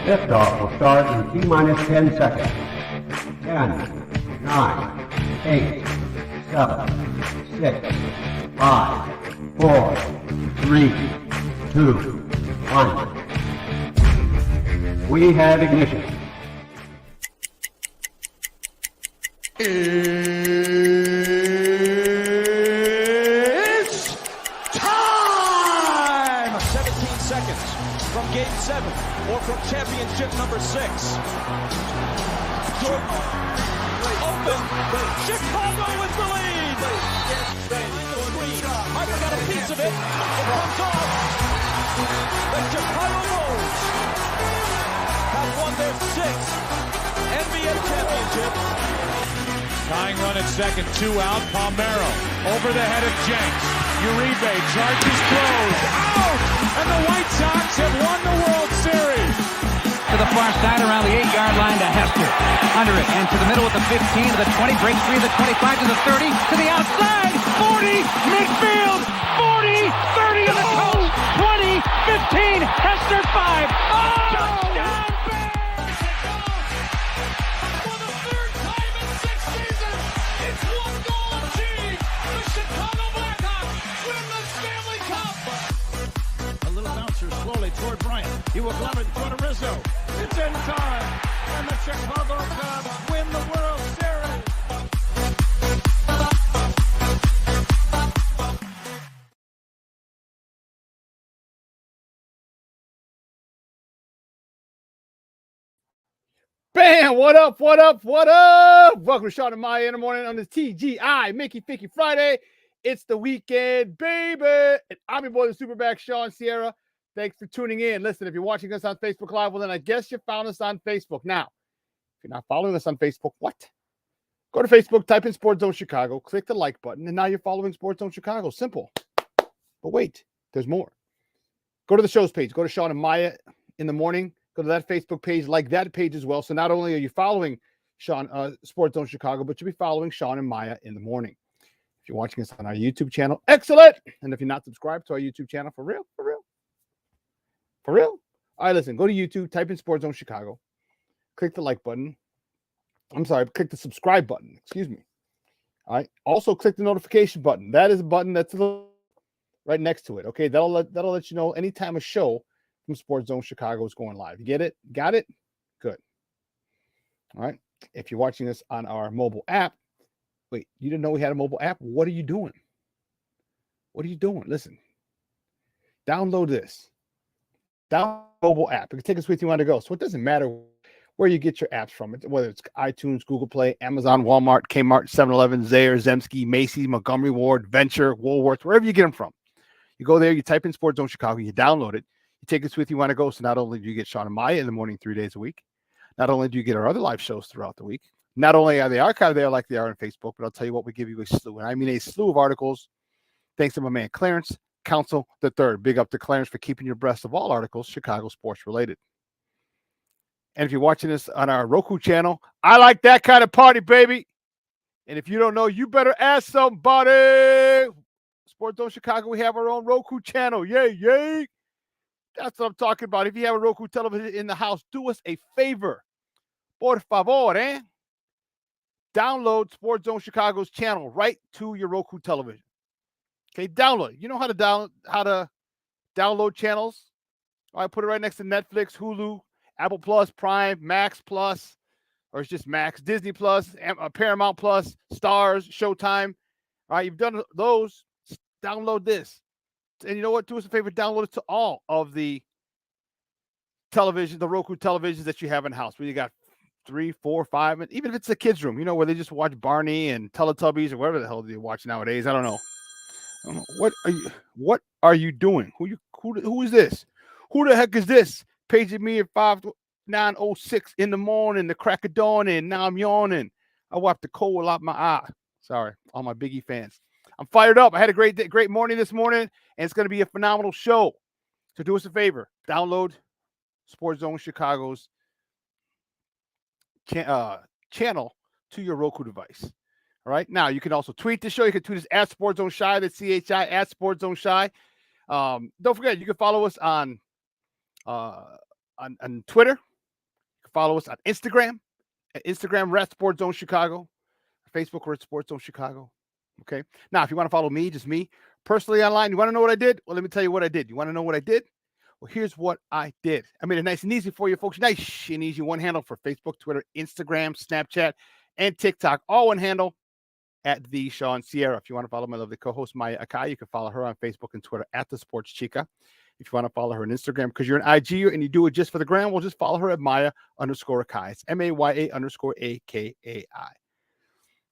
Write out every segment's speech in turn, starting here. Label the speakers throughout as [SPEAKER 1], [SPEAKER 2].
[SPEAKER 1] Liftoff will start in T-minus 10 seconds. 10, 9, 8, 7, 6, 5, 4, 3, 2, 1. We have ignition.
[SPEAKER 2] It's time! 17 seconds from Game 7 or from Championship number 6. Jordan, open. Chicago with the lead. Michael got a piece of it. It comes off. The Chicago Bulls have won their 6th NBA championship.
[SPEAKER 3] Tying run at second, 2 out. Palmero over the head of Jenks. Uribe charges, throws, out! And the White Sox have won the World Series.
[SPEAKER 4] To the far side around the 8-yard line to Hester. Under it and to the middle with the 15 to the 20. Breaks free of the 25 to the 30 to the outside. 40 midfield. 40, 30 in the coast. 20, 15. Hester 5. Oh! Touchdown!
[SPEAKER 2] Slowly toward Bryant. He will glove it toward Rizzo. It's in time. And the Chicago Cubs win the World Series.
[SPEAKER 5] Bam! What up? What up? What up? Welcome to Shawn and Maya in the morning on this TGI Mickey Ficky Friday. It's the weekend, baby. And I'm your boy, the SuperBack, Shawn Sierra. Thanks for tuning in. Listen, if you're watching us on Facebook Live, well, then I guess you found us on Facebook. Now, if you're not following us on Facebook, what? Go to Facebook, type in Sports Zone Chicago, click the like button, and now you're following Sports Zone Chicago. Simple. But wait, there's more. Go to the show's page. Go to Shawn and Maya in the morning. Go to that Facebook page, like that page as well. So not only are you following Sports Zone Chicago, but you'll be following Shawn and Maya in the morning. If you're watching us on our YouTube channel, excellent. And if you're not subscribed to our YouTube channel, for real. For real? All right, listen, go to YouTube, type in Sports Zone Chicago, click the like button. I'm sorry, click the subscribe button. Excuse me. All right. Also, click the notification button. That is a button that's right next to it. Okay, that'll let you know anytime a show from Sports Zone Chicago is going live. You get it? Got it? Good. All right. If you're watching this on our mobile app, wait, you didn't know we had a mobile app? What are you doing? What are you doing? Listen, download this. Download the mobile app. It can take us with you on to go. So it doesn't matter where you get your apps from, whether it's iTunes, Google Play, Amazon, Walmart, Kmart, 7-Eleven, Zayre, Zemsky, Macy's, Montgomery Ward, Venture, Woolworths, wherever you get them from. You go there, you type in Sports Zone Chicago, you download it, you take us with you on to go. So not only do you get Shawn and Maya in the morning 3 days a week, not only do you get our other live shows throughout the week, not only are they archived there like they are on Facebook, but I'll tell you what, we give you a slew, and I mean a slew of articles, thanks to my man Clarence Council the Third. Big up to Clarence for keeping you abreast of all articles Chicago sports related. And if you're watching this on our Roku channel, I like that kind of party, baby. And if you don't know, you better ask somebody. Sports Zone Chicago, we have our own Roku channel. Yay. That's what I'm talking about. If you have a Roku television in the house, do us a favor. Por favor, download Sports Zone Chicago's channel right to your Roku television. Okay, download it. You know how to download channels? All right, put it right next to Netflix, Hulu, Apple Plus, Prime, Max Plus, or it's just Max, Disney Plus, Paramount Plus, Stars, Showtime. All right, you've done those. Download this. And you know what? Do us a favor, download it to all of the television, the Roku televisions that you have in house, where you got 3, 4, 5, and even if it's the kids' room, where they just watch Barney and Teletubbies or whatever the hell they watch nowadays. I don't know. What are you doing? Who is this? Who the heck is this? Paging me at 5906 in the morning, the crack of dawn, and now I'm yawning. I wiped the coal out my eye. Sorry, all my Biggie fans. I'm fired up. I had a great morning this morning, and it's going to be a phenomenal show. So do us a favor. Download Sports Zone Chicago's channel to your Roku device. All right. Now, you can also tweet the show. You can tweet us at Sports Zone Shy. That's CHI at Sports Zone Shy. Don't forget, you can follow us on Twitter. follow us on Instagram. At Instagram, we're at Sports Zone Chicago. Facebook, we're at Sports Zone Chicago. Okay. Now, if you want to follow me, just me, personally online, you want to know what I did? Well, let me tell you what I did. You want to know what I did? Well, here's what I did. I made it nice and easy for you folks. Nice and easy. One handle for Facebook, Twitter, Instagram, Snapchat, and TikTok. All one handle at the Shawn Sierra. If you want to follow my lovely co-host, Maya Akai, you can follow her on Facebook and Twitter at the Sports Chica. If you want to follow her on Instagram, because you're an IG and you do it just for the gram, we'll just follow her at Maya_Akai. It's MAYA_AKAI.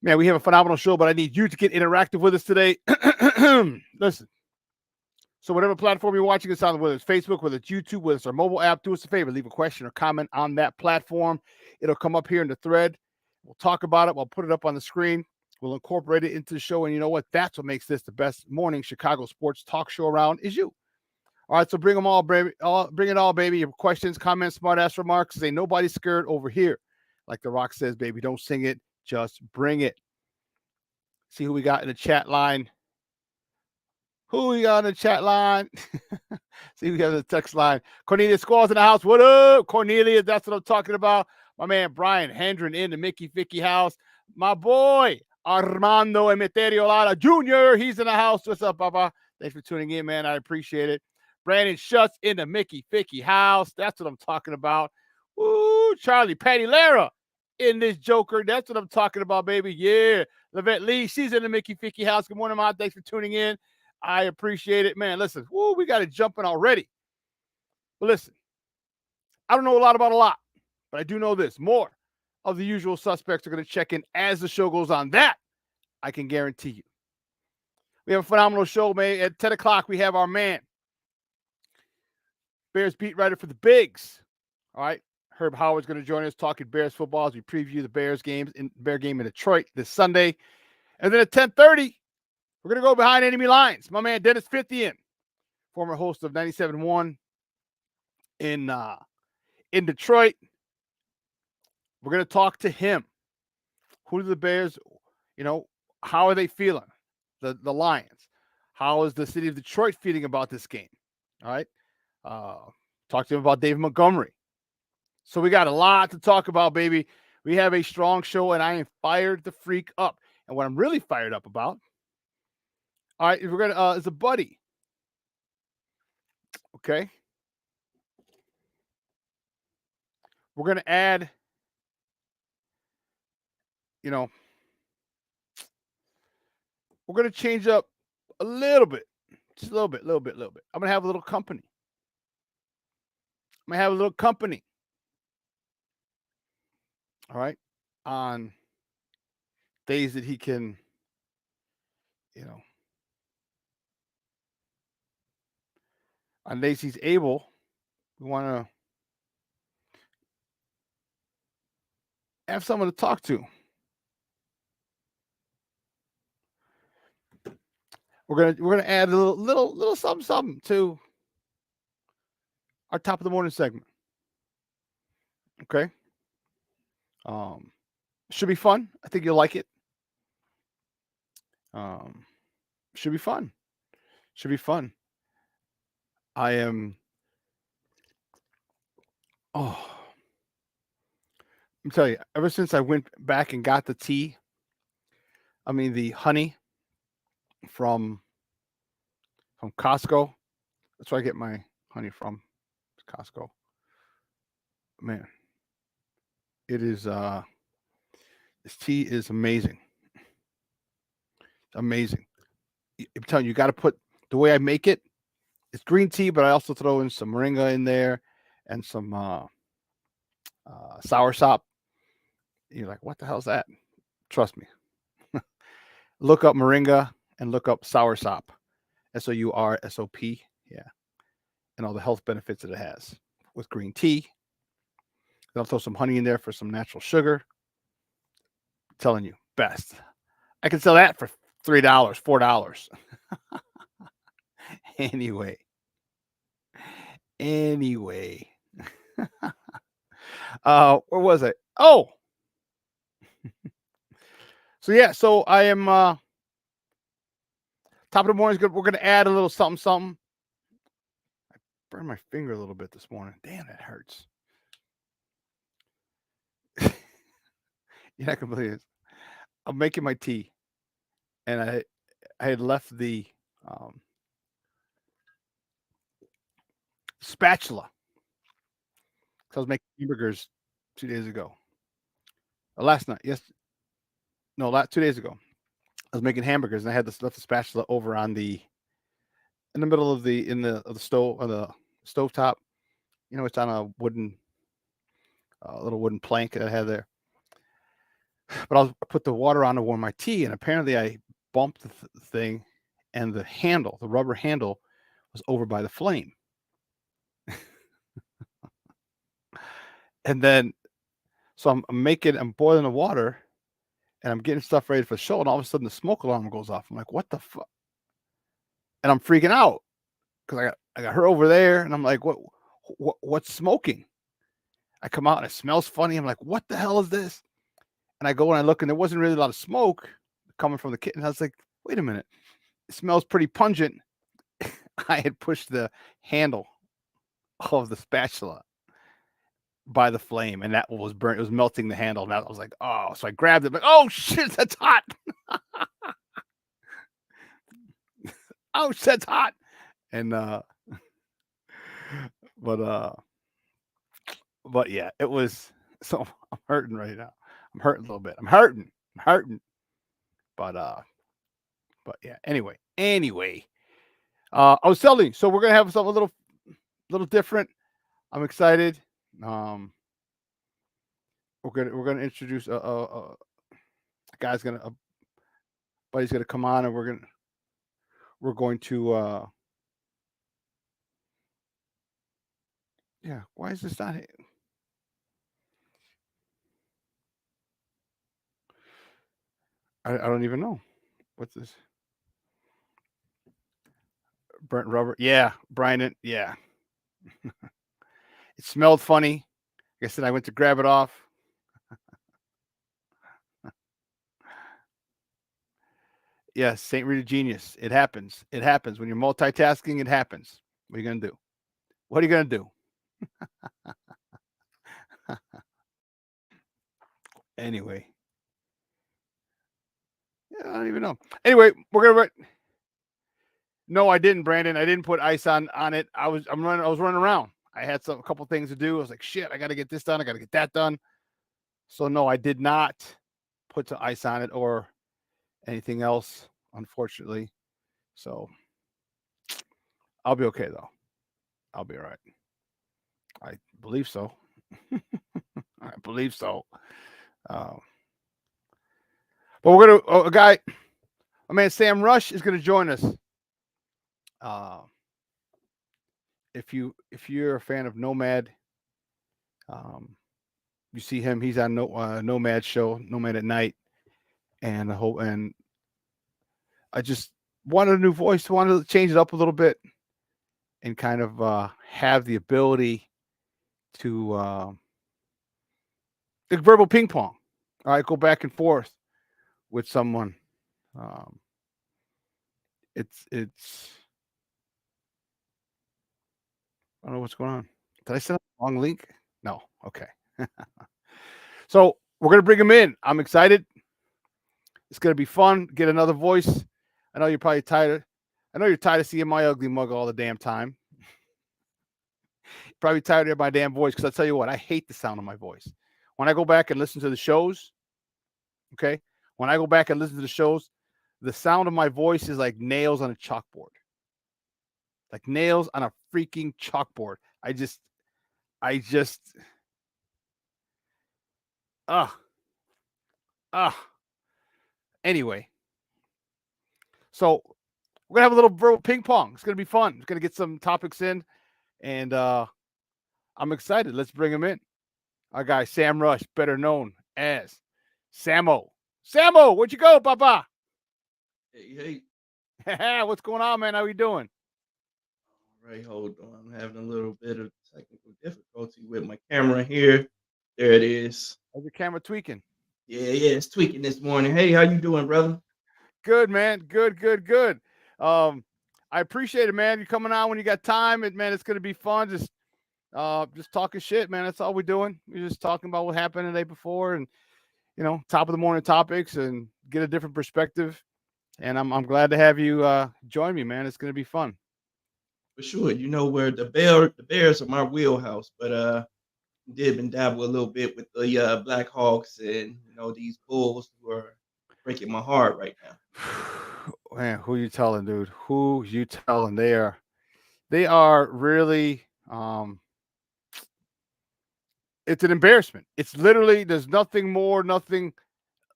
[SPEAKER 5] Man, we have a phenomenal show, but I need you to get interactive with us today. Listen. So whatever platform you're watching us on, whether it's Facebook, whether it's YouTube, whether it's our mobile app, do us a favor. Leave a question or comment on that platform. It'll come up here in the thread. We'll talk about it. We'll put it up on the screen. We'll incorporate it into the show. And you know what? That's what makes this the best morning Chicago sports talk show around is you. All right, so bring them all, baby. Bring it all, baby. Your questions, comments, smart-ass remarks. Ain't nobody scared over here. Like The Rock says, baby, don't sing it. Just bring it. See who we got in the chat line. Who we got in the chat line? See, we got the text line. Cornelius Squall's in the house. What up, Cornelius? That's what I'm talking about. My man Brian Hendren in the Mickey Vicky house. My boy Armando Emeterio Lara Jr. He's in the house. What's up, Papa? Thanks for tuning in, man. I appreciate it. Brandon Schutz in the Mickey Vicky house. That's what I'm talking about. Woo, Charlie Patty Lara in this joker. That's what I'm talking about, baby. Yeah. Levette Lee, she's in the Mickey Vicky house. Good morning, Ma. Thanks for tuning in. I appreciate it, man. Listen, we got it jumping already. But listen, I don't know a lot about a lot, but I do know this. More of the usual suspects are going to check in as the show goes on. That I can guarantee you. We have a phenomenal show, man. At 10 o'clock, we have our man, Bears beat writer for the Bigs. All right. Herb Howard's going to join us talking Bears football as we preview the Bear game in Detroit this Sunday. And then at 10:30, we're going to go behind enemy lines. My man, Dennis 50 former host of 97.1 in Detroit. We're going to talk to him. Who do the Bears, how are they feeling? The Lions. How is the city of Detroit feeling about this game? All right. Talk to him about David Montgomery. So we got a lot to talk about, baby. We have a strong show, and I am fired the freak up. And what I'm really fired up about, all right, we're gonna is a buddy. Okay. We're gonna add, we're gonna change up a little bit. Just a little bit. I'm gonna have a little company. All right. On days that he can, on days he's able, we want to have someone to talk to. We're gonna add a little something to our top of the morning segment. Okay. Should be fun. I think you'll like it. Should be fun. I am. I'm telling you, ever since I went back and got the honey from Costco. That's where I get my honey from. Costco. Man, it is. This tea is amazing. Amazing. I'm telling you, got to put the way I make it. It's green tea, but I also throw in some moringa in there and some soursop. You're like, what the hell is that? Trust me. Look up moringa and look up soursop. SOURSOP. Yeah. And all the health benefits that it has with green tea. Then I'll throw some honey in there for some natural sugar. I'm telling you, best. I can sell that for $3, $4. Anyway. Where was I? Oh. So I am top of the morning is good. We're going to add a little something. I burned my finger a little bit this morning. Damn, that hurts. You're not gonna believe this. I'm making my tea, and I had left the spatula because I was making hamburgers 2 days ago. Last night, yes, no, 2 days ago. I was making hamburgers, and I had left the spatula over on the in the middle of the stove on the stove top. You know, it's on a wooden little wooden plank that I had there. But I put the water on to warm my tea, and apparently I bumped the thing, and the handle, the rubber handle, was over by the flame. And then, so I'm boiling the water, and I'm getting stuff ready for the show, and all of a sudden the smoke alarm goes off. I'm like, what the fuck? And I'm freaking out because I got her over there, and I'm like, what's smoking? I come out and it smells funny. I'm like, what the hell is this? And I go and I look, and there wasn't really a lot of smoke coming from the kitchen. I was like, wait a minute, it smells pretty pungent. I had pushed the handle of the spatula by the flame, and that was burnt. It was melting the handle. And I was like, oh, so I grabbed it, like, oh shit, that's hot. Oh, that's hot. And but yeah, it was. So I'm hurting right now. I'm hurting a little bit. I'm hurting. But yeah. Anyway, I was telling you. So we're gonna have something a little different. I'm excited. We're gonna introduce a guy's a buddy's gonna come on, and we're going to yeah. Why is this not here? I don't even know. What's this? Burnt rubber. Yeah, Brian. Yeah. It smelled funny. Like I said, I went to grab it off. Yes, St. Rita Genius. It happens. It happens. When you're multitasking, it happens. What are you going to do? What are you going to do? Anyway. Yeah, I don't even know. Anyway, we're going to... No, I didn't, Brandon. I didn't put ice on it. I was running around. I had a couple things to do. I was like, shit, I got to get this done. I got to get that done. So no, I did not put some ice on it or anything else, unfortunately. So I'll be okay though. I'll be all right. I believe so. I believe so. But we're gonna a guy, my man Sam Rush is gonna join us. If you're a fan of Nomad, you see him. He's on Nomad show, Nomad at Night, and I just wanted a new voice. Wanted to change it up a little bit, and kind of have the ability to like verbal ping pong. All right, go back and forth with someone. It's I don't know what's going on. Did I send a wrong link? No. Okay. So we're gonna bring him in. I'm excited. It's gonna be fun. Get another voice. I know you're probably tired. I know you're tired of seeing my ugly mug all the damn time. Probably tired of my damn voice, because I'll tell you what, I hate the sound of my voice. When I go back and listen to the shows, okay? When I go back and listen to the shows, the sound of my voice is like nails on a chalkboard. Like nails on a freaking chalkboard. Anyway. So we're gonna have a little verbal ping pong. It's gonna be fun. It's gonna get some topics in, and I'm excited. Let's bring him in. Our guy Sam Rush, better known as Samo. Samo, where'd you go, Papa?
[SPEAKER 6] Hey.
[SPEAKER 5] What's going on, man? How you doing?
[SPEAKER 6] All right, hold on. I'm having a little bit of technical difficulty with my camera here. There it is.
[SPEAKER 5] How's your camera tweaking?
[SPEAKER 6] Yeah, it's tweaking this morning. Hey, how you doing, brother?
[SPEAKER 5] Good, man. Good. I appreciate it, man. You coming on when you got time, and man, it's gonna be fun. Just talking shit, man. That's all we're doing. We're just talking about what happened the day before, and top of the morning topics and get a different perspective. And I'm glad to have you join me, man. It's going to be fun.
[SPEAKER 6] For sure. You know where the Bears are my wheelhouse, but did and dabble a little bit with the Black Hawks and these Bulls who are breaking my heart right now.
[SPEAKER 5] Man, who you telling, dude? Who you telling? They are really it's an embarrassment. It's literally there's nothing more, nothing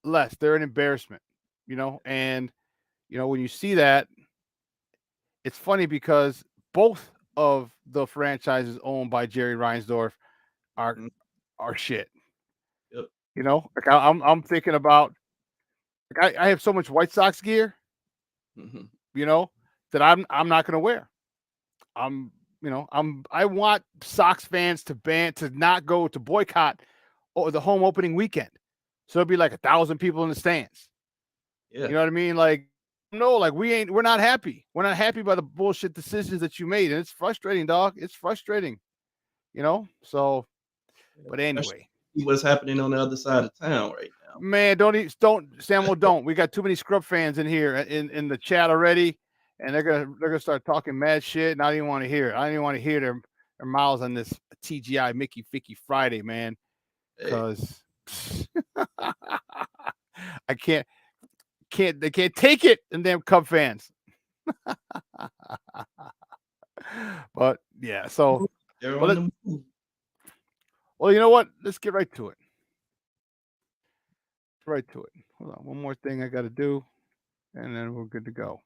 [SPEAKER 5] less. They're an embarrassment, and when you see that, it's funny because both of the franchises owned by Jerry Reinsdorf are
[SPEAKER 6] Mhm.
[SPEAKER 5] are shit.
[SPEAKER 6] Yep.
[SPEAKER 5] Like I'm thinking about like I have so much White Sox gear,
[SPEAKER 6] Mhm.
[SPEAKER 5] that I'm not gonna wear. I want Sox fans to not go to boycott or the home opening weekend. So it'll be like 1,000 people in the stands.
[SPEAKER 6] Yeah.
[SPEAKER 5] You know what I mean? Like, no, like we're not happy. We're not happy by the bullshit decisions that you made. And it's frustrating, dog. It's frustrating. So, but
[SPEAKER 6] Especially
[SPEAKER 5] anyway,
[SPEAKER 6] see what's happening on the other side of town right now.
[SPEAKER 5] man, don't Samuel, don't. We got too many scrub fans in here in the chat already, and they're gonna start talking mad shit, and I didn't want to hear it. I didn't want to hear their mouths on this TGI Mickey Ficky Friday, man,
[SPEAKER 6] Hey,
[SPEAKER 5] because I can't they can't take it, and damn Cub fans. But yeah, so
[SPEAKER 6] they're
[SPEAKER 5] well,
[SPEAKER 6] on the move.
[SPEAKER 5] well, you know what? Let's get right to it. Right to it. Hold on, one more thing I got to do, and then we're good to go.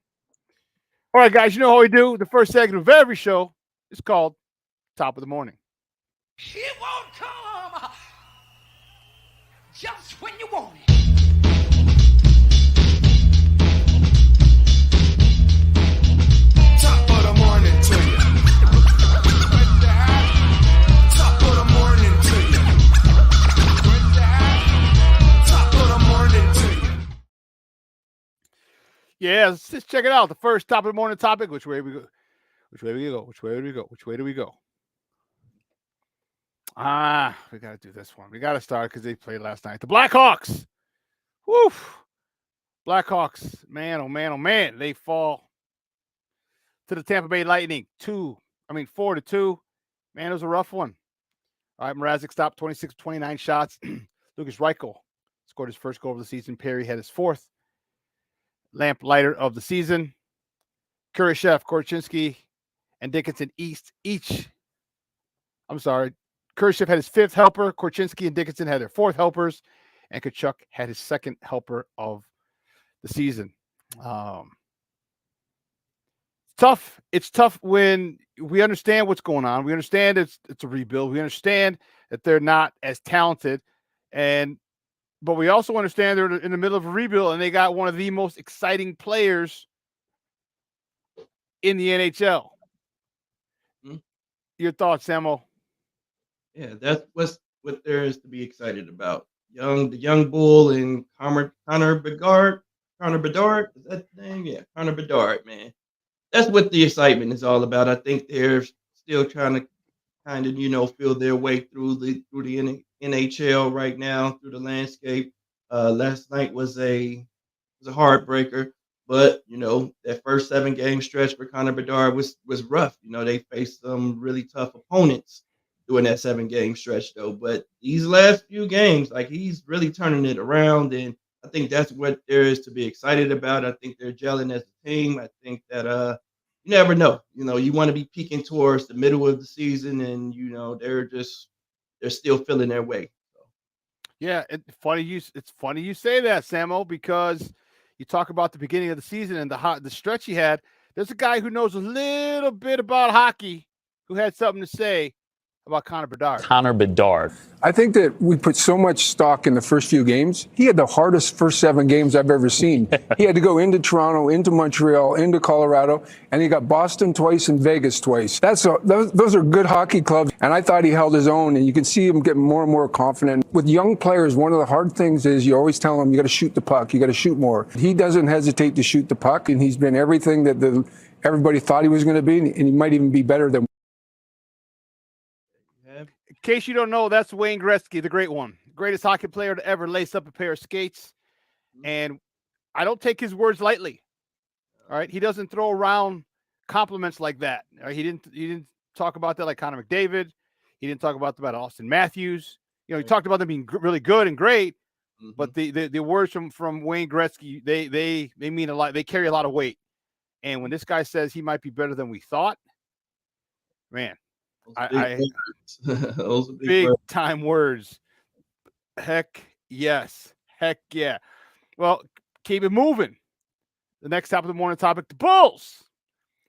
[SPEAKER 5] All right, guys, you know how we do. The first segment of every show is called Top of the Morning.
[SPEAKER 7] It won't come just when you want it.
[SPEAKER 8] Top of the morning to you. Top of the morning to you. Top of the morning to you.
[SPEAKER 5] Yeah, let's just check it out. The first top of the morning topic. Which way we go? Which way do we go? Which way do we go? Which way do we go? We got to do this one. We got to start because they played last night. The Blackhawks. Woo! Blackhawks. Man, oh man, oh man. They fall to the Tampa Bay Lightning. 4-2. Man, it was a rough one. All right, Mrazek stopped 26 29 shots. Lucas Reichel scored his first goal of the season. Perry had his fourth. Lamplighter of the season. Kurashev, Korchinski, and Dickinson Kurashev had his fifth helper. Korchinski and Dickinson had their fourth helpers. And Tkachuk had his second helper of the season. Tough. It's tough when we understand what's going on. We understand it's a rebuild. We understand that they're not as talented. But we also understand they're in the middle of a rebuild and they got one of the most exciting players in the NHL.
[SPEAKER 6] Hmm.
[SPEAKER 5] Your thoughts, Samo?
[SPEAKER 6] Yeah, that's what there is to be excited about. The young bull and Connor Bedard. Connor Bedard, is that the name? Yeah, Connor Bedard, man. That's what the excitement is all about. I think they're still trying to kind of, feel their way through the NHL right now, through the landscape. Last night was a heartbreaker, but that first 7-game stretch for Connor Bedard was rough. They faced some really tough opponents during that 7-game stretch though. But these last few games, like he's really turning it around, and I think that's what there is to be excited about. I think they're gelling as a team. I think that you never know. You want to be peaking towards the middle of the season, and they're still feeling their way. So.
[SPEAKER 5] Yeah, it's funny you say that, Samo, because you talk about the beginning of the season and the stretch he had. There's a guy who knows a little bit about hockey who had something to say about Connor Bedard.
[SPEAKER 9] Connor Bedard.
[SPEAKER 10] I think that we put so much stock in the first few games. He had the hardest first 7 games I've ever seen. He had to go into Toronto, into Montreal, into Colorado, and he got Boston twice and Vegas twice. Those are good hockey clubs, and I thought he held his own, and you can see him getting more and more confident. With young players, one of the hard things is you always tell them you got to shoot the puck, you got to shoot more. He doesn't hesitate to shoot the puck, and he's been everything that everybody thought he was going to be, and he might even be better than.
[SPEAKER 5] In case you don't know, that's Wayne Gretzky, the great one, greatest hockey player to ever lace up a pair of skates. And I don't take his words lightly. All right, he doesn't throw around compliments like that. All right? He didn't talk about that like Connor McDavid. He didn't talk about Austin Matthews. You know, he talked about them being really good and great. But the words from Wayne Gretzky, they mean a lot. They carry a lot of weight. And when this guy says he might be better than we thought, man,
[SPEAKER 6] Those are
[SPEAKER 5] big
[SPEAKER 6] words.
[SPEAKER 5] time words. Heck yes. Heck yeah. Well, keep it moving. The next top of the morning topic, the Bulls.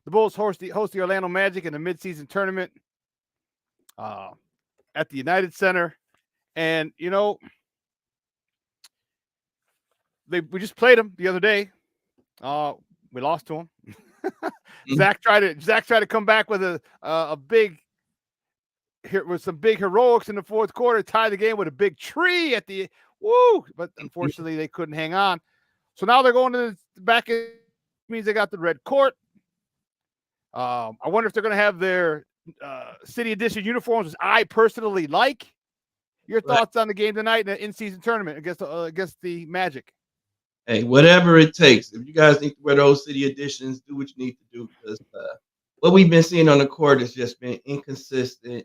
[SPEAKER 5] The Bulls host the Orlando Magic in the midseason tournament at the United Center. And, you know, we just played them the other day. We lost to them. Zach tried to come back with a big with some big heroics in the fourth quarter, tie the game with a big tree at the but unfortunately they couldn't hang on. So now they're going to the back end, means they got the red court. I wonder if they're going to have their city edition uniforms, which I personally like. Your thoughts on the game tonight in the in-season tournament against the Magic?
[SPEAKER 6] Hey, whatever it takes. If you guys need to wear those city editions, do what you need to do, because what we've been seeing on the court has just been inconsistent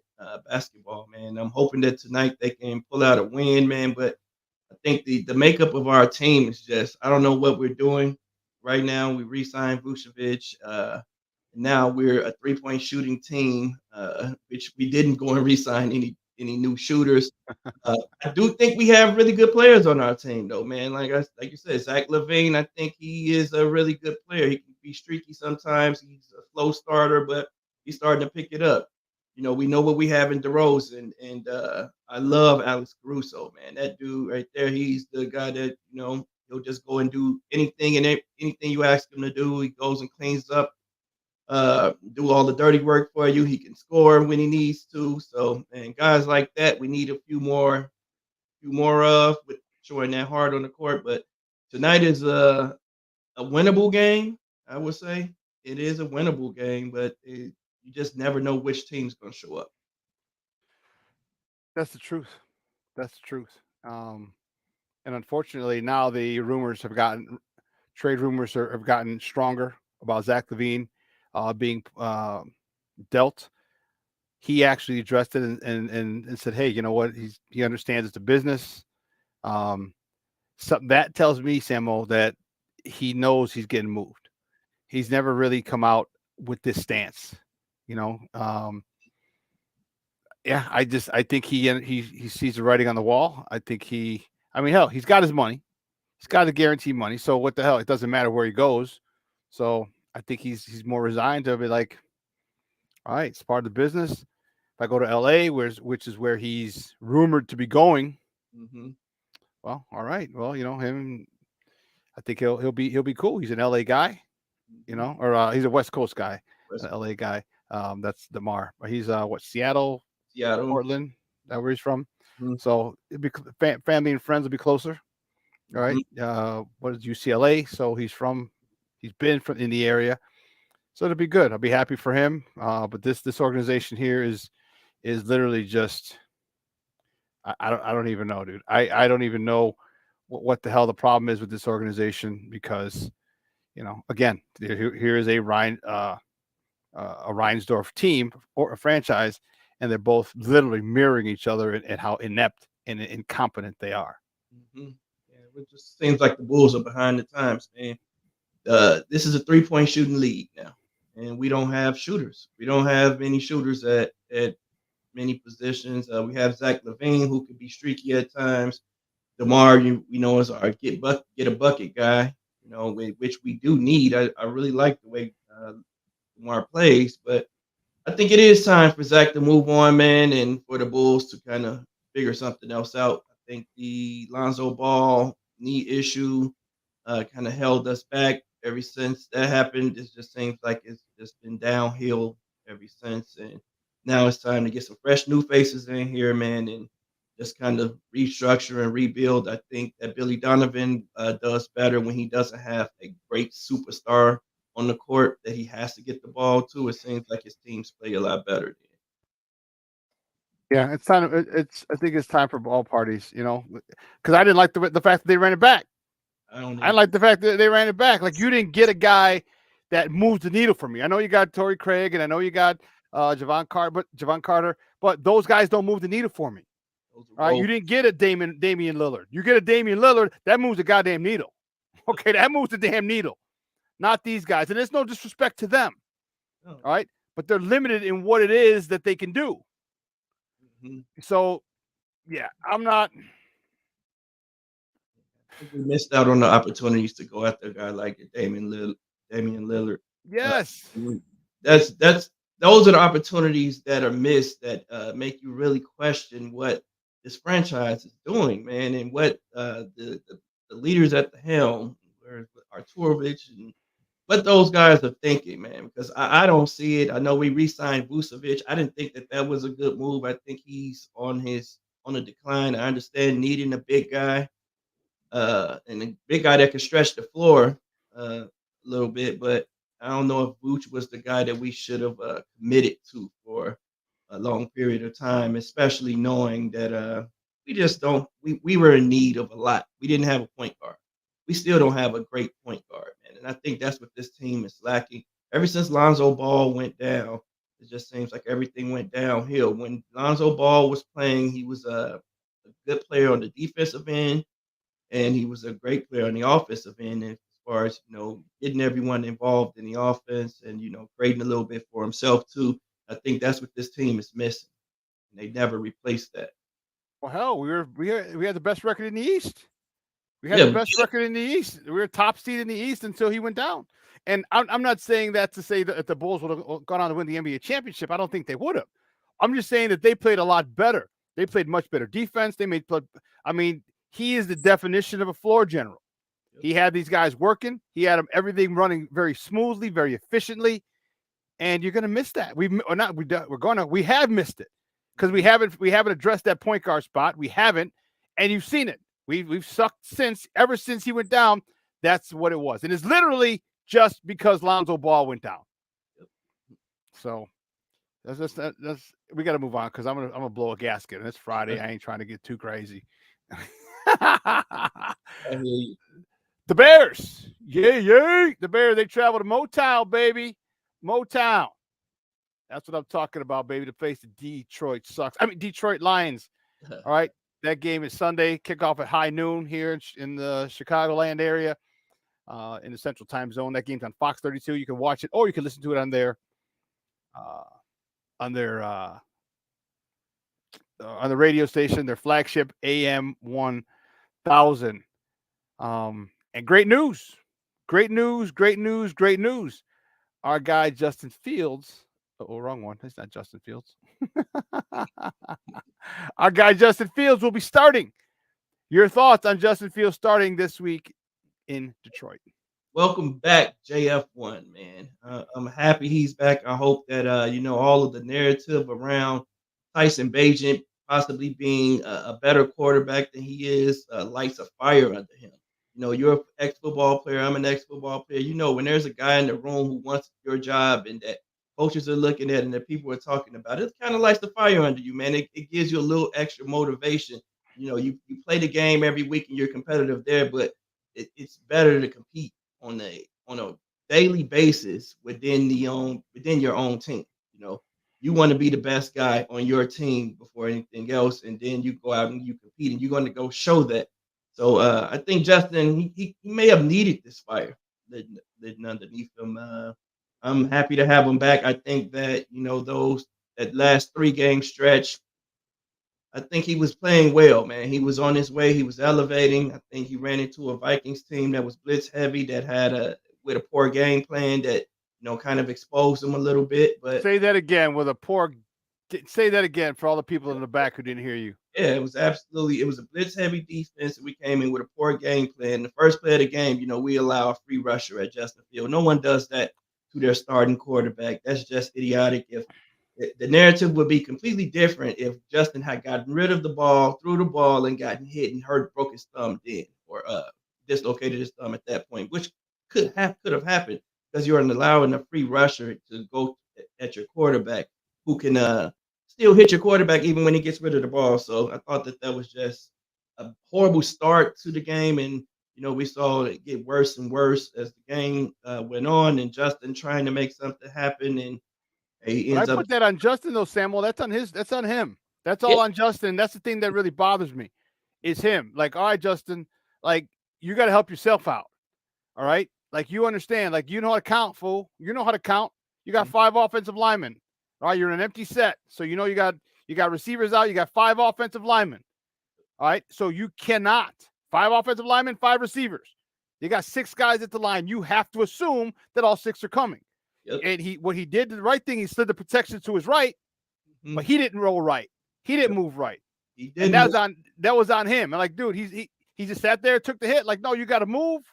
[SPEAKER 6] basketball, man. I'm hoping that tonight they can pull out a win, man. But I think the makeup of our team is just, I don't know what we're doing right now. We re-signed Vucevic. Now we're a three-point shooting team, which we didn't go and re-sign any new shooters. I do think we have really good players on our team, though, man. Like you said, Zach LaVine, I think he is a really good player. He can be streaky sometimes. He's a slow starter, but he's starting to pick it up. You know, we know what we have in DeRozan, and I love Alex Caruso, man. That dude right there, he's the guy that, you know, he'll just go and do anything anything you ask him to do. He goes and cleans up, do all the dirty work for you. He can score when he needs to. So, and guys like that, we need a few more of, with showing that hard on the court. But tonight is a winnable game. I would say it is a winnable game, but you just never know which team's going to show up.
[SPEAKER 5] That's the truth. That's the truth. And unfortunately, now the trade rumors have gotten stronger about Zach LaVine being dealt. He actually addressed it and said, "Hey, you know what? He understands it's a business." Something that tells me, Samo, that he knows he's getting moved. He's never really come out with this stance, you know. Yeah, I think he sees the writing on the wall. I think hell, he's got his money. He's got the guaranteed money. So what the hell? It doesn't matter where he goes. So I think he's more resigned to be like, all right, it's part of the business. If I go to LA, which is where he's rumored to be going, well, all right. Well, you know him. I think he'll be cool. He's an LA guy, you know, or he's a West Coast guy, an LA guy. That's DeMar. But he's Seattle, Portland. That where he's from. So it'd be family and friends will be closer. All right. What is UCLA? So he's been in the area. So it'll be good. I'll be happy for him. But this organization here is literally just, I don't even know, dude. I don't even know what the hell the problem is with this organization, because, you know, again, here is a Reinsdorf team or a franchise, and they're both literally mirroring each other and how inept and incompetent they are.
[SPEAKER 6] Yeah, it just seems like the Bulls are behind the times, man. This is a three-point shooting league now, and we don't have shooters. We don't have many shooters at many positions. We have Zach LaVine, who could be streaky at times. DeMar, we know, is our get a bucket guy, you know, which we do need. I really like the way DeMar plays, but I think it is time for Zach to move on, man, and for the Bulls to kind of figure something else out. I think the Lonzo Ball knee issue kind of held us back ever since that happened. It just seems like it's just been downhill ever since. And now it's time to get some fresh new faces in here, man, and just kind of restructure and rebuild. I think that Billy Donovan does better when he doesn't have a great superstar on the court that he has to get the ball to. It seems like his teams play a lot better.
[SPEAKER 5] Yeah, it's time. It's. I think it's time for all parties. Because I didn't like the fact that they ran it back.
[SPEAKER 6] I don't
[SPEAKER 5] I didn't
[SPEAKER 6] even.
[SPEAKER 5] like the fact that they ran it back. Like you didn't get a guy that moves the needle for me. I know you got Torrey Craig and I know you got Javon Carter, but those guys don't move the needle for me.
[SPEAKER 6] Those are
[SPEAKER 5] All right, you
[SPEAKER 6] role.
[SPEAKER 5] didn't get a Damian Lillard. You get a Damian Lillard that moves the goddamn needle. Okay, that moves the damn needle, not these guys. And there's no disrespect to them.
[SPEAKER 6] No.
[SPEAKER 5] All right, but they're limited in what it is that they can do.
[SPEAKER 6] Mhm.
[SPEAKER 5] So, yeah, I'm not.
[SPEAKER 6] I think we missed out on the opportunities to go after a guy like Damian Lillard. Uh,
[SPEAKER 5] Yes.
[SPEAKER 6] that's those are the opportunities that are missed that make you really question what this franchise is doing, man, and what the leaders at the helm, where Arturovich and what those guys are thinking, man. Because I don't see it. I know we re-signed Vucevic. I didn't think that was a good move. I think he's on a decline. I understand needing a big guy and a big guy that can stretch the floor a little bit. But I don't know if Vooch was the guy that we should have committed to for a long period of time, especially knowing that we just don't. We were in need of a lot. We didn't have a point guard. We still don't have a great point guard, man. And I think that's what this team is lacking. Ever since Lonzo Ball went down, it just seems like everything went downhill. When Lonzo Ball was playing, he was a good player on the defensive end and he was a great player on the offensive end as far as getting everyone involved in the offense and creating a little bit for himself too. I think that's what this team is missing. And they never replaced that.
[SPEAKER 5] Well, hell, we had the best record in the East. We had
[SPEAKER 6] Yeah,
[SPEAKER 5] the best record in the East. We were top seed in the East until he went down. And I'm not saying that to say that if the Bulls would have gone on to win the NBA championship, I don't think they would have. I'm just saying that they played a lot better. They played much better defense. I mean, he is the definition of a floor general. He had these guys working. He had them everything running very smoothly, very efficiently. And you're going to miss that. We have missed it because we haven't addressed that point guard spot. We haven't, and you've seen it. We've sucked ever since he went down. That's what it was, and it's literally just because Lonzo Ball went down. So that's we got to move on because I'm gonna blow a gasket, and it's Friday. I ain't trying to get too crazy.
[SPEAKER 6] I hear you.
[SPEAKER 5] The Bears, yay! The Bears, they travel to Motown, baby, Motown. That's what I'm talking about, baby. To face the Detroit Lions. All right. That game is Sunday, kickoff at high noon here in the Chicagoland area, in the Central Time Zone. That game's on Fox 32. You can watch it, or you can listen to it on the radio station, their flagship AM 1000. And great news. Our guy Justin Fields. Oh, wrong one. That's not Justin Fields. Our guy Justin Fields will be starting. Your thoughts on Justin Fields starting this week in Detroit?
[SPEAKER 6] Welcome back, JF1, man. I'm happy he's back. I hope that all of the narrative around Tyson Bagent possibly being a better quarterback than he is lights a fire under him. You're an ex-football player. I'm an ex-football player. When there's a guy in the room who wants your job and that coaches are looking at and that people are talking about, it kind of lights the fire under you, man. It gives you a little extra motivation. You play the game every week and you're competitive there, but it's better to compete on a daily basis within your own team. You want to be the best guy on your team before anything else, and then you go out and you compete, and you're going to go show that. So I think Justin he may have needed this fire living underneath him. I'm happy to have him back. I think that that last 3-game stretch, I think he was playing well, man. He was on his way. He was elevating. I think he ran into a Vikings team that was blitz heavy, that had a poor game plan that kind of exposed him a little bit. But
[SPEAKER 5] say that again say that again for all the people in the back who didn't hear you.
[SPEAKER 6] Yeah, it was a blitz heavy defense, and we came in with a poor game plan. The first play of the game, we allow a free rusher at Justin Field. No one does that to their starting quarterback. That's just idiotic. If the narrative would be completely different if Justin had gotten rid of the ball, threw the ball, and gotten hit and broke his thumb then, or dislocated his thumb at that point, which could have happened because you're allowing a free rusher to go at your quarterback who can still hit your quarterback even when he gets rid of the ball. So I thought that was just a horrible start to the game, and we saw it get worse and worse as the game went on, and Justin trying to make something happen, and he
[SPEAKER 5] But I
[SPEAKER 6] ends up
[SPEAKER 5] put that on Justin though, Samuel. That's on his. That's on him. That's
[SPEAKER 6] yeah,
[SPEAKER 5] all on Justin. That's the thing that really bothers me, is him. Like, all right, Justin, like you got to help yourself out. All right, like you understand, like you know how to count, fool. You know how to count. You got 5 offensive linemen. All right, you're in an empty set, so you got receivers out. You got 5 offensive linemen. All right, so you cannot 5 offensive linemen, 5 receivers. You got 6 guys at the line. You have to assume that all 6 are coming.
[SPEAKER 6] yep,
[SPEAKER 5] And what he did, the right thing, he slid the protection to his right,
[SPEAKER 6] mhm,
[SPEAKER 5] but he didn't roll right. He didn't
[SPEAKER 6] yep.
[SPEAKER 5] move right.
[SPEAKER 6] He
[SPEAKER 5] And
[SPEAKER 6] didn't.
[SPEAKER 5] that was on him. And like, dude, he just sat there, took the hit. Like, no, you got to move.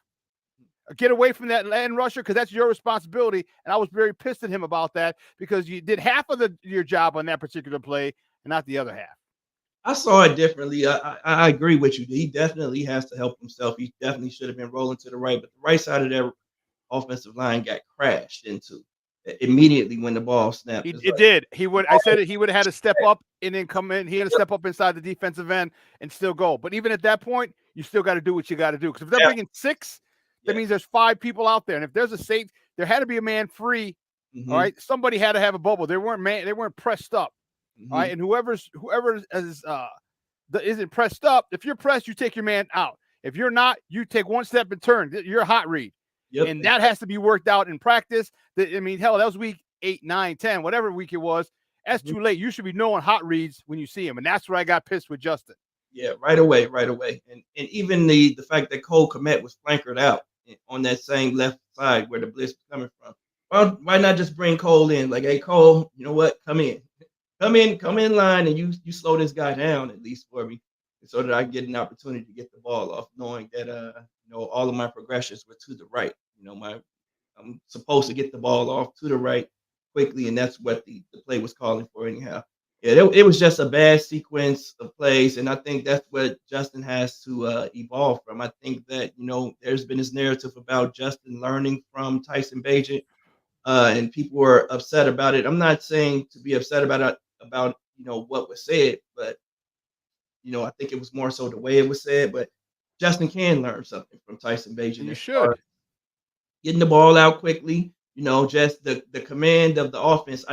[SPEAKER 5] Get away from that land rusher because that's your responsibility. And I was very pissed at him about that because you did half of your job on that particular play and not the other half.
[SPEAKER 6] I saw it differently. I agree with you. He definitely has to help himself. He definitely should have been rolling to the right, but the right side of that offensive line got crashed into immediately when the ball snapped. It's
[SPEAKER 5] It
[SPEAKER 6] like,
[SPEAKER 5] did. He would. I said it. He would have had to step up and then come in. He had to step up inside the defensive end and still go. But even at that point, you still got to do what you got to do. Because if they're
[SPEAKER 6] yeah,
[SPEAKER 5] bringing 6, that
[SPEAKER 6] yeah.
[SPEAKER 5] means there's 5 people out there. And if there's a safe, there had to be a man free. All
[SPEAKER 6] Mhm,
[SPEAKER 5] right, somebody had to have a bubble. They weren't pressed up. All right,
[SPEAKER 6] mhm.
[SPEAKER 5] and whoever isn't pressed up, if you're pressed, you take your man out. If you're not, you take 1 step and turn. You're a hot read.
[SPEAKER 6] Yep,
[SPEAKER 5] And that has to be worked out in practice. I mean, hell, that was week 8, 9, 10, whatever week it was. That's
[SPEAKER 6] mhm.
[SPEAKER 5] too late. You should be knowing hot reads when you see him. And that's where I got pissed with Justin.
[SPEAKER 6] Yeah, right away, right away. And even the fact that Cole Kmet was flankered out on that same left side where the blitz was coming from. Why not just bring Cole in? Like, hey Cole, you know what? Come in. Come in line, and you slow this guy down at least for me, so that I get an opportunity to get the ball off, knowing that all of my progressions were to the right. I'm supposed to get the ball off to the right quickly, and that's what the play was calling for anyhow. Yeah, it was just a bad sequence of plays, and I think that's what Justin has to evolve from. I think that there's been this narrative about Justin learning from Tyson Bagent, and people were upset about it. I'm not saying to be upset about what was said, but I think it was more so the way it was said. But Justin can learn something from Tyson
[SPEAKER 5] And
[SPEAKER 6] Bagent
[SPEAKER 5] you
[SPEAKER 6] as far as
[SPEAKER 5] should.
[SPEAKER 6] getting the ball out quickly. Just the command of the offense.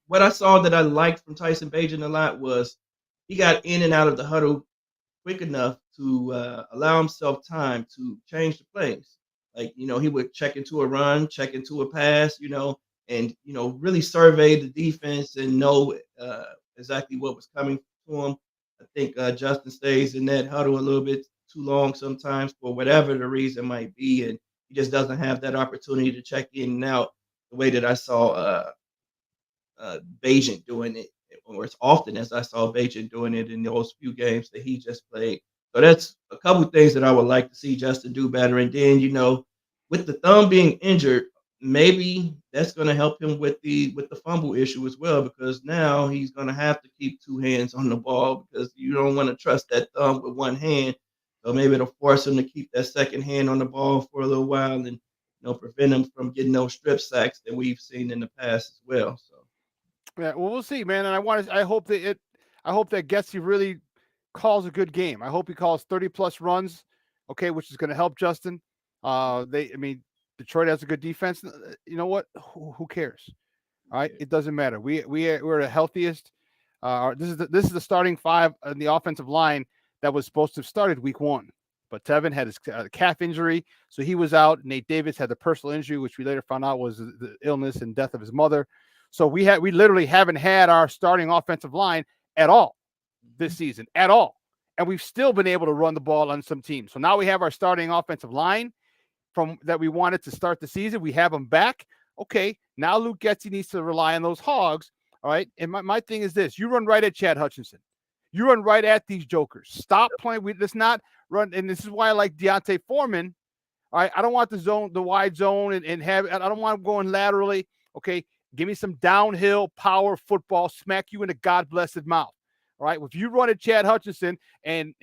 [SPEAKER 6] What I saw that I liked from Tyson Bagent a lot was he got in and out of the huddle quick enough to allow himself time to change the plays. Like, he would check into a run, check into a pass, and really survey the defense and know exactly what was coming to him. I think Justin stays in that huddle a little bit too long sometimes for whatever the reason might be, and he just doesn't have that opportunity to check in and out the way that I saw Bagent doing it, or as often as I saw Bagent doing it in those few games that he just played. So that's a couple of things that I would like to see Justin do better. And then, with the thumb being injured, maybe that's going to help him with the fumble issue as well, because now he's going to have to keep 2 hands on the ball because you don't want to trust that thumb with 1 hand. So maybe it'll force him to keep that second hand on the ball for a little while and prevent him from getting those strip sacks that we've seen in the past as well. So.
[SPEAKER 5] Yeah, well, we'll see, man. And I hope that Getsy really calls a good game. I hope he calls 30 plus runs, okay, which is going to help Justin. I mean, Detroit has a good defense. You know what? Who cares? All right, it doesn't matter. We're the healthiest. This is the starting 5 on the offensive line that was supposed to have started week 1, but Tevin had his calf injury, so he was out. Nate Davis had the personal injury, which we later found out was the illness and death of his mother. So we literally haven't had our starting offensive line at all this season at all, and we've still been able to run the ball on some teams. So now we have our starting offensive line from that we wanted to start the season. We have them back. Okay, now Luke Getsy needs to rely on those hogs. All right, and my thing is this: you run right at Chad Hutchinson, you run right at these jokers. Stop playing. Let's not run. And this is why I like Deontay Foreman. All right, I don't want the wide zone, and have. I don't want him going laterally. Okay, give me some downhill power football, smack you in the God blessed mouth. All right, if you run at Chad Hutchinson and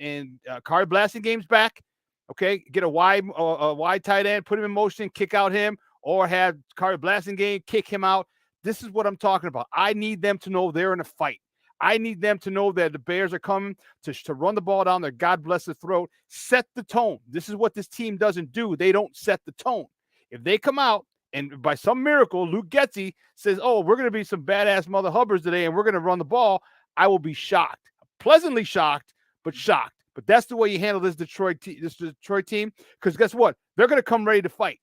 [SPEAKER 5] Kari Blasingame back, okay, get a wide tight end, put him in motion, kick out him, or have Kari Blasingame kick him out. This is what I'm talking about. I need them to know they're in a fight. I need them to know that the Bears are coming to run the ball down their God bless the throat, set the tone. This is what this team doesn't do. They don't set the tone. If they come out and by some miracle, Luke Getsy says, oh, we're going to be some badass mother hubbers today and we're going to run the ball, I will be shocked. Pleasantly shocked, but shocked. But that's the way you handle this Detroit team. Because guess what? They're going to come ready to fight.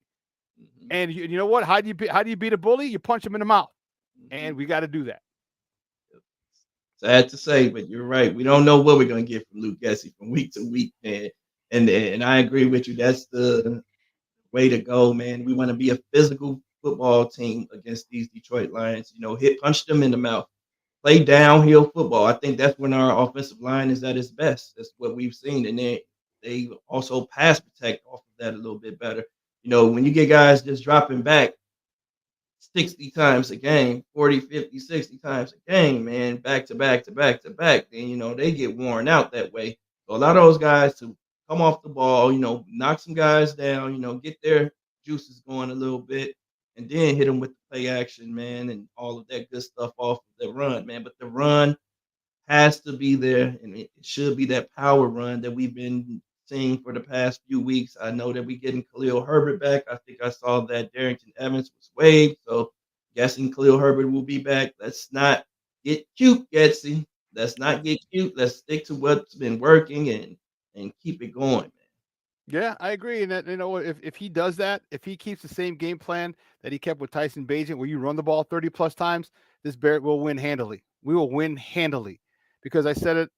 [SPEAKER 5] And you know what? How do you beat a bully? You punch him in the mouth. And we got to do that.
[SPEAKER 6] Sad to say, but you're right. We don't know what we're going to get from Luke Getsy from week to week, man. And I agree with you. That's the way to go, man. We want to be a physical football team against these Detroit Lions. Punch them in the mouth. Play downhill football. I think that's when our offensive line is at its best. That's what we've seen. And they also pass protect off of that a little bit better. When you get guys just dropping back 60 times a game, 40, 50, 60 times a game, man, back to back to back to back, then, they get worn out that way. So a lot of those guys to come off the ball, knock some guys down, get their juices going a little bit, and then hit them with the play action, man, and all of that good stuff off of the run, man. But the run has to be there, and it should be that power run that we've been seeing for the past few weeks. I know that we're getting Khalil Herbert back. I think I saw that Darrington Evans was waived, so guessing Khalil Herbert will be back. Let's not get cute, Getsy. Let's not get cute. Let's stick to what's been working and keep it going, man.
[SPEAKER 5] Yeah, I agree. And that, if he does that, if he keeps the same game plan that he kept with Tyson Bagent, where you run the ball 30 plus times, this Bear will win handily. We will win handily because I said it,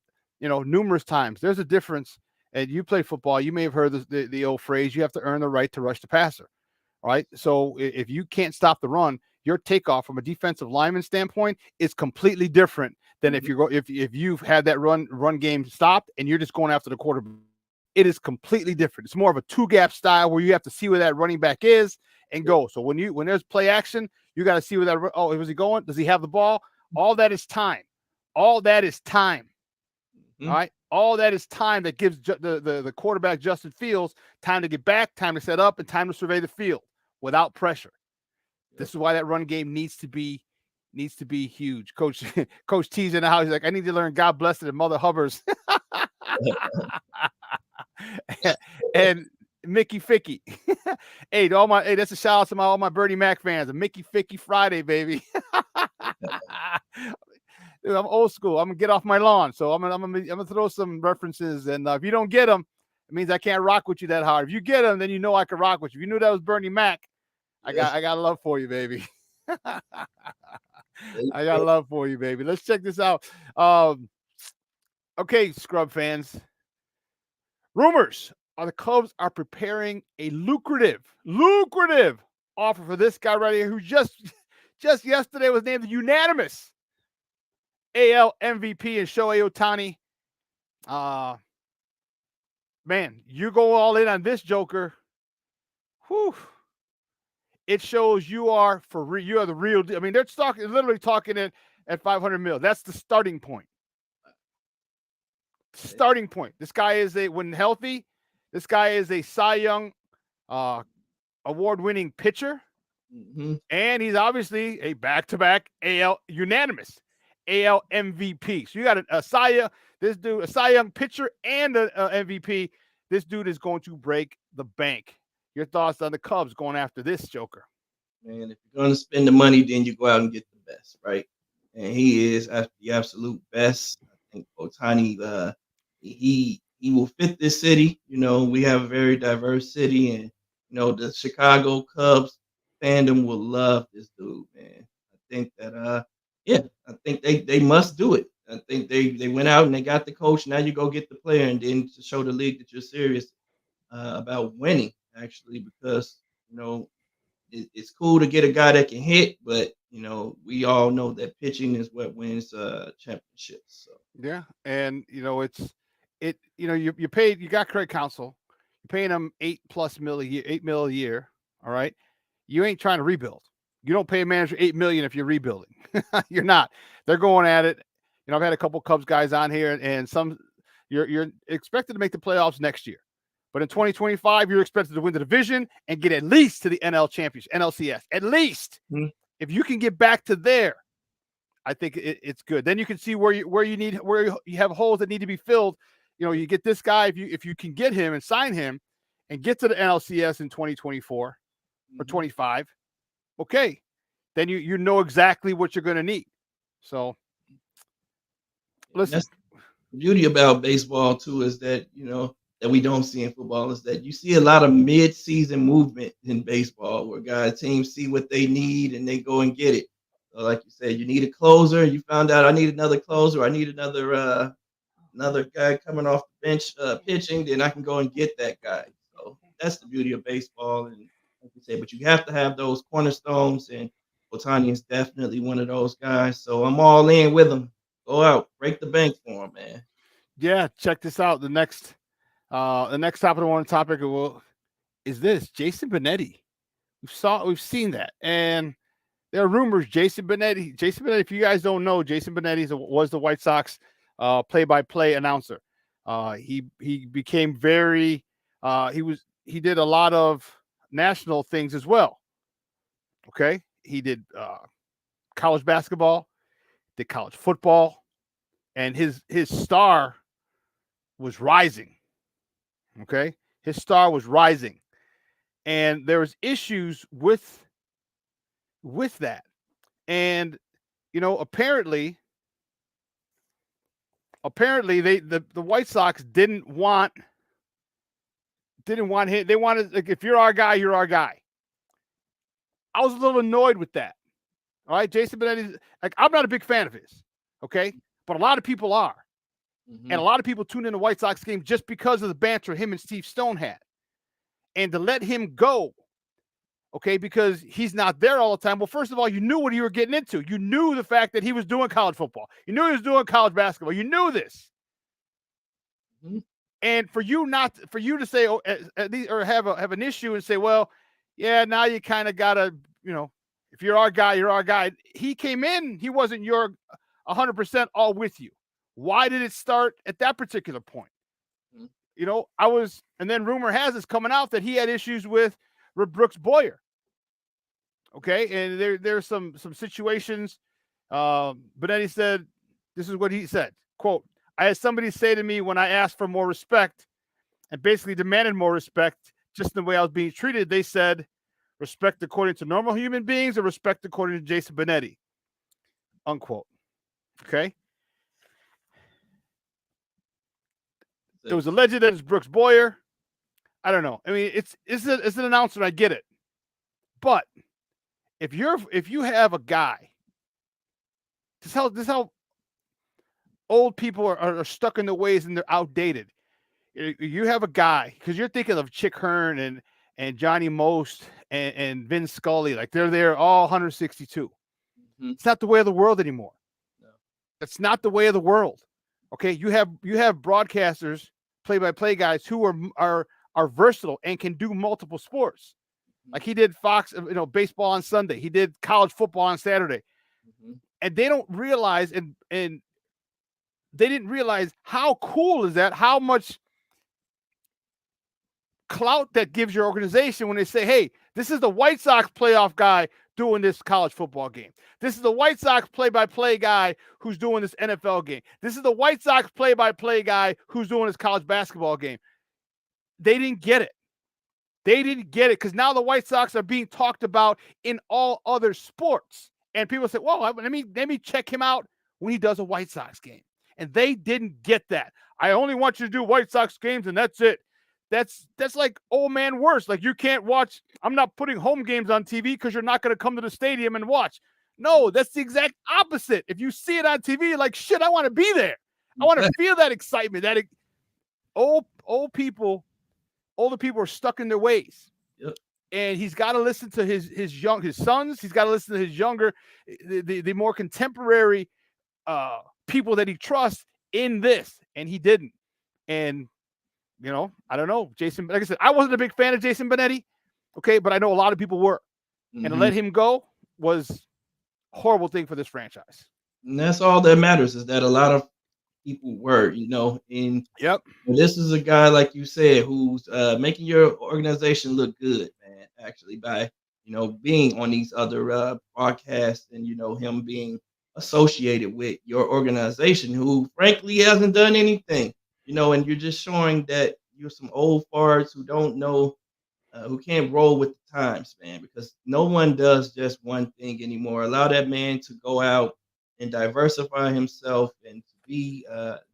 [SPEAKER 5] numerous times. There's a difference. And you play football, you may have heard the old phrase, you have to earn the right to rush the passer. All right. So if you can't stop the run, your takeoff from a defensive lineman standpoint is completely different than if you've had that run game stopped and you're just going after the quarterback. It is completely different. It's more of a two-gap style where you have to see where that running back is and go. So when there's play action, you got to see where that. Oh, was he going? Does he have the ball? All that is time. All that is time. All right. All that is time that gives the quarterback Justin Fields time to get back, time to set up, and time to survey the field without pressure. This is why that run game needs to be huge. Coach T's in the house. He's like, I need to learn God bless it and Mother Hubbers. And Mickey Ficky. Hey, that's a shout out to all my Bernie Mac fans. A Mickey Ficky Friday, baby. Dude, I'm old school. I'm gonna get off my lawn, so I'm gonna throw some references, and if you don't get them, it means I can't rock with you that hard. If you get them, then you know I can rock with you. If you knew that was Bernie Mac, I got love for you, baby. I got love for you, baby. Let's check this out. Okay, Scrub fans. Rumors are the Cubs are preparing a lucrative offer for this guy right here, who just yesterday was named the unanimous AL MVP and Shohei Ohtani. Man, you go all in on this joker. Whew. It shows you are you are the real deal. I mean, they're literally talking at 500 mil. That's the starting point. Starting point. This guy is when healthy, this guy is a Cy Young award-winning pitcher.
[SPEAKER 6] Mm-hmm.
[SPEAKER 5] And he's obviously a back-to-back unanimous AL MVP. So you got a Cy Young pitcher and an MVP. This dude is going to break the bank. Your thoughts on the Cubs going after this joker?
[SPEAKER 6] Man, if you're going to spend the money, then you go out and get the best, right? And he is the absolute best. I think Ohtani, he will fit this city. We have a very diverse city, and the Chicago Cubs fandom will love this dude, man. I think that I think they must do it. I think they went out and they got the coach. Now you go get the player, and then to show the league that you're serious about winning, actually, because it's cool to get a guy that can hit, but we all know that pitching is what wins championships. So
[SPEAKER 5] yeah, and you paid, you got Craig Counsell, you're paying him $8+ million, $8 million a year. All right, you ain't trying to rebuild. You don't pay a manager $8 million if you're rebuilding. You're not. They're going at it. I've had a couple Cubs guys on here, and some you're expected to make the playoffs next year. But in 2025, you're expected to win the division and get at least to the NL championship, NLCS. At least. If you can get back to there, I think it's good. Then you can see where you have holes that need to be filled. You get this guy if you can get him and sign him and get to the NLCS in 2024 or 25. Okay, then you know exactly what you're going to need. So listen,
[SPEAKER 6] That's the beauty about baseball too is that that we don't see in football is that you see a lot of mid-season movement in baseball where teams see what they need and they go and get it. So like you said, you need a closer. You found out I need another closer. I need another guy coming off the bench pitching. Then I can go and get that guy. So that's the beauty of baseball. And like you said, but you have to have those cornerstones, and Otani is definitely one of those guys. So I'm all in with him. Go out, break the bank for him, man.
[SPEAKER 5] yeah, check this out. The next topic I want to topic is this Jason Benetti. We've seen that, and there are rumors. Jason Benetti. If you guys don't know, Jason Benetti was the White Sox play-by-play announcer. He became very. He did a lot of national things as well. Okay, he did college basketball, did college football, and his star was rising. Okay, his star was rising, and there was issues with that, and apparently the White Sox didn't want him. They wanted, like, if you're our guy, you're our guy. I was a little annoyed with that. All right, Jason Benetti, like, I'm not a big fan of his, okay, but a lot of people are. And a lot of people tune in the White Sox game just because of the banter him and Steve Stone had. And to let him go, okay, because he's not there all the time. Well, first of all, you knew what you were getting into. You knew the fact that he was doing college football. You knew he was doing college basketball. You knew this. And for you to say, at least, or have an issue and say, well, yeah, now you kind of got to, if you're our guy, you're our guy. He came in, he wasn't your 100% all with you. Why did it start at that particular point? And then rumor has it's coming out that he had issues with Brooks Boyer. Okay, and there's some situations. Benetti said, this is what he said, quote, I had somebody say to me when I asked for more respect and basically demanded more respect, just the way I was being treated, they said, respect according to normal human beings or respect according to Jason Benetti, unquote. Okay. It was alleged that it's Brooks Boyer. I don't know. I mean, it's an announcement. I get it. But if you have a guy, this is how old people are stuck in the ways and they're outdated. You have a guy, because you're thinking of Chick Hearn and Johnny Most and Vin Scully, like they're there all 162. It's not the way of the world anymore. No. That's not the way of the world. Okay, you have broadcasters, play-by-play guys who are versatile and can do multiple sports. Like he did Fox, baseball on Sunday. He did college football on Saturday. And they don't realize, and they didn't realize how cool is that, how much clout that gives your organization when they say, hey, this is the White Sox playoff guy doing this college football game. This is the White Sox play-by-play guy who's doing this NFL game. This is the White Sox play-by-play guy who's doing this college basketball game. They didn't get it. They didn't get it because now the White Sox are being talked about in all other sports. And people say, well, let me check him out when he does a White Sox game. And they didn't get that. I only want you to do White Sox games and that's it. That's like old man worse. Like you can't watch. I'm not putting home games on TV because you're not going to come to the stadium and watch. No, that's the exact opposite. If you see it on TV, you're like, shit, I want to be there. I want to feel that excitement. Older people are stuck in their ways.
[SPEAKER 6] Yep.
[SPEAKER 5] And he's got to listen to his sons. He's got to listen to his younger, the more contemporary people that he trusts in this. And he didn't. And I don't know. Jason, like I said, I wasn't a big fan of Jason Benetti. Okay, but I know a lot of people were. And to let him go was a horrible thing for this franchise.
[SPEAKER 6] And that's all that matters is that a lot of people were, and
[SPEAKER 5] yep.
[SPEAKER 6] This is a guy, like you said, who's making your organization look good, man, actually, by, being on these other broadcasts and, him being associated with your organization who frankly hasn't done anything, and you're just showing that you're some old farts who don't know, who can't roll with the times, man, because no one does just one thing anymore. Allow that man to go out and diversify himself and to be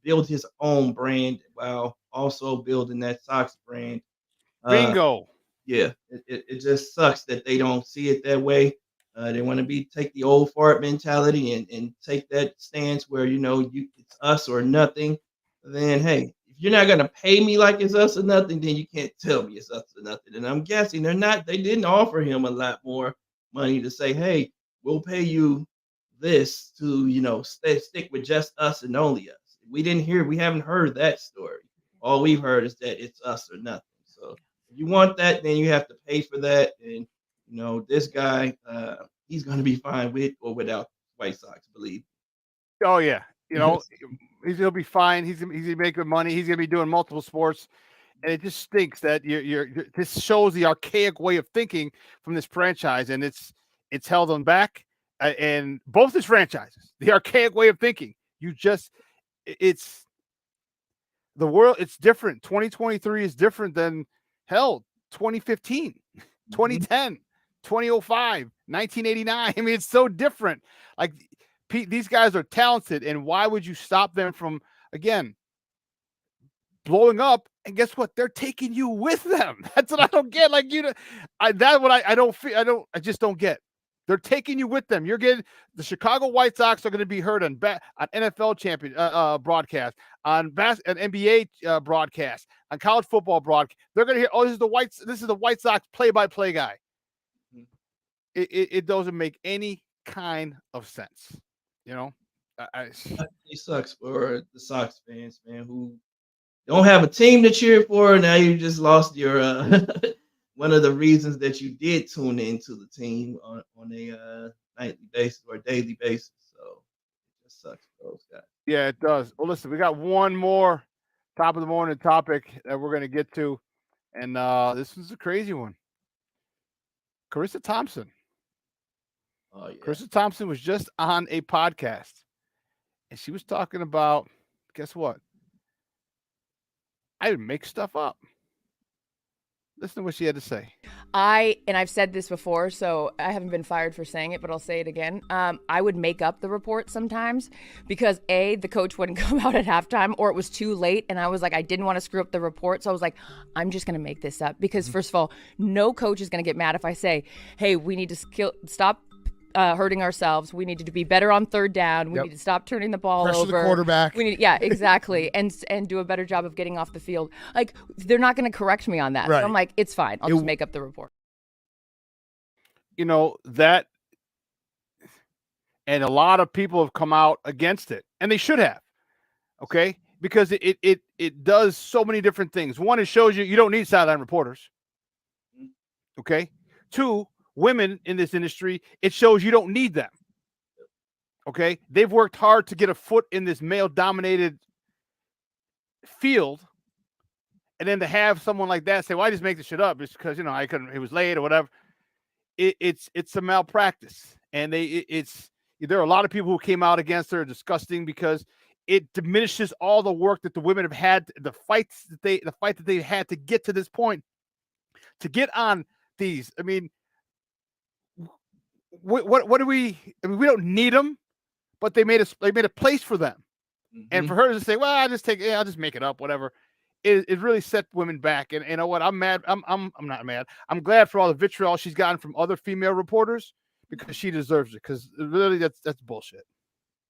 [SPEAKER 6] build his own brand while also building that Sox brand. Uh,
[SPEAKER 5] Bingo.
[SPEAKER 6] yeah, it just sucks that they don't see it that way. They want to take the old fart mentality and take that stance where it's us or nothing. Then hey, if you're not gonna pay me like it's us or nothing, then you can't tell me it's us or nothing. And I'm guessing they didn't offer him a lot more money to say, hey, we'll pay you this to stick with just us and only us. We haven't heard that story. All we've heard is that it's us or nothing. So if you want that, then you have to pay for that. And this guy, he's going to be fine with or without White Sox. Believe.
[SPEAKER 5] Oh yeah, he'll be fine. He's gonna make good money. He's gonna be doing multiple sports, and it just stinks that you're this shows the archaic way of thinking from this franchise, and it's held them back. And both his franchises, the archaic way of thinking. It's the world. It's different. 2023 is different than 2015, 2010, 2005, 1989. I mean, it's so different. Like these guys are talented, and why would you stop them from again blowing up? And guess what? They're taking you with them. That's what I don't get. Like I just don't get. They're taking you with them. You're getting the Chicago White Sox are going to be heard on NFL champion broadcast, on NBA broadcast, on college football broadcast. They're going to hear, oh, this is the White Sox play-by-play guy. It doesn't make any kind of sense.
[SPEAKER 6] It sucks for the Sox fans, man, who don't have a team to cheer for. Now you just lost your one of the reasons that you did tune into the team on a nightly basis or daily basis. So it just sucks for those guys.
[SPEAKER 5] Yeah, it does. Well, listen, we got one more top of the morning topic that we're going to get to, and this is a crazy one. Carissa Thompson.
[SPEAKER 6] Oh yeah.
[SPEAKER 5] Carissa Thompson was just on a podcast, and she was talking about, guess what? I would make stuff up. Listen to what she had to say.
[SPEAKER 9] I've said this before, so I haven't been fired for saying it, but I'll say it again. I would make up the report sometimes because the coach wouldn't come out at halftime, or it was too late, and I was like, I didn't want to screw up the report, so I was like, I'm just going to make this up because first of all, no coach is going to get mad if I say, hey, we need to stop hurting ourselves. We need to be better on third down. We need to stop turning the ball
[SPEAKER 11] Pressure
[SPEAKER 9] over.
[SPEAKER 11] the quarterback.
[SPEAKER 9] Yeah, exactly. and do a better job of getting off the field. Like, they're not going to correct me on that.
[SPEAKER 11] Right.
[SPEAKER 9] So I'm like, it's fine. I'll just make up the report.
[SPEAKER 5] That, and a lot of people have come out against it, and they should have. Okay? Because it does so many different things. One, it shows you don't need sideline reporters. Okay? Two, women in this industry, it shows you don't need them. Okay? They've worked hard to get a foot in this male-dominated field, and then to have someone like that say, well, I just make this shit up just because, I couldn't, it was late or whatever. It's a malpractice. And there are a lot of people who came out against her, disgusting, because it diminishes all the work that the women have had, the fight that they had to get to this point, to get on these. I mean, what do we? I mean, we don't need them, but they made a place for them, and for her to say, "Well, I'll just make it up, whatever," it really set women back. And you know what? I'm mad. I'm not mad. I'm glad for all the vitriol she's gotten from other female reporters because she deserves it. Because really, that's bullshit.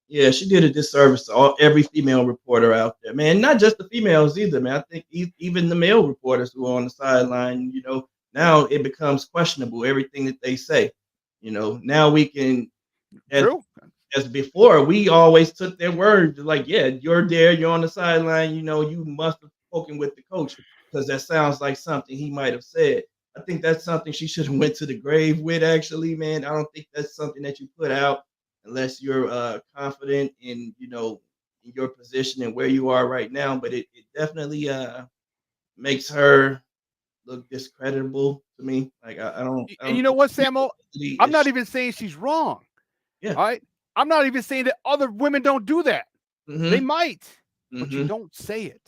[SPEAKER 6] Yeah, she did a disservice to every female reporter out there, man. Not just the females either, man. I think even the male reporters who are on the sideline, now it becomes questionable everything that they say. Now we can, as before, we always took their word. Like, yeah, you're there, you're on the sideline. You must have spoken with the coach because that sounds like something he might have said. I think that's something she should have went to the grave with. Actually, man, I don't think that's something that you put out unless you're confident in in your position and where you are right now. But it definitely makes her look discreditable to me. Like I don't.
[SPEAKER 5] And you know what, Samo? I'm not even saying she's wrong.
[SPEAKER 6] Yeah.
[SPEAKER 5] All right. I'm not even saying that other women don't do that. They might, but you
[SPEAKER 6] Mhm.
[SPEAKER 5] don't say it.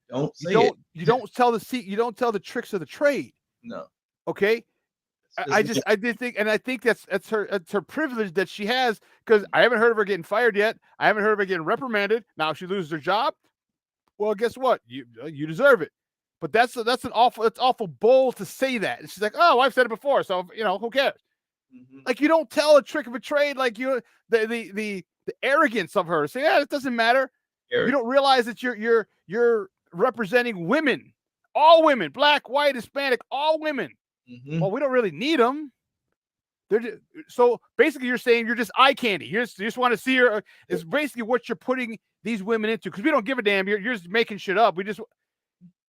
[SPEAKER 6] Don't say
[SPEAKER 5] You
[SPEAKER 6] it.
[SPEAKER 5] don't tell the tricks of the trade.
[SPEAKER 6] No.
[SPEAKER 5] Okay. I did think, and I think that's her privilege that she has, because I haven't heard of her getting fired yet. I haven't heard of her getting reprimanded. Now, if she loses her job, well, guess what? You deserve it. But that's awful bold to say that. And she's like, oh, I've said it before, so who cares? Like, you don't tell a trick of a trade, like the arrogance of her. Say, yeah, it doesn't matter. You don't realize that you're representing women, all women, black, white, Hispanic, all women. Well, we don't really need them. So basically, you're saying you're just eye candy. You just want to see her. Is basically what you're putting these women into, because we don't give a damn. You're just making shit up.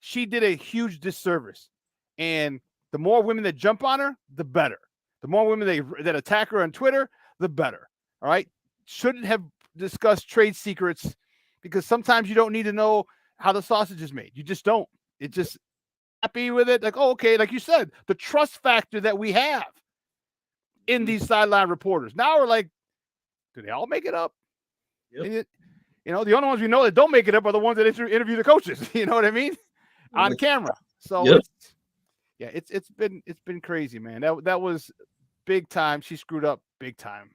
[SPEAKER 5] She did a huge disservice, and the more women that jump on her, the better. The more women that attack her on Twitter, the better. All right, shouldn't have discussed trade secrets, because sometimes you don't need to know how the sausage is made. You just don't. It just happy with it, like, oh, okay, like you said, the trust factor that we have in these sideline reporters. Now we're like, do they all make it up? Yep. The only ones we know that don't make it up are the ones that interview the coaches. You know what I mean? On camera. So it's been crazy, man. That was big time. She screwed up big time.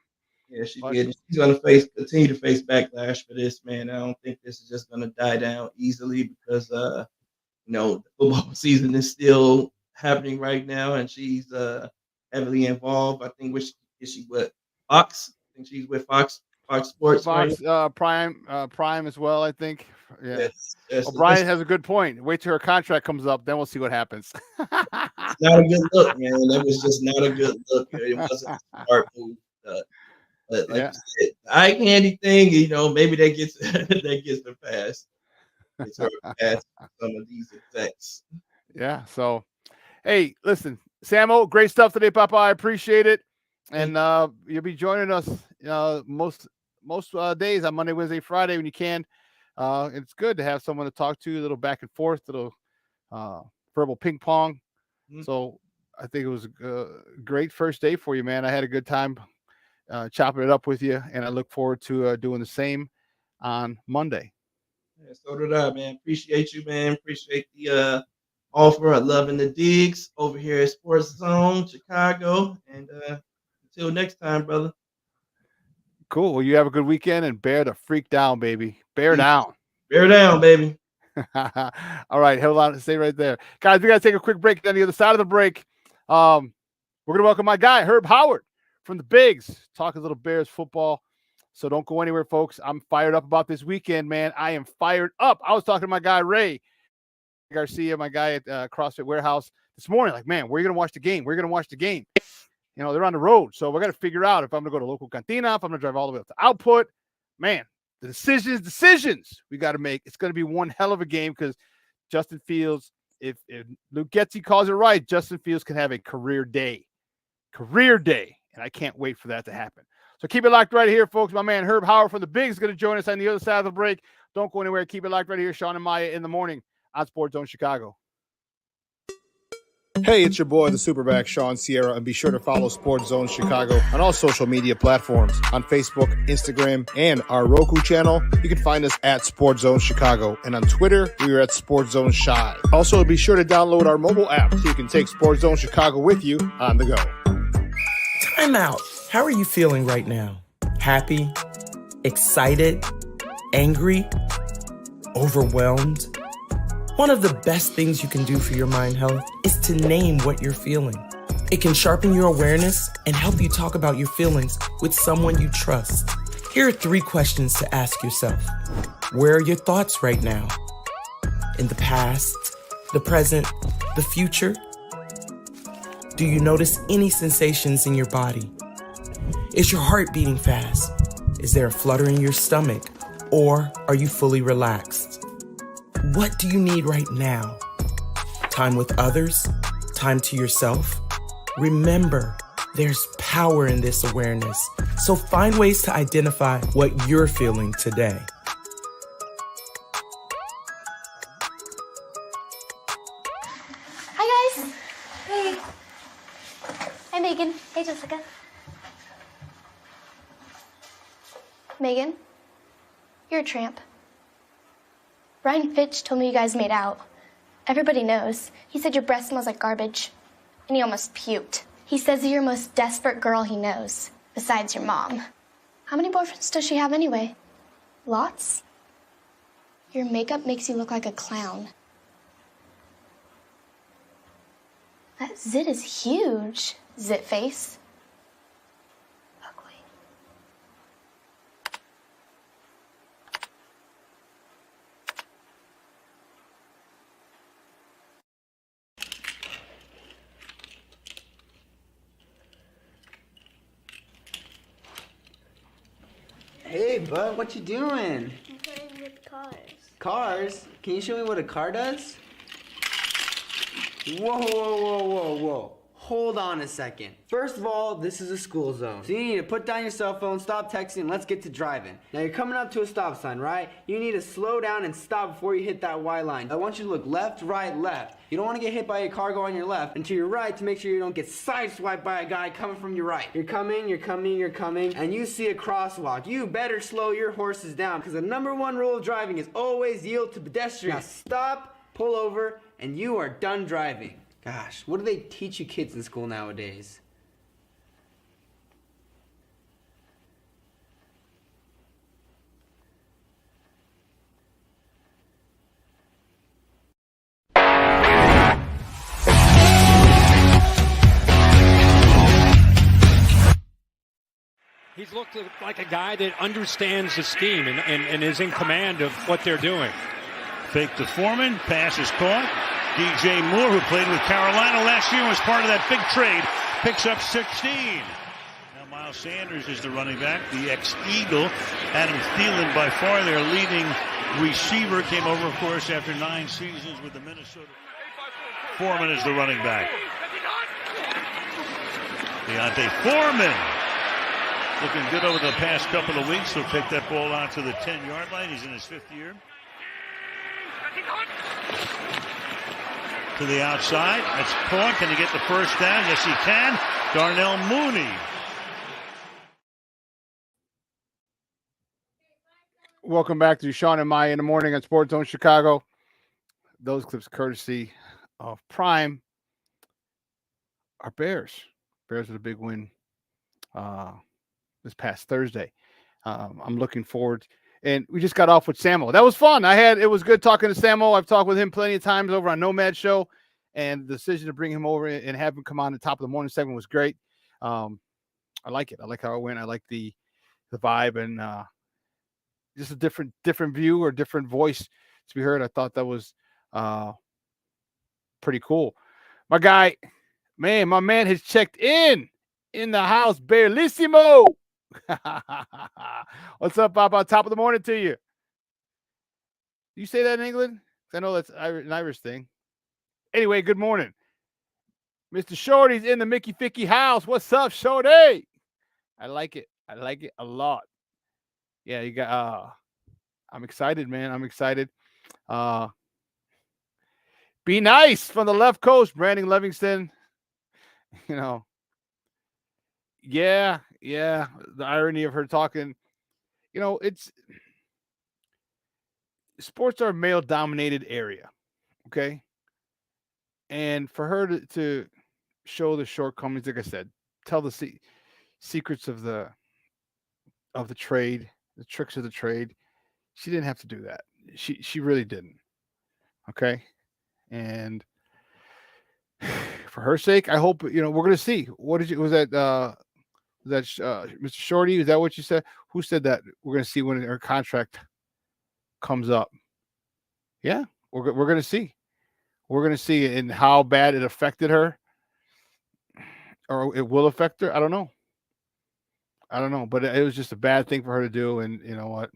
[SPEAKER 6] Yeah, she did. She's gonna continue to face backlash for this, man. I don't think this is just gonna die down easily, because the football season is still happening right now, and she's heavily involved. I think she with Fox? I think she's with Fox Sports.
[SPEAKER 5] Fox, right? Prime as well, I think. Yeah.
[SPEAKER 6] Yes.
[SPEAKER 5] Brian has a good point. Wait till her contract comes up, then we'll see what happens.
[SPEAKER 6] It's not a good look, man. That was just not a good look. It wasn't a smart move. But like you said, the eye candy thing, maybe that gets her past. It's her past some of these effects.
[SPEAKER 5] Yeah. So, hey, listen, Samo, great stuff today, Papa. I appreciate it, and you'll be joining us most days on Monday, Wednesday, Friday when you can. It's good to have someone to talk to, a little back and forth, a little verbal ping pong. So I think it was a great first day for you, man. I had a good time chopping it up with you, and I look forward to doing the same on Monday.
[SPEAKER 6] Yeah, so did I, man. Appreciate you, man. Appreciate the offer of loving the digs over here at Sports Zone Chicago. And until next time, brother.
[SPEAKER 5] Cool. Well, you have a good weekend, and bear the freak down, baby. Bear down.
[SPEAKER 6] Bear down, baby.
[SPEAKER 5] All right. Hold on. Stay right there. Guys, we got to take a quick break. On the other side of the break, we're going to welcome my guy, Herb Howard from the Bigs, talk a little Bears football. So don't go anywhere, folks. I'm fired up about this weekend, man. I am fired up. I was talking to my guy, Ray Garcia, my guy at CrossFit Warehouse this morning. Like, man, where are you going to watch the game? We're going to watch the game. They're on the road. So we're going to figure out if I'm going to go to local cantina, if I'm going to drive all the way up to Output. Man, the decisions we got to make. It's going to be one hell of a game, because Justin Fields, if Luke Getsy calls it right, Justin Fields can have a career day. And I can't wait for that to happen. So keep it locked right here, folks. My man Herb Howard from the Bigs is going to join us on the other side of the break. Don't go anywhere. Keep it locked right here. Shawn and Maya in the morning on Sports Zone Chicago.
[SPEAKER 11] Hey, it's your boy, the Superback, Shawn Sierra, and be sure to follow Sports Zone Chicago on all social media platforms, on Facebook, Instagram, and our Roku channel. You can find us at Sports Zone Chicago, and on Twitter, we are at Sports Zone Shy. Also, be sure to download our mobile app so you can take Sports Zone Chicago with you on the go.
[SPEAKER 12] Time out. How are you feeling right now? Happy? Excited? Angry? Overwhelmed? One of the best things you can do for your mind health is to name what you're feeling. It can sharpen your awareness and help you talk about your feelings with someone you trust. Here are 3 questions to ask yourself. Where are your thoughts right now? In the past, the present, the future? Do you notice any sensations in your body? Is your heart beating fast? Is there a flutter in your stomach? Or are you fully relaxed? What do you need right now? Time with others? Time to yourself? Remember, there's power in this awareness. So find ways to identify what you're feeling today.
[SPEAKER 13] Hi, guys. Hey. Hi, Megan. Hey, Jessica. Megan, you're a tramp. Brian Fitch told me you guys made out. Everybody knows. He said your breath smells like garbage. And he almost puked. He says you're the most desperate girl he knows, besides your mom. How many boyfriends does she have anyway? Lots? Your makeup makes you look like a clown. That zit is huge, zit face. Ugly.
[SPEAKER 14] Hey, bud, what you doing?
[SPEAKER 13] I'm playing with cars.
[SPEAKER 14] Cars? Can you show me what a car does? Whoa, whoa, whoa, whoa, whoa. Hold on a second. First of all, this is a school zone. So you need to put down your cell phone, stop texting, and let's get to driving. Now you're coming up to a stop sign, right? You need to slow down and stop before you hit that Y line. I want you to look left, right, left. You don't want to get hit by a car going on your left, and to your right to make sure you don't get sideswiped by a guy coming from your right. You're coming, and you see a crosswalk. You better slow your horses down, because the #1 rule of driving is always yield to pedestrians. Now stop, pull over, and you are done driving. Gosh, what do they teach you kids in school nowadays?
[SPEAKER 15] He's looked like a guy that understands the scheme and is in command of what they're doing.
[SPEAKER 3] Fake to Foreman, pass is caught. DJ Moore, who played with Carolina last year, was part of that big trade, picks up 16. Now Miles Sanders is the running back, the ex-Eagle. Adam Thielen, by far their leading receiver, came over, of course, after 9 seasons with the Minnesota. Foreman is the running back. Deontay Foreman looking good over the past couple of weeks. He'll take that ball out to the 10-yard line. He's in his 5th year. To the outside. That's caught. Can he get the first down? Yes, he can. Darnell Mooney.
[SPEAKER 5] Welcome back to Shawn and Maya in the morning on Sports Zone Chicago. Those clips courtesy of Prime. Our Bears. Bears with a big win this past Thursday. I'm looking forward. And we just got off with Samo. That was fun. It was good talking to Samo. I've talked with him plenty of times over on Nomad Show, and the decision to bring him over and have him come on the top of the morning segment was great. I like it. I like how it went. I like the vibe and just a different view or different voice to be heard. I thought that was pretty cool. My man has checked in the house. Bellissimo. What's up, Papa? Top of the morning to you. You say that in England? I know that's an Irish thing. Anyway, good morning. Mr. Shorty's in the Mickey Ficky house. What's up, Shorty? I like it. I like it a lot. Yeah, you got I'm excited, man. I'm excited. Be nice from the left coast, Brandon Livingston. You know. Yeah. The irony of her talking, sports are a male-dominated area, okay? And for her to show the shortcomings, like I said, tell the secrets of the trade, the tricks of the trade, she didn't have to do that. She really didn't, okay? And for her sake, I hope, we're going to see. Was that Mr. Shorty? Is that what you said? Who said that? We're going to see when her contract comes up. Yeah, we're going to see. We're going to see in how bad it affected her, or it will affect her. I don't know, but it was just a bad thing for her to do. And you know what?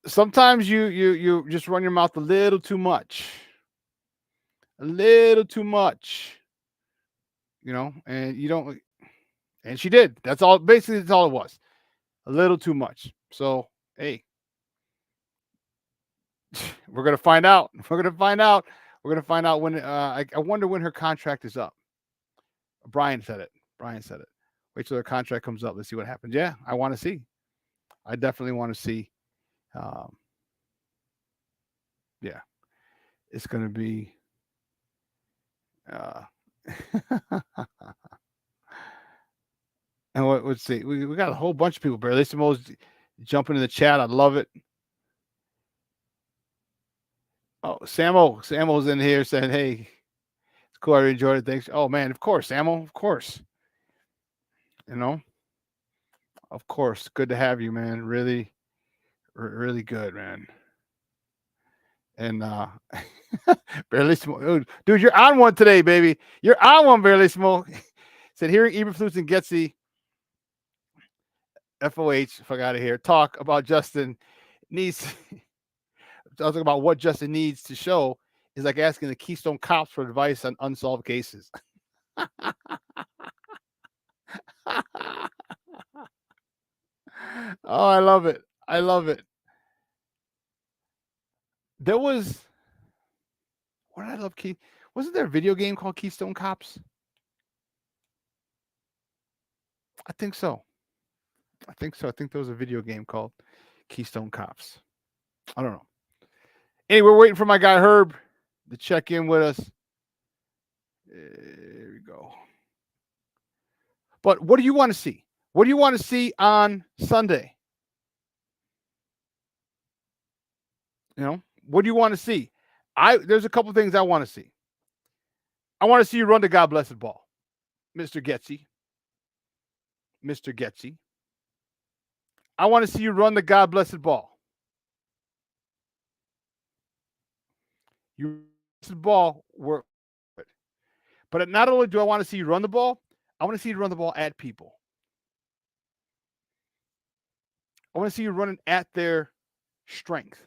[SPEAKER 5] Sometimes you just run your mouth a little too much, and you don't. And she did. That's all. Basically, that's all it was. A little too much. So, hey, we're gonna find out. We're gonna find out when. I wonder when her contract is up. Brian said it. Wait till their contract comes up. Let's see what happens. Yeah, I want to see. I definitely want to see. Yeah, it's going to be. And let's see. We got a whole bunch of people. Barrelissimo's jumping in the chat. I love it. Oh, Samo's in here saying, "Hey, it's cool. I enjoyed it. Thanks." Oh man, of course, Samo. Of course. Of course. Good to have you, man. Really, really good, man. And Barrelissimo, dude, you're on one today, baby. You're on one, Barrelissimo. Said hearing Eberflus and Getsy, FOH, fuck out of here, talk about Justin needs. Talking about what Justin needs to show is like asking the Keystone Cops for advice on unsolved cases. Oh, I love it. I love it. There was, what did I love? Wasn't there a video game called Keystone Cops? I think so. I think there was a video game called Keystone Cops. I don't know. Anyway, we're waiting for my guy Herb to check in with us. There we go. But what do you want to see? What do you want to see on Sunday? What do you want to see? There's a couple things I want to see. I want to see you run the God blessed ball, Mr. Getsy. Mr. Getsy. I want to see you run the God blessed ball. You the ball work. But not only do I want to see you run the ball, I want to see you run the ball at people. I want to see you running at their strength.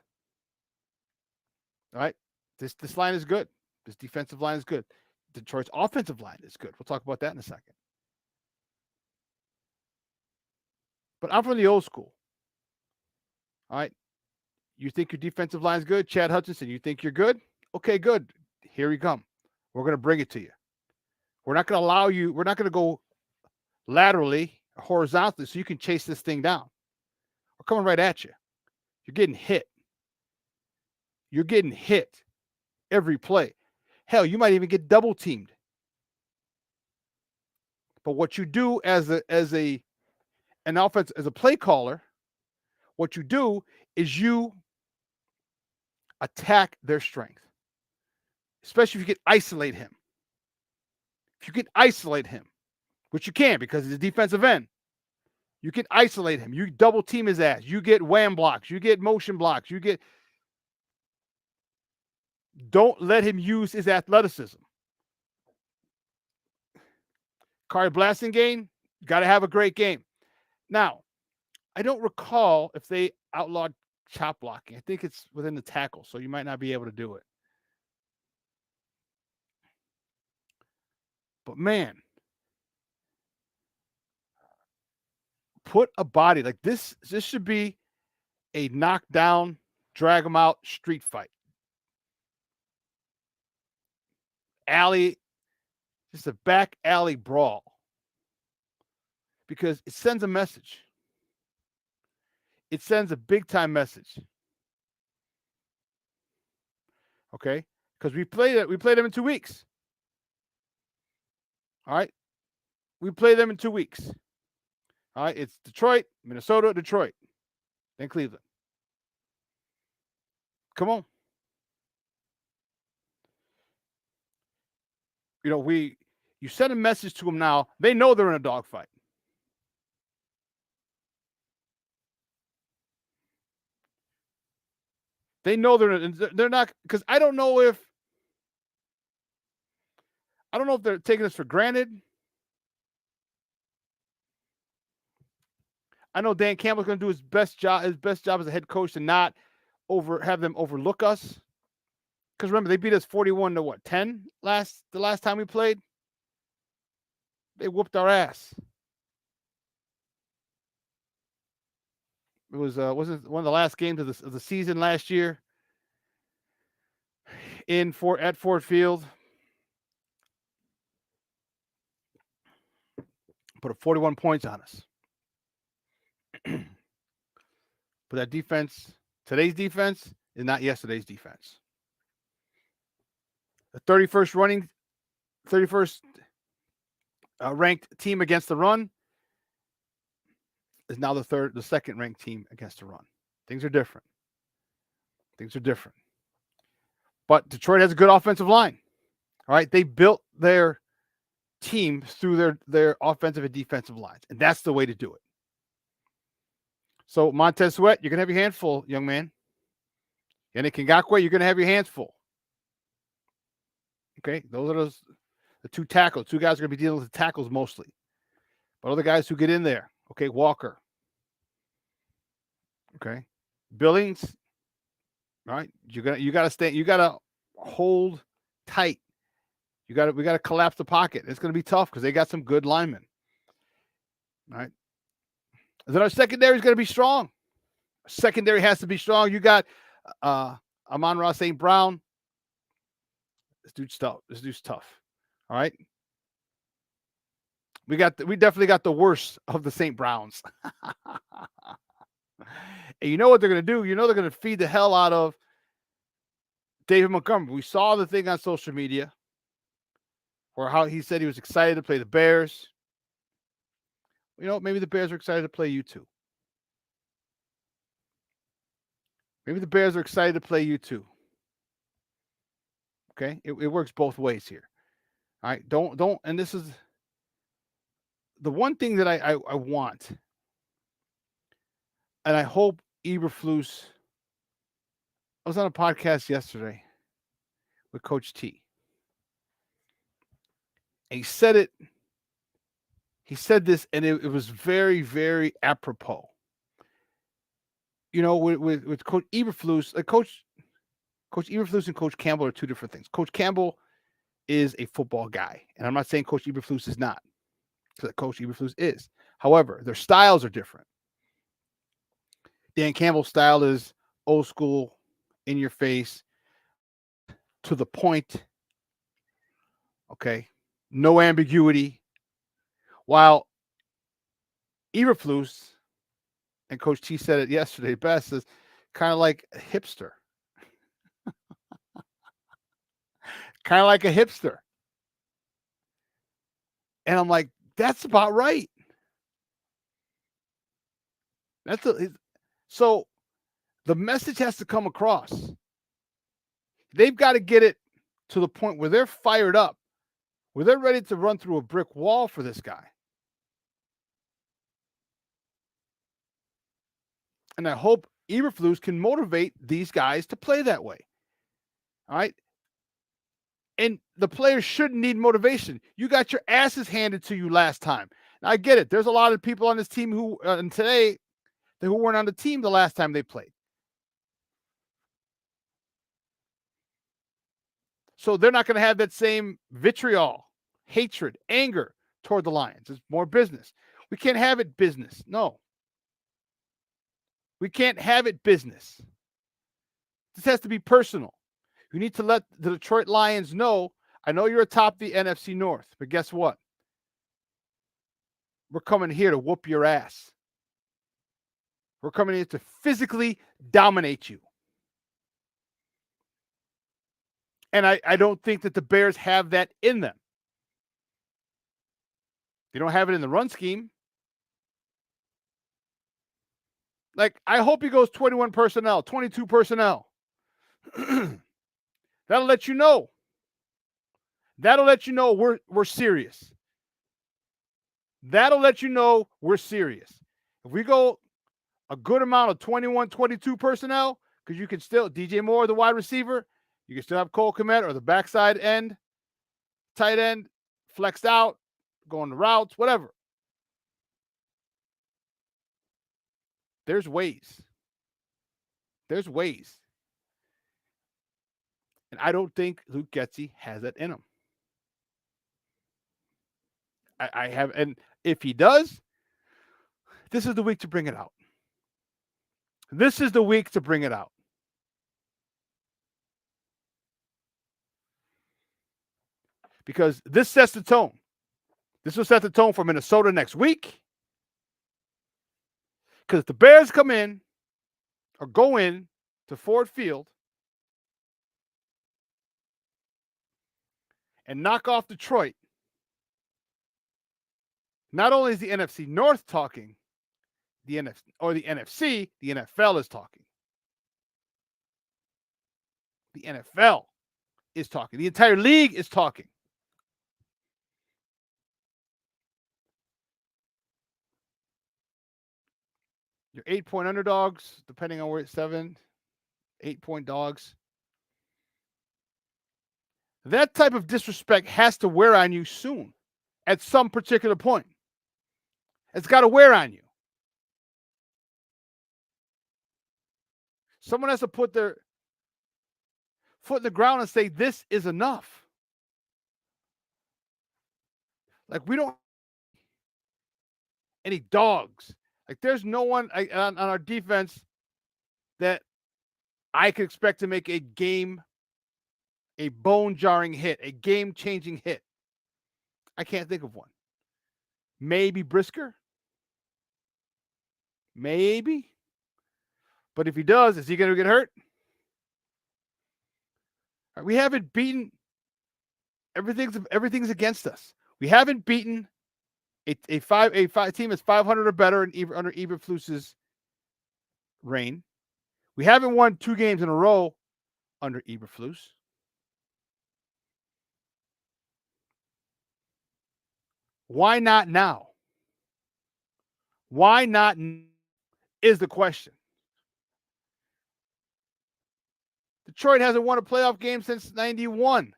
[SPEAKER 5] All right? This line is good. This defensive line is good. Detroit's offensive line is good. We'll talk about that in a second. But I'm from the old school. All right? You think your defensive line is good? Chad Hutchinson, you think you're good? Okay, good. Here we come. We're going to bring it to you. We're not going to allow you, we're not going to go laterally, horizontally, so you can chase this thing down. We're coming right at you. You're getting hit. You're getting hit every play. Hell, you might even get double teamed. But what you do as an offense, as a play caller, what you do is you attack their strength. Especially if you can isolate him. If you can isolate him, which you can because he's a defensive end, you can isolate him. You double team his ass. You get wham blocks. You get motion blocks. Don't let him use his athleticism. Card blasting game, got to have a great game. Now, I don't recall if they outlawed chop blocking. I think it's within the tackle, so you might not be able to do it. But man, put a body like this. This should be a knockdown, drag them out street fight. Alley, just a back alley brawl. Because it sends a message. It sends a big time message. Okay? Because we played them in 2 weeks. All right? We play them in 2 weeks. All right? It's Detroit, Minnesota, Detroit, then Cleveland. Come on. You send a message to them now. They know they're in a dogfight. They know they're not, because I don't know if they're taking this for granted. I know Dan Campbell's going to do his best job as a head coach to not have them overlook us. Because remember, they beat us 41-10 the last time we played. They whooped our ass. It was wasn't one of the last games of the season last year at Ford Field. Put 41 points on us. But that defense, today's defense, is not yesterday's defense. The 31st ranked team against the run is now the second ranked team against the run. Things are different. But Detroit has a good offensive line. All right, they built their team through their offensive and defensive lines, and that's the way to do it. So Montez Sweat, you're gonna have your hands full, young man. Yannick Ngakoue, you're gonna have your hands full. Okay, those are the two tackles. Two guys are gonna be dealing with the tackles mostly. But other guys who get in there, okay, Walker. Okay. Billings, all right, you gotta hold tight. We gotta collapse the pocket. It's gonna be tough because they got some good linemen. All right. Then our secondary is gonna be strong. Secondary has to be strong. You got Amon-Ra St. Brown. This dude's tough. All right. We definitely got the worst of the St. Browns. And you know what they're going to do? You know they're going to feed the hell out of David Montgomery. We saw the thing on social media where how he said he was excited to play the Bears. You know, maybe the Bears are excited to play you too. Maybe the Bears are excited to play you too. Okay? It works both ways here. All right? Don't, and this is the one thing that I want, and I hope Eberflus. I was on a podcast yesterday with Coach T. And he said it. He said this, and it was very, very apropos. You know, with Coach Eberflus, Coach Eberflus and Coach Campbell are two different things. Coach Campbell is a football guy, and I'm not saying Coach Eberflus is not. Because Coach Eberflus is. However, their styles are different. Dan Campbell's style is old school, in your face, to the point. Okay. No ambiguity. While Eberflus, and Coach T said it yesterday best, is kind of like a hipster. Kind of like a hipster. And I'm like, that's about right. So the message has to come across. They've got to get it to the point where they're fired up, where they're ready to run through a brick wall for this guy. And I hope Eberflus can motivate these guys to play that way. All right. And the players shouldn't need motivation. You got your asses handed to you last time. Now, I get it. There's a lot of people on this team who weren't on the team the last time they played. So they're not going to have that same vitriol, hatred, anger toward the Lions. It's more business. We can't have it business. No. We can't have it business. This has to be personal. You need to let the Detroit Lions know, I know you're atop the NFC North, but guess what? We're coming here to whoop your ass. We're coming here to physically dominate you. And I don't think that the Bears have that in them. They don't have it in the run scheme. Like, I hope he goes 21 personnel, 22 personnel. That'll let you know. That'll let you know we're serious. That'll let you know we're serious. If we go a good amount of 21, 22 personnel, because you can still, DJ Moore, the wide receiver, you can still have Cole Kmet or the backside end, tight end, flexed out, going to routes, whatever. There's ways. There's ways. And I don't think Luke Getsy has that in him. I have, and if he does, this is the week to bring it out. This is the week to bring it out. Because this sets the tone. This will set the tone for Minnesota next week. Because if the Bears come in or go in to Ford Field and knock off Detroit, not only is the NFC North talking, the NFC, the NFL is talking. The NFL is talking. The entire league is talking. Your 8-point underdogs, depending on where it's 7, 8-point dogs. That type of disrespect has to wear on you soon, at some particular point. It's got to wear on you. Someone has to put their foot in the ground and say, this is enough. Like, we don't any dogs. Like, there's no one on our defense that I could expect to make a bone-jarring hit, a game-changing hit. I can't think of one. Maybe Brisker. Maybe. But if he does, is he going to get hurt? We haven't beaten. Everything's against us. We haven't beaten a team that's 500 or better under Eberflus's reign. We haven't won 2 games in a row under Eberflus. Why not now? Why not is the question. Detroit hasn't won a playoff game since 91.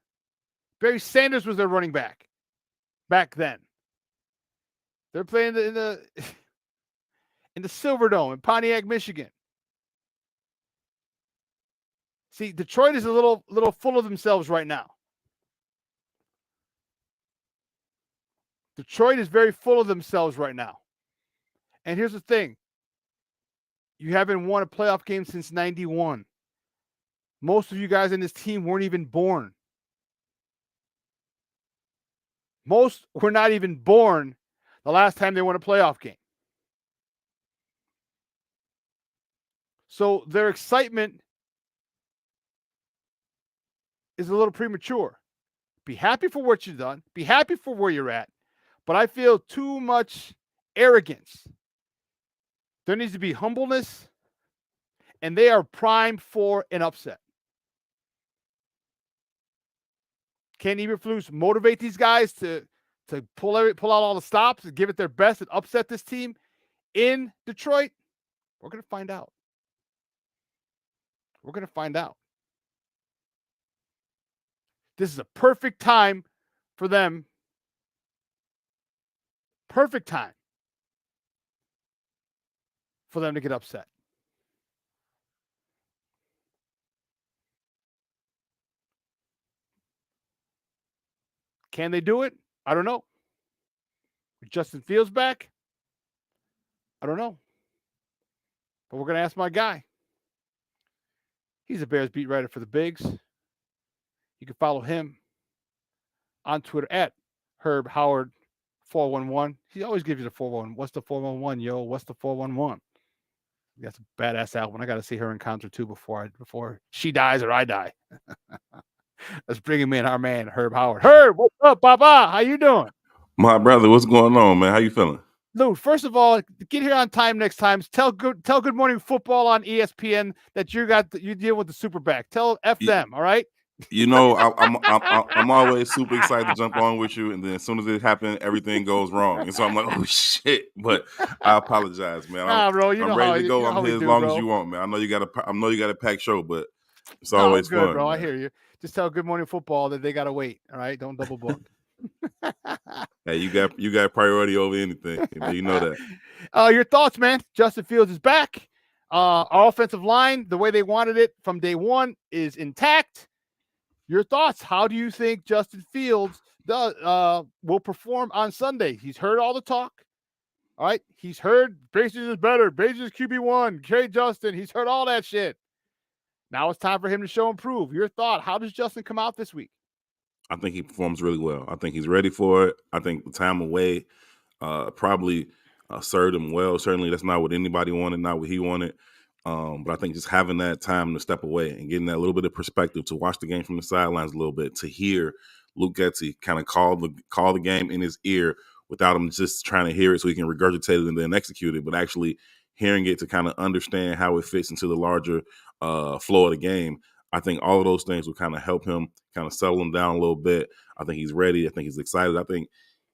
[SPEAKER 5] Barry Sanders was their running back then. They're playing in the Silverdome in Pontiac, Michigan. See, Detroit is a little full of themselves right now. Detroit is very full of themselves right now. And here's the thing. You haven't won a playoff game since 91. Most of you guys in this team weren't even born. Most were not even born the last time they won a playoff game. So their excitement is a little premature. Be happy for what you've done. Be happy for where you're at. But I feel too much arrogance. There needs to be humbleness, and they are primed for an upset. Can Eberflus motivate these guys to pull out all the stops and give it their best and upset this team in Detroit? We're going to find out. We're going to find out. This is a perfect time for them. Perfect time for them to get upset. Can they do it? I don't know. Is Justin Fields back? I don't know. But we're going to ask my guy. He's a Bears beat writer for the Bigs. You can follow him on Twitter at Herb Howard 411. He always gives you the 411. What's the 411, yo? What's the 411? That's a badass album. I got to see her in concert too before she dies or I die. Let's bring him in, our man Herb Howard. Herb, what's up, Papa? How you doing?
[SPEAKER 16] My brother, what's going on, man? How you feeling?
[SPEAKER 5] Lou, first of all, get here on time next time. Tell Good Morning Football on ESPN that you deal with the SuperBack. Tell them, all right?
[SPEAKER 16] You know, I'm always super excited to jump on with you, and then as soon as it happens, everything goes wrong, and so I'm like, oh shit! But I apologize, man. I'm ready to go. I'm here as long as you want, man. I know you got a packed show, but it's always
[SPEAKER 5] good,
[SPEAKER 16] fun,
[SPEAKER 5] bro.
[SPEAKER 16] man.
[SPEAKER 5] I hear you. Just tell Good Morning Football that they gotta wait. All right, don't double book.
[SPEAKER 16] Hey, you got priority over anything. You know that.
[SPEAKER 5] Your thoughts, man? Justin Fields is back. Our offensive line, the way they wanted it from day one, is intact. Your thoughts? How do you think Justin Fields will perform on Sunday? He's heard all the talk. All right, he's heard Bases is better. Bases is QB1. Trade Justin. He's heard all that shit. Now it's time for him to show and prove. Your thought? How does Justin come out this week?
[SPEAKER 16] I think he performs really well. I think he's ready for it. I think the time away probably served him well. Certainly that's not what anybody wanted, not what he wanted. But I think just having that time to step away and getting that little bit of perspective to watch the game from the sidelines a little bit, to hear Luke Getsy kind of call the game in his ear without him just trying to hear it so he can regurgitate it and then execute it, but actually hearing it to kind of understand how it fits into the larger flow of the game. I think all of those things will kind of help him kind of settle him down a little bit. I think he's ready. I think he's excited. I think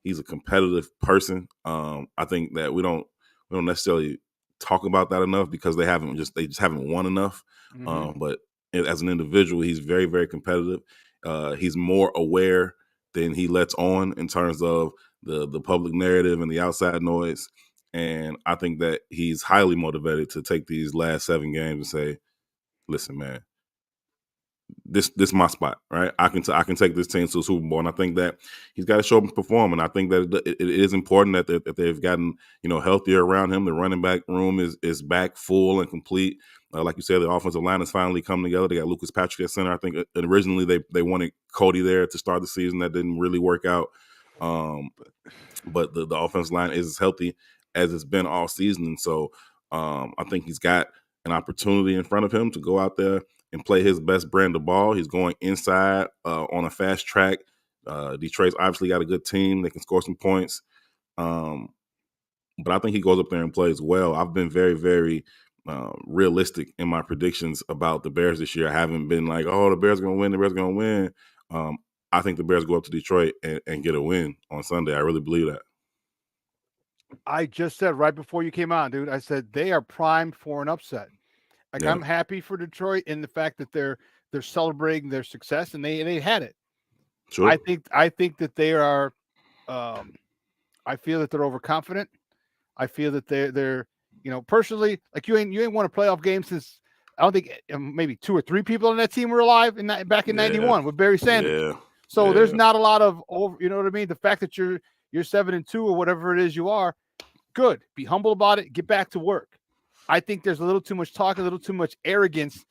[SPEAKER 16] he's a competitive person. I think that we don't necessarily talk about that enough because they just haven't won enough. But as an individual, he's very, very competitive. He's more aware than he lets on in terms of the public narrative and the outside noise. And I think that he's highly motivated to take these last 7 games and say, listen, man, this is my spot, right? I can take this team to a Super Bowl, and I think that he's got to show up and perform. And I think that it is important that they've gotten healthier around him. The running back room is back full and complete. Like you said, the offensive line has finally come together. They got Lucas Patrick at center. I think originally they wanted Cody there to start the season. That didn't really work out. But the offensive line is as healthy as it's been all season, and so I think he's got an opportunity in front of him to go out there and play his best brand of ball. He's going inside on a fast track. Detroit's obviously got a good team. They can score some points. But I think he goes up there and plays well. I've been very, very realistic in my predictions about the Bears this year. I haven't been like, oh, the Bears are going to win, the Bears are going to win. I think the Bears go up to Detroit and get a win on Sunday. I really believe that.
[SPEAKER 5] I just said right before you came on, dude, I said they are primed for an upset. Like, I'm happy for Detroit in the fact that they're celebrating their success, and they had it.
[SPEAKER 16] Sure.
[SPEAKER 5] I think that they are. I feel that they're overconfident. I feel that they're personally, like, you ain't won a playoff game since, I don't think, maybe 2 or 3 people on that team were alive back in '91 with Barry Sanders.
[SPEAKER 16] Yeah.
[SPEAKER 5] So there's not a lot of you know what I mean. The fact that you're 7-2 or whatever it is you are, good. Be humble about it. Get back to work. I think there's a little too much talk, a little too much arrogance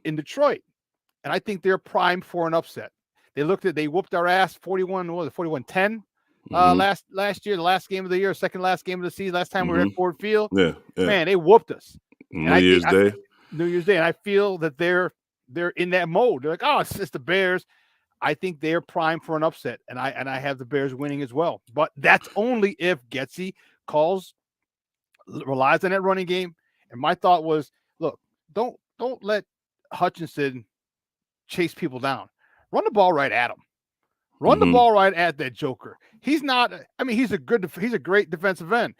[SPEAKER 5] in Detroit. And I think they're primed for an upset. They whooped our ass 41-10 last year, the last game of the year, second last game of the season, last time we were at Ford Field.
[SPEAKER 16] Yeah.
[SPEAKER 5] Man, they whooped us.
[SPEAKER 16] New Year's Day.
[SPEAKER 5] And I feel that they're in that mode. They're like, oh, it's just the Bears. I think they're primed for an upset, and I have the Bears winning as well. But that's only if Getsy relies on that running game. And my thought was, look, don't let Hutchinson chase people down. Run the ball right at him. Run the ball right at that joker. He's not. I mean, he's a great defensive end.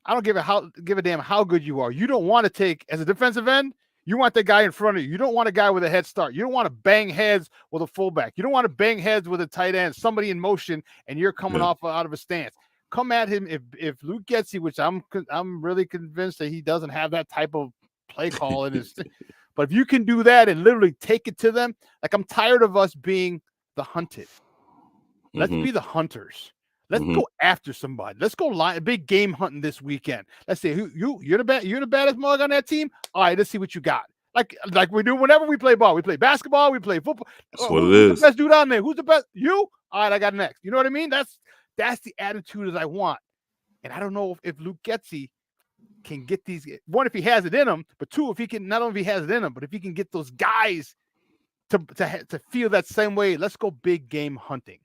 [SPEAKER 5] I don't give a damn how good you are. You don't want to take, as a defensive end, you want the guy in front of you. You don't want a guy with a head start. You don't want to bang heads with a fullback. You don't want to bang heads with a tight end, somebody in motion, and you're coming off out of a stance. Come at him if Luke Getsy, which I'm really convinced that he doesn't have that type of play call in his. But if you can do that and literally take it to them, like, I'm tired of us being the hunted. Let's be the hunters. Let's go after somebody. Let's go big game hunting this weekend. Let's say you're the baddest mug on that team. All right, let's see what you got. Like we do whenever we play ball. We play basketball. We play football.
[SPEAKER 16] That's what it
[SPEAKER 5] who's
[SPEAKER 16] is.
[SPEAKER 5] The best dude on there? Who's the best? You? All right, I got next. You know what I mean? That's the attitude that I want. And I don't know if Luke Getsy can get these. One, if he has it in him, but two, if he can, not only if he has it in him, but if he can get those guys to feel that same way. Let's go big game hunting.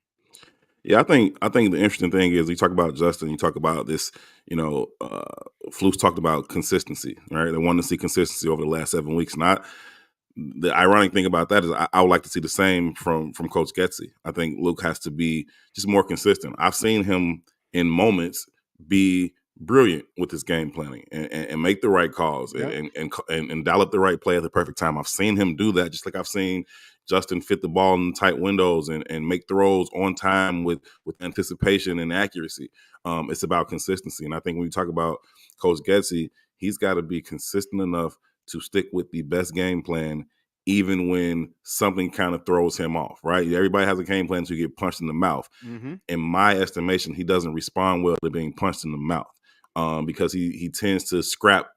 [SPEAKER 16] Yeah, I think the interesting thing is, you talk about Justin, you talk about this, Flukes talked about consistency, right? They wanted to see consistency over the last 7 weeks. The ironic thing about that is I would like to see the same from Coach Getsy. I think Luke has to be just more consistent. I've seen him in moments be brilliant with his game planning and make the right calls and dial up the right play at the perfect time. I've seen him do that, just like I've seen Justin fit the ball in tight windows and make throws on time with anticipation and accuracy. It's about consistency. And I think when you talk about Coach Getsy, he's got to be consistent enough to stick with the best game plan, even when something kind of throws him off, right? Everybody has a game plan to get punched in the mouth. In my estimation, he doesn't respond well to being punched in the mouth because he tends to scrap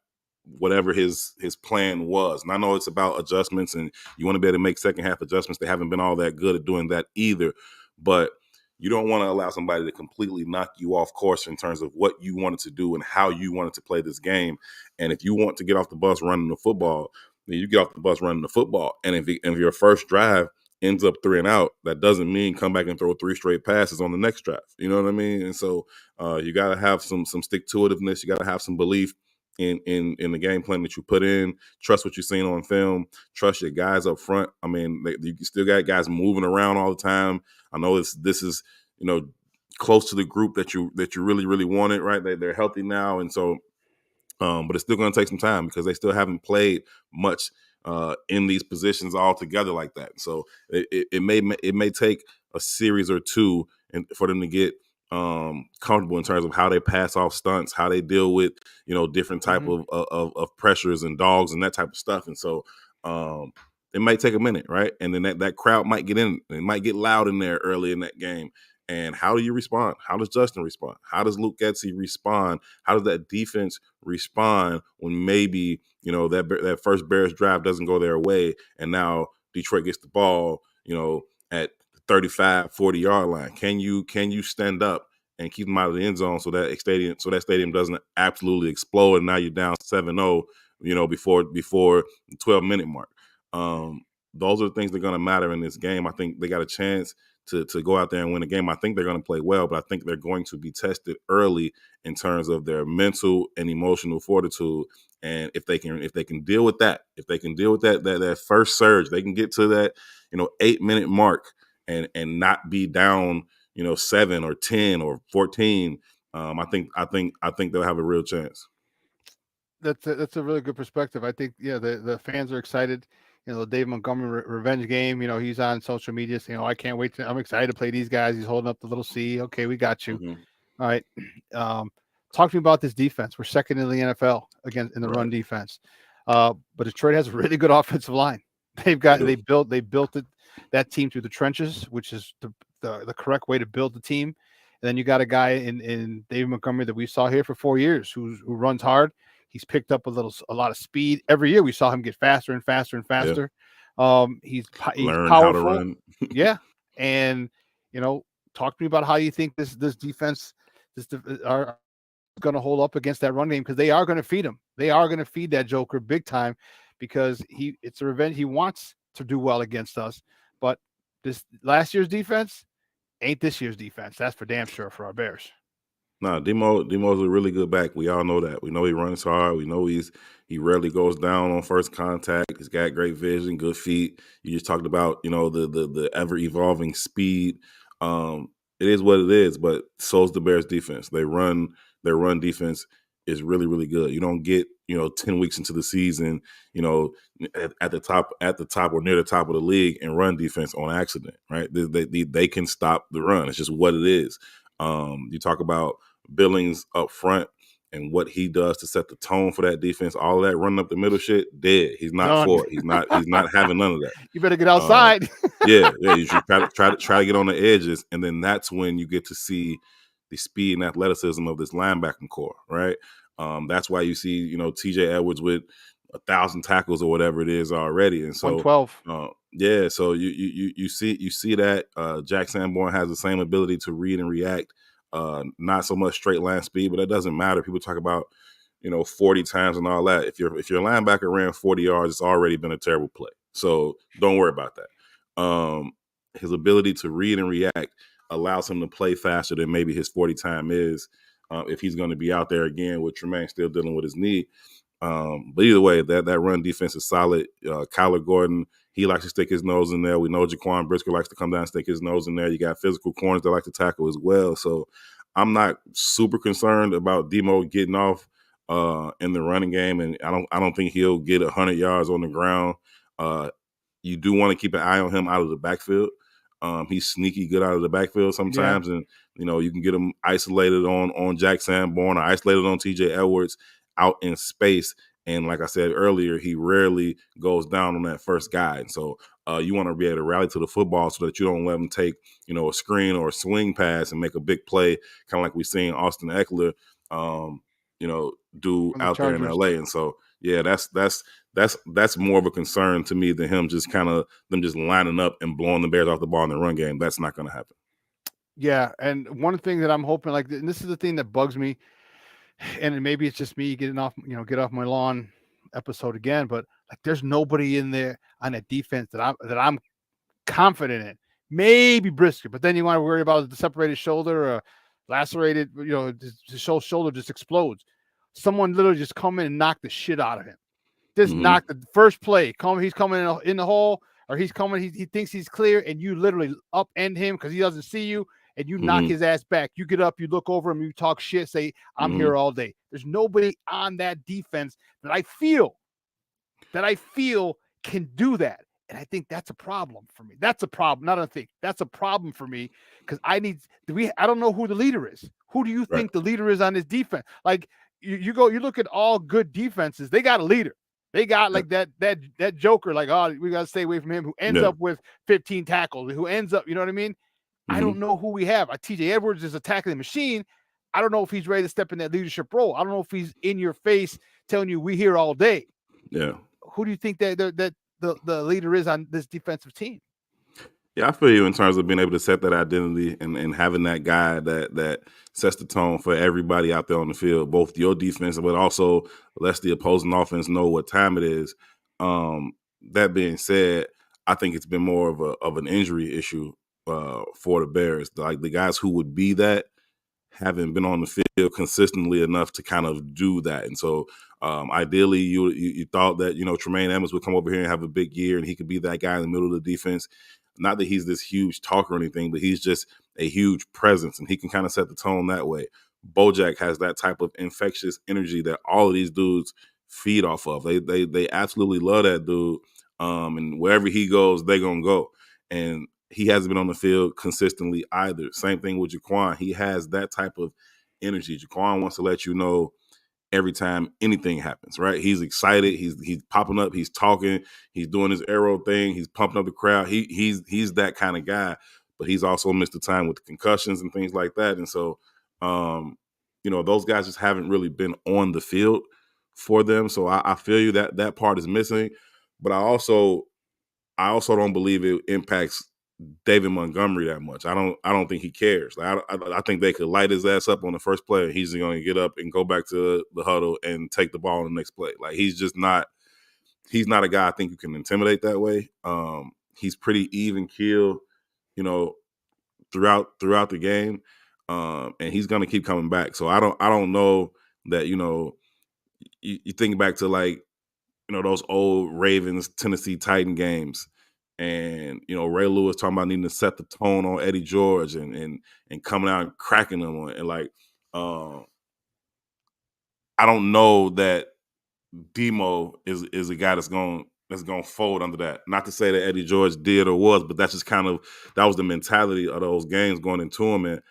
[SPEAKER 16] whatever his plan was. And I know it's about adjustments, and you want to be able to make second half adjustments. They haven't been all that good at doing that either. but you don't want to allow somebody to completely knock you off course in terms of what you wanted to do and how you wanted to play this game. And if you want to get off the bus running the football, then you get off the bus running the football. And if your first drive ends up 3 and out, that doesn't mean come back and throw 3 straight passes on the next drive. You know what I mean? And so you got to have some stick-to-itiveness. You got to have some belief in the game plan that you put in. Trust what you're seeing on film. Trust your guys up front. I mean, you still got guys moving around all the time. I know this is close to the group that you really, really wanted, right? They're healthy now, and so but it's still going to take some time because they still haven't played much in these positions all together like that. So it may take a series or two for them to get comfortable in terms of how they pass off stunts, how they deal with different type of pressures and dogs and that type of stuff. And so it might take a minute, right? And then that crowd might get in. It might get loud in there early in that game. And how do you respond? How does Justin respond? How does Luke Getsy respond? How does that defense respond when maybe that first Bears drive doesn't go their way, and now Detroit gets the ball at 35, 40-yard line? Can you stand up and keep them out of the end zone so that stadium doesn't absolutely explode and now you're down 7-0 before the 12-minute mark? Those are the things that are going to matter in this game. I think they got a chance to go out there and win a game. I think they're going to play well, but I think they're going to be tested early in terms of their mental and emotional fortitude. And if they can deal with that, that first surge, they can get to that 8-minute mark and not be down 7 or 10 or 14. I think they'll have a real chance.
[SPEAKER 5] That's a really good perspective. I think the fans are excited. The Dave Montgomery revenge game, he's on social media saying, I can't wait. I'm excited to play these guys. He's holding up the little C. Okay, we got you.
[SPEAKER 16] Mm-hmm.
[SPEAKER 5] All right. Talk to me about this defense. We're second in the NFL in the run defense. But Detroit has a really good offensive line. They built that team through the trenches, which is the correct way to build the team. And then you got a guy in Dave Montgomery that we saw here for 4 years who runs hard. He's picked up a lot of speed. Every year we saw him get faster and faster and faster. Yeah. He's
[SPEAKER 16] Learn
[SPEAKER 5] powerful.
[SPEAKER 16] How to run.
[SPEAKER 5] Yeah. And, talk to me about how you think this defense are going to hold up against that run game, because they are going to feed him. They are going to feed that Joker big time because it's a revenge. He wants to do well against us. But this last year's defense ain't this year's defense. That's for damn sure for our Bears.
[SPEAKER 16] No, Demo's a really good back. We all know that. We know he runs hard. We know he rarely goes down on first contact. He's got great vision, good feet. You just talked about, the ever evolving speed. It is what it is, but so's the Bears defense. Their run defense is really, really good. You don't get, 10 weeks into the season, at the top or near the top of the league and run defense on accident, right? They can stop the run. It's just what it is. You talk about Billings up front and what he does to set the tone for that defense. All of that running up the middle shit, dead. He's not for it. He's not having none of that.
[SPEAKER 5] You better get outside.
[SPEAKER 16] Yeah. You should try to get on the edges, and then that's when you get to see the speed and athleticism of this linebacking core, right? That's why you see TJ Edwards with 1,000 tackles or whatever it is already, and so
[SPEAKER 5] 112.
[SPEAKER 16] Yeah, so you see that Jack Sanborn has the same ability to read and react. Not so much straight line speed, but that doesn't matter. People talk about 40 times and all that. If your linebacker ran 40 yards, it's already been a terrible play. So don't worry about that. His ability to read and react allows him to play faster than maybe his 40 time is if he's going to be out there again with Tremaine still dealing with his knee. But either way, that run defense is solid. Kyler Gordon, he likes to stick his nose in there. We know Jaquan Brisker likes to come down and stick his nose in there. You got physical corners that like to tackle as well. So I'm not super concerned about Demo getting off in the running game, and I don't think he'll get 100 yards on the ground. You do want to keep an eye on him out of the backfield. He's sneaky good out of the backfield sometimes, and you can get him isolated on Jack Sanborn or isolated on TJ Edwards out in space. And like I said earlier, he rarely goes down on that first guy. And so you want to be able to rally to the football so that you don't let him take, a screen or a swing pass and make a big play, kind of like we've seen Austin Eckler, do out there in LA. And so, yeah, that's more of a concern to me than them just lining up and blowing the Bears off the ball in the run game. That's not going to happen.
[SPEAKER 5] Yeah, and one thing that I'm hoping, like, and this is the thing that bugs me, and maybe it's just me getting off, get off my lawn episode again, but like, there's nobody in there on that defense that I'm confident in. Maybe Brisket, but then you want to worry about the separated shoulder or lacerated, the shoulder just explodes. Someone literally just come in and knock the shit out of him. Just knock the first play. He's coming in the hole, or he's coming. He thinks he's clear, and you literally upend him because he doesn't see you, and you knock his ass back. You get up, you look over him, you talk shit, say, "I'm here all day." There's nobody on that defense that I feel can do that. And I think that's a problem for me. That's a problem. Not a thing. That's a problem for me because I don't know who the leader is. Who do you think the leader is on this defense? Like you look at all good defenses, they got a leader. They got like that joker, like, oh, we got to stay away from him, who ends up with 15 tackles, who ends up, you know what I mean? I don't know who we have. TJ Edwards is a tackling machine. I don't know if he's ready to step in that leadership role. I don't know if he's in your face telling you we here all day.
[SPEAKER 16] Yeah.
[SPEAKER 5] Who do you think that the leader is on this defensive team?
[SPEAKER 16] Yeah, I feel you in terms of being able to set that identity and having that guy that sets the tone for everybody out there on the field, both your defense, but also lets the opposing offense know what time it is. That being said, I think it's been more of an injury issue for the Bears. Like the guys who would be that haven't been on the field consistently enough to kind of do that. And so ideally you thought that, Tremaine Edmonds would come over here and have a big year and he could be that guy in the middle of the defense. Not that he's this huge talker or anything, but he's just a huge presence and he can kind of set the tone that way. Bojack has that type of infectious energy that all of these dudes feed off of. They absolutely love that dude. And wherever he goes, they're going to go. And he hasn't been on the field consistently either. Same thing with Jaquan. He has that type of energy. Jaquan wants to let you know every time anything happens, right? He's excited. He's popping up. He's talking. He's doing his arrow thing. He's pumping up the crowd. He's that kind of guy. But he's also missed the time with the concussions and things like that. And so, those guys just haven't really been on the field for them. So I feel you that part is missing. But I also don't believe it impacts David Montgomery that much. I don't think he cares. Like, I think they could light his ass up on the first play. He's going to get up and go back to the huddle and take the ball on the next play. Like he's not a guy I think you can intimidate that way. He's pretty even keel, throughout the game, and he's going to keep coming back. So I don't know that you think back to like those old Ravens Tennessee Titan games. And Ray Lewis talking about needing to set the tone on Eddie George and coming out and cracking them and like I don't know that Demo is a guy that's going to fold under that. Not to say that Eddie George did or was, but that's just that was the mentality of those games going into him, and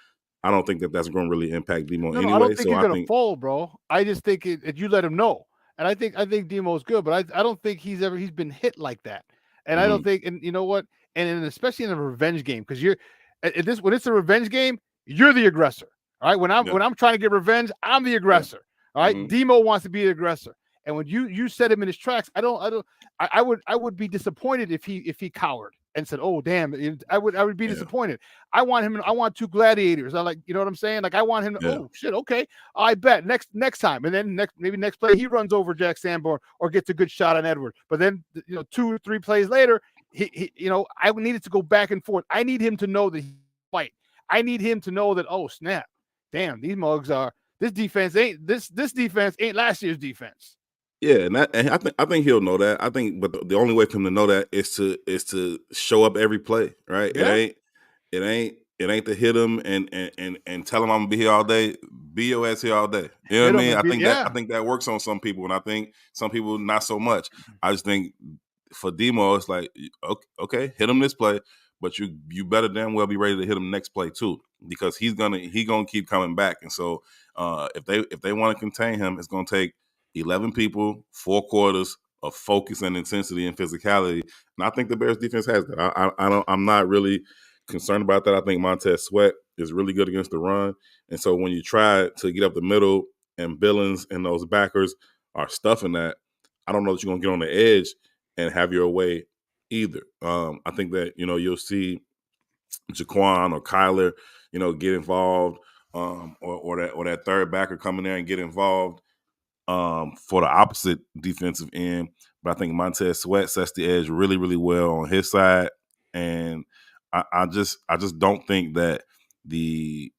[SPEAKER 16] I don't think that's going to really impact Demo anyway.
[SPEAKER 5] I don't think he's going to fold, bro. I just think you let him know, and I think Demo's good, but I don't think he's been hit like that. And I don't think, and you know what? And especially in a revenge game, because when it's a revenge game, you're the aggressor. All right. When I'm trying to get revenge, I'm the aggressor. All right. Demo wants to be the aggressor. And when you set him in his tracks, I would be disappointed if he cowered and said, "Oh, damn," I would be disappointed. I want two gladiators. I like, you know what I'm saying? Like I want him to, oh shit, okay. I bet next time. And then next play, he runs over Jack Sanborn or gets a good shot on Edward. But then 2 or 3 plays later, he I needed to go back and forth. I need him to know that he fight. I need him to know that, oh snap, damn, these mugs are this defense ain't last year's defense.
[SPEAKER 16] Yeah, and I think he'll know that. I think, but the only way for him to know that is to show up every play, right?
[SPEAKER 5] Yeah.
[SPEAKER 16] It ain't to hit him and tell him I'm gonna be here all day. Be your ass here all day. You know what I mean? I think that works on some people, and I think some people not so much. I just think for Demo, it's like okay, hit him this play, but you better damn well be ready to hit him next play too, because he's gonna keep coming back. And so if they want to contain him, it's gonna take 11 people, 4 quarters of focus and intensity and physicality. And I think the Bears defense has that. I'm not really concerned about that. I think Montez Sweat is really good against the run. And so when you try to get up the middle and Billings and those backers are stuffing that, I don't know that you're going to get on the edge and have your way either. I think that, you'll see Jaquan or Kyler, get involved, or that third backer come in there and get involved for the opposite defensive end. But I think Montez Sweat sets the edge really, really well on his side, and I just don't think that the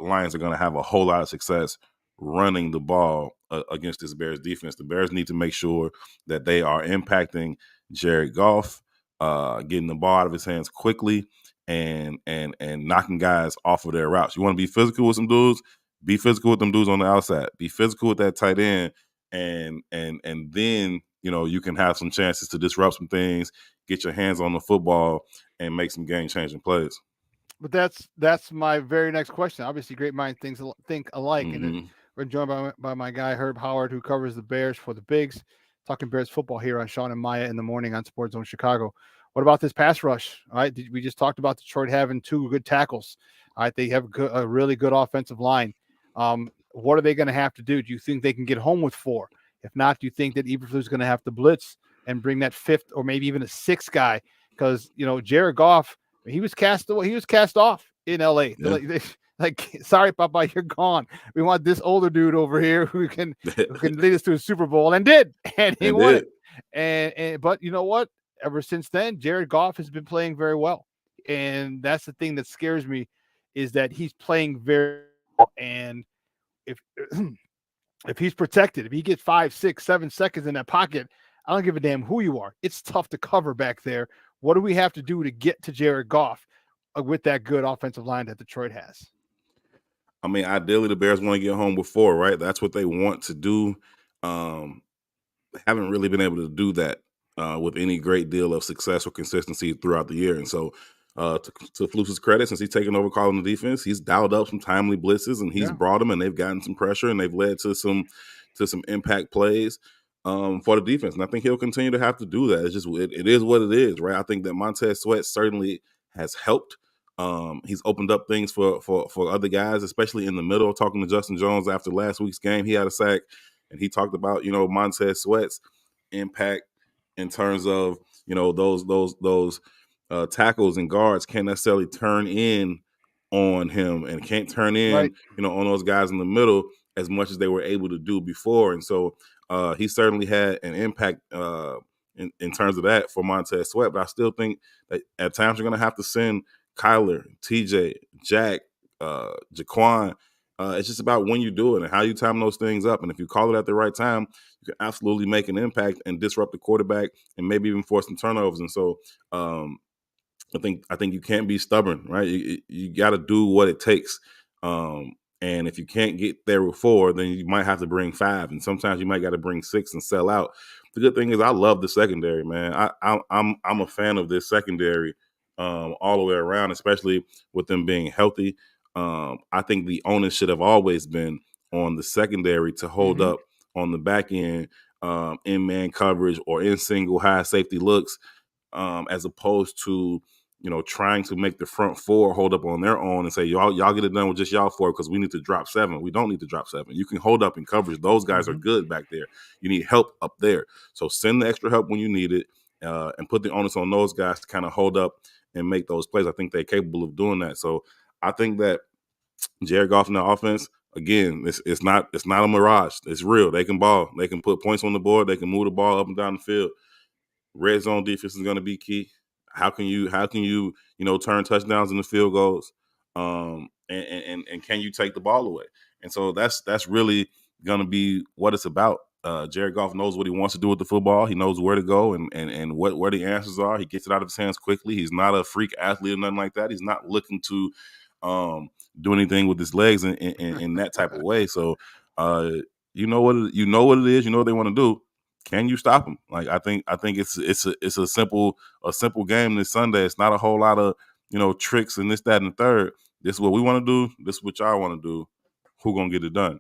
[SPEAKER 16] Lions are going to have a whole lot of success running the ball against this Bears defense. The Bears need to make sure that they are impacting Jared Goff, getting the ball out of his hands quickly, and knocking guys off of their routes. You want to be physical with some dudes? Be physical with them dudes on the outside. Be physical with that tight end, and then you can have some chances to disrupt some things, get your hands on the football, and make some game-changing plays.
[SPEAKER 5] But that's my very next question. Obviously, great minds think alike, and we're joined by my guy Herb Howard, who covers the Bears for the Bigs, talking Bears football here on Shawn and Maya in the morning on Sports Zone Chicago. What about this pass rush? All right, we just talked about Detroit having 2 good tackles. All right, they have a really good offensive line. What are they going to have to do? Do you think they can get home with 4? If not, do you think that Eberflus going to have to blitz and bring that 5th or maybe even a 6th guy? Because Jared Goff, he was cast off in LA. Yeah. Like, sorry, Papa, you're gone. We want this older dude over here who can lead us to a Super Bowl, and he won it. But you know what? Ever since then, Jared Goff has been playing very well, and that's the thing that scares me, is that he's playing very well. And if he's protected, if he gets 5, 6, 7 seconds in that pocket, I don't give a damn who you are. It's tough to cover back there. What do we have to do to get to Jared Goff with that good offensive line that Detroit has?
[SPEAKER 16] I mean, ideally, the Bears want to get home with 4, right? That's what they want to do. Haven't really been able to do that with any great deal of success or consistency throughout the year. And so, to Flus's credit, since he's taken over calling the defense, he's dialed up some timely blitzes, and he's brought them, and they've gotten some pressure, and they've led to some impact plays for the defense. And I think he'll continue to have to do that. It's just it is what it is, right? I think that Montez Sweat certainly has helped. He's opened up things for other guys, especially in the middle. Talking to Justin Jones after last week's game, he had a sack, and he talked about Montez Sweat's impact in terms of those tackles and guards can't necessarily turn in on him and can't turn in on those guys in the middle as much as they were able to do before. And so he certainly had an impact in terms of that for Montez Sweat. But I still think that at times you're going to have to send Kyler, TJ, Jack, Jaquan. It's just about when you do it and how you time those things up. And if you call it at the right time, you can absolutely make an impact and disrupt the quarterback and maybe even force some turnovers. And so I think you can't be stubborn, right? You got to do what it takes. And if you can't get there with 4, then you might have to bring 5. And sometimes you might got to bring 6 and sell out. The good thing is I love the secondary, man. I'm a fan of this secondary all the way around, especially with them being healthy. I think the onus should have always been on the secondary to hold up on the back end in man coverage or in single high safety looks, as opposed to trying to make the front 4 hold up on their own and say, y'all get it done with just y'all 4 because we need to drop 7. We don't need to drop 7. You can hold up in coverage. Those guys are good back there. You need help up there. So send the extra help when you need it and put the onus on those guys to kind of hold up and make those plays. I think they're capable of doing that. So I think that Jared Goff in the offense, again, it's not a mirage. It's real. They can ball. They can put points on the board. They can move the ball up and down the field. Red zone defense is going to be key. How can you turn touchdowns into field goals? And can you take the ball away? And so that's really going to be what it's about. Jared Goff knows what he wants to do with the football. He knows where to go and where the answers are. He gets it out of his hands quickly. He's not a freak athlete or nothing like that. He's not looking to do anything with his legs in that type of way. So you know what it is. You know what they want to do. Can you stop him? Like I think it's a simple game this Sunday. It's not a whole lot of tricks and this, that, and the third. This is what we want to do. This is what y'all want to do. Who gonna get it done?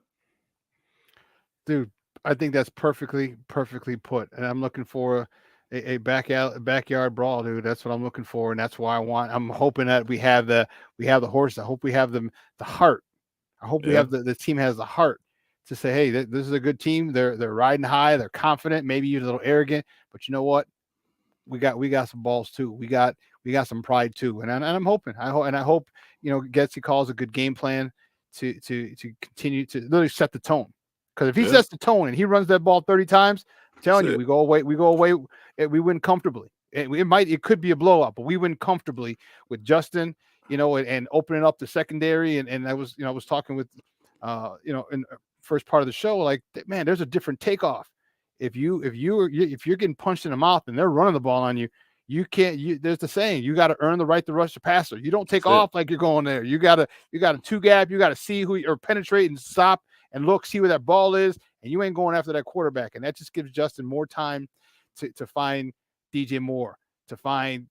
[SPEAKER 5] Dude, I think that's perfectly put. And I'm looking for a backyard brawl, dude. That's what I'm looking for, and that's why I'm hoping that we have the horse. I hope we have the heart. I hope we have the team has the heart to say, hey, this is a good team. They're riding high. They're confident, maybe even a little arrogant, but you know what? We got some balls too. We got we got some pride too. And I'm hoping, I hope Getsy calls a good game plan to continue to literally set the tone. Because if he sets the tone and he runs that ball 30 times, I'm telling you, we go away, we win comfortably. It could be a blowout, but we win comfortably with Justin, and opening up the secondary. And I was talking with, in the first part of the show, like, man, there's a different takeoff. If you're getting punched in the mouth and they're running the ball on you, you can't. There's the saying, you got to earn the right to rush the passer. You don't take off like you're going there. You got to two gap. You got to see or penetrate and stop and look, see where that ball is, and you ain't going after that quarterback. And that just gives Justin more time to find DJ Moore, to find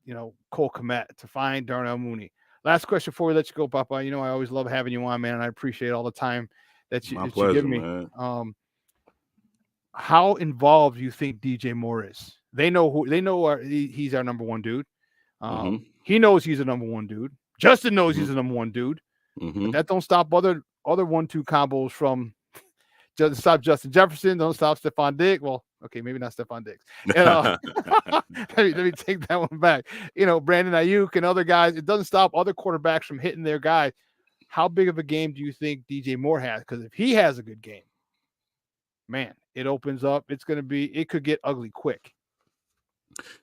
[SPEAKER 5] Cole Kmet, to find Darnell Mooney. Last question before we let you go, Papa. I always love having you on, man, and I appreciate all the time that you give me. Man. How involved do you think DJ Moore is? They know he's our number one dude. He knows he's a number one dude. Justin knows he's a number one dude. But that don't stop other 1-2 combos from stop Justin Jefferson. Don't stop Stephon Diggs. Well, okay, maybe not Stephon Diggs. Let me take that one back. Brandon Ayuk and other guys. It doesn't stop other quarterbacks from hitting their guys. How big of a game do you think DJ Moore has? Because if he has a good game, man, it opens up. It could get ugly quick.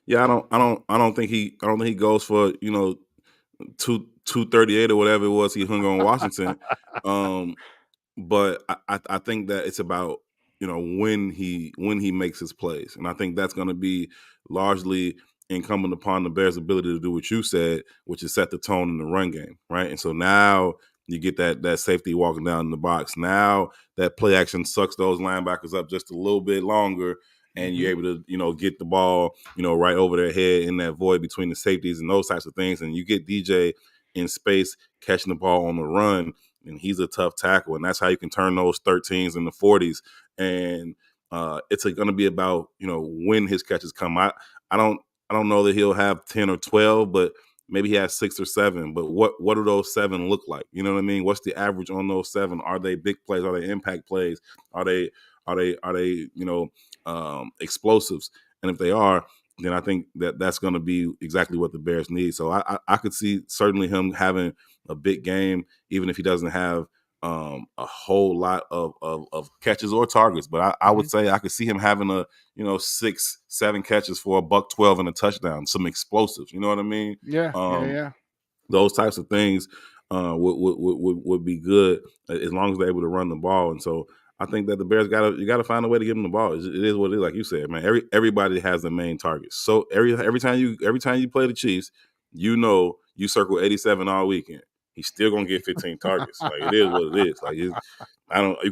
[SPEAKER 16] Yeah, I don't think he goes for 238 or whatever it was he hung on Washington. But I think that it's about when he makes his plays, and I think that's going to be largely incumbent upon the Bears' ability to do what you said, which is set the tone in the run game, right? And so now you get that safety walking down in the box. Now that play action sucks those linebackers up just a little bit longer, and you're able to get the ball right over their head in that void between the safeties and those types of things, and you get DJ in space catching the ball on the run. And he's a tough tackle, and that's how you can turn those 13s into 40s. And it's going to be about when his catches come. I don't know that he'll have 10 or 12, but maybe he has 6 or 7. But what do those 7 look like? You know what I mean? What's the average on those 7? Are they big plays? Are they impact plays? Are they explosives? And if they are, then I think that's going to be exactly what the Bears need. So I could see certainly him having a big game, even if he doesn't have a whole lot of catches or targets. But I would say I could see him having 6-7 catches for $112 and a touchdown, some explosives. You know what I mean?
[SPEAKER 5] Yeah.
[SPEAKER 16] Those types of things would be good as long as they're able to run the ball. And so I think that the Bears you got to find a way to give them the ball. It is what it is, like you said, man. Everybody has the main target. So every time you play the Chiefs, you circle 87 all weekend. He's still gonna get 15 targets. Like, it is what it is. Like, you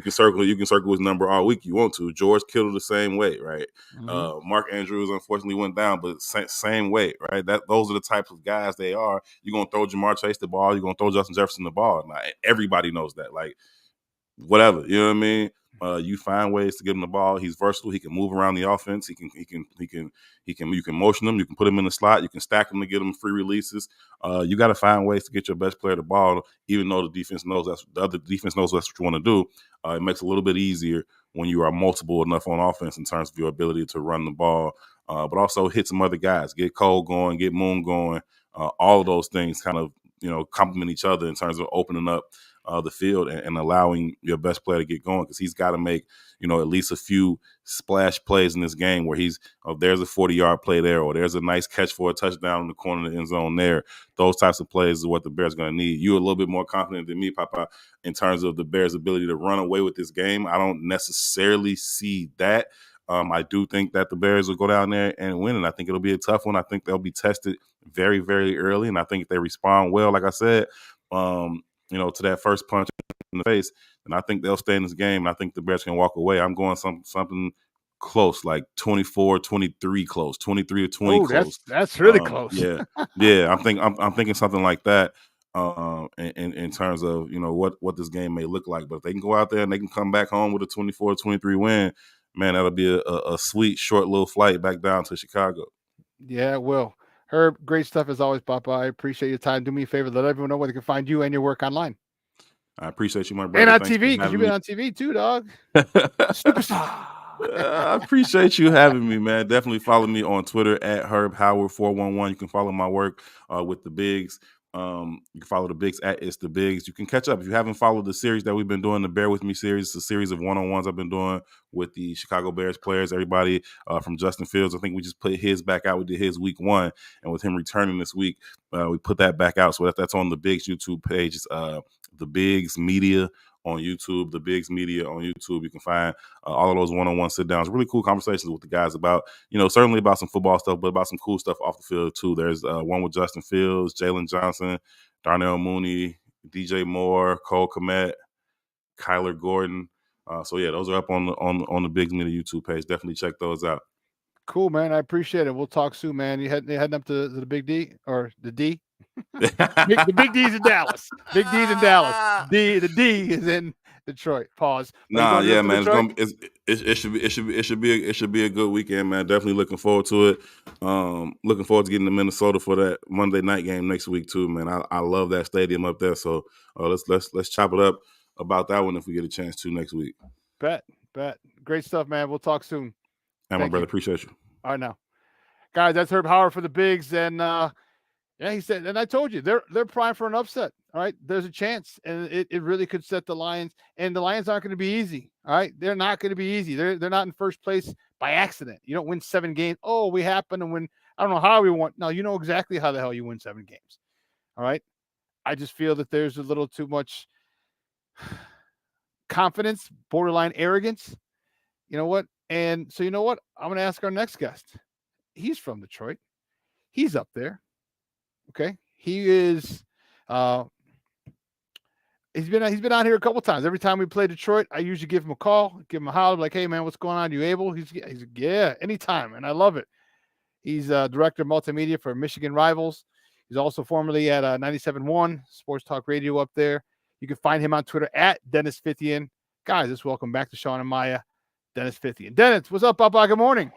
[SPEAKER 16] can circle his number all week you want to. George Kittle the same way, right? Mark Andrews unfortunately went down, but same way, right? Those are the types of guys they are. You're gonna throw Jamar Chase the ball. You're gonna throw Justin Jefferson the ball. Like, everybody knows that. Like, whatever, you know what I mean? You find ways to give him the ball. He's versatile. He can move around the offense. You can motion him. You can put him in the slot. You can stack him to get him free releases. You got to find ways to get your best player the ball, even though the defense knows that's what you want to do. It makes it a little bit easier when you are multiple enough on offense in terms of your ability to run the ball, but also hit some other guys, get Cole going, get Moon going. All of those things kind of complement each other in terms of opening up the field and allowing your best player to get going, because he's got to make at least a few splash plays in this game where there's a 40-yard play there, or there's a nice catch for a touchdown in the corner of the end zone there. Those types of plays is what the Bears are going to need. You're a little bit more confident than me, Papa, in terms of the Bears' ability to run away with this game. I don't necessarily see that. I do think that the Bears will go down there and win, and I think it'll be a tough one. I think they'll be tested very, very early, and I think if they respond well, like I said, to that first punch in the face, and I think they'll stay in this game, and I think the Bears can walk away. I'm going something close, like 24-23 close, 23-20 close.
[SPEAKER 5] That's really close.
[SPEAKER 16] Yeah. I'm thinking something like that. In terms of what this game may look like, but if they can go out there and they can come back home with a 24-23 win, man, that'll be a sweet short little flight back down to Chicago.
[SPEAKER 5] Yeah, it will. Herb, great stuff as always, Papa. I appreciate your time. Do me a favor, let everyone know where they can find you and your work online.
[SPEAKER 16] I appreciate you, my brother.
[SPEAKER 5] And on TV, because you've been on TV too, dog. Superstar.
[SPEAKER 16] I appreciate you having me, man. Definitely follow me on Twitter at HerbHoward411. You can follow my work with the Bigs. You can follow the Bigs at It's the Bigs. You can catch up if you haven't followed the series that we've been doing, the Bear With Me series. It's a series of one-on-ones I've been doing with the Chicago Bears players, everybody from Justin Fields. I think we just put his back out. We did his week 1, and with him returning this week, we put that back out. So that's on the Bigs YouTube page. It's the Bigs Media on YouTube, the Bigs Media on YouTube. You can find all of those one-on-one sit-downs, really cool conversations with the guys about, certainly about some football stuff, but about some cool stuff off the field too. There's one with Justin Fields, Jalen Johnson, Darnell Mooney, DJ Moore, Cole Kmet, Kyler Gordon. So yeah, those are up on the Bigs Media YouTube page. Definitely check those out.
[SPEAKER 5] Cool, man. I appreciate it. We'll talk soon, man. You heading up to the Big D or the D? The Big D's in Dallas. Big D's in Dallas. The D is in Detroit. Pause.
[SPEAKER 16] Nah, yeah, man. It should be a good weekend, man. Definitely looking forward to it. Looking forward to getting to Minnesota for that Monday night game next week too, man. I love that stadium up there. So let's chop it up about that one if we get a chance to next week.
[SPEAKER 5] Bet. Great stuff, man. We'll talk soon.
[SPEAKER 16] Hey, my brother, appreciate you.
[SPEAKER 5] All right, now, guys, that's Herb Howard for the Bigs, and yeah, he said, and I told you they're primed for an upset. All right, there's a chance, and it really could set the Lions, and the Lions aren't going to be easy. All right, they're not going to be easy. They're not in first place by accident. You don't win 7 games. Oh, we happen to win. I don't know how we won. No, you know exactly how the hell you win 7 games. All right, I just feel that there's a little too much confidence, borderline arrogance. You know what? And so you know what? I'm going to ask our next guest. He's from Detroit. He's up there. Okay. He is he's been out here a couple times. Every time we play Detroit, I usually give him a call, give him a holler, like, hey man, what's going on? You able? He's like, yeah, anytime. And I love it. He's director of multimedia for Michigan Rivals. He's also formerly at 97.1 Sports Talk Radio up there. You can find him on Twitter at Dennis Fithian. Guys, let's welcome back to Shawn and Maya, Dennis Fithian. Dennis, what's up, Papa? Good morning.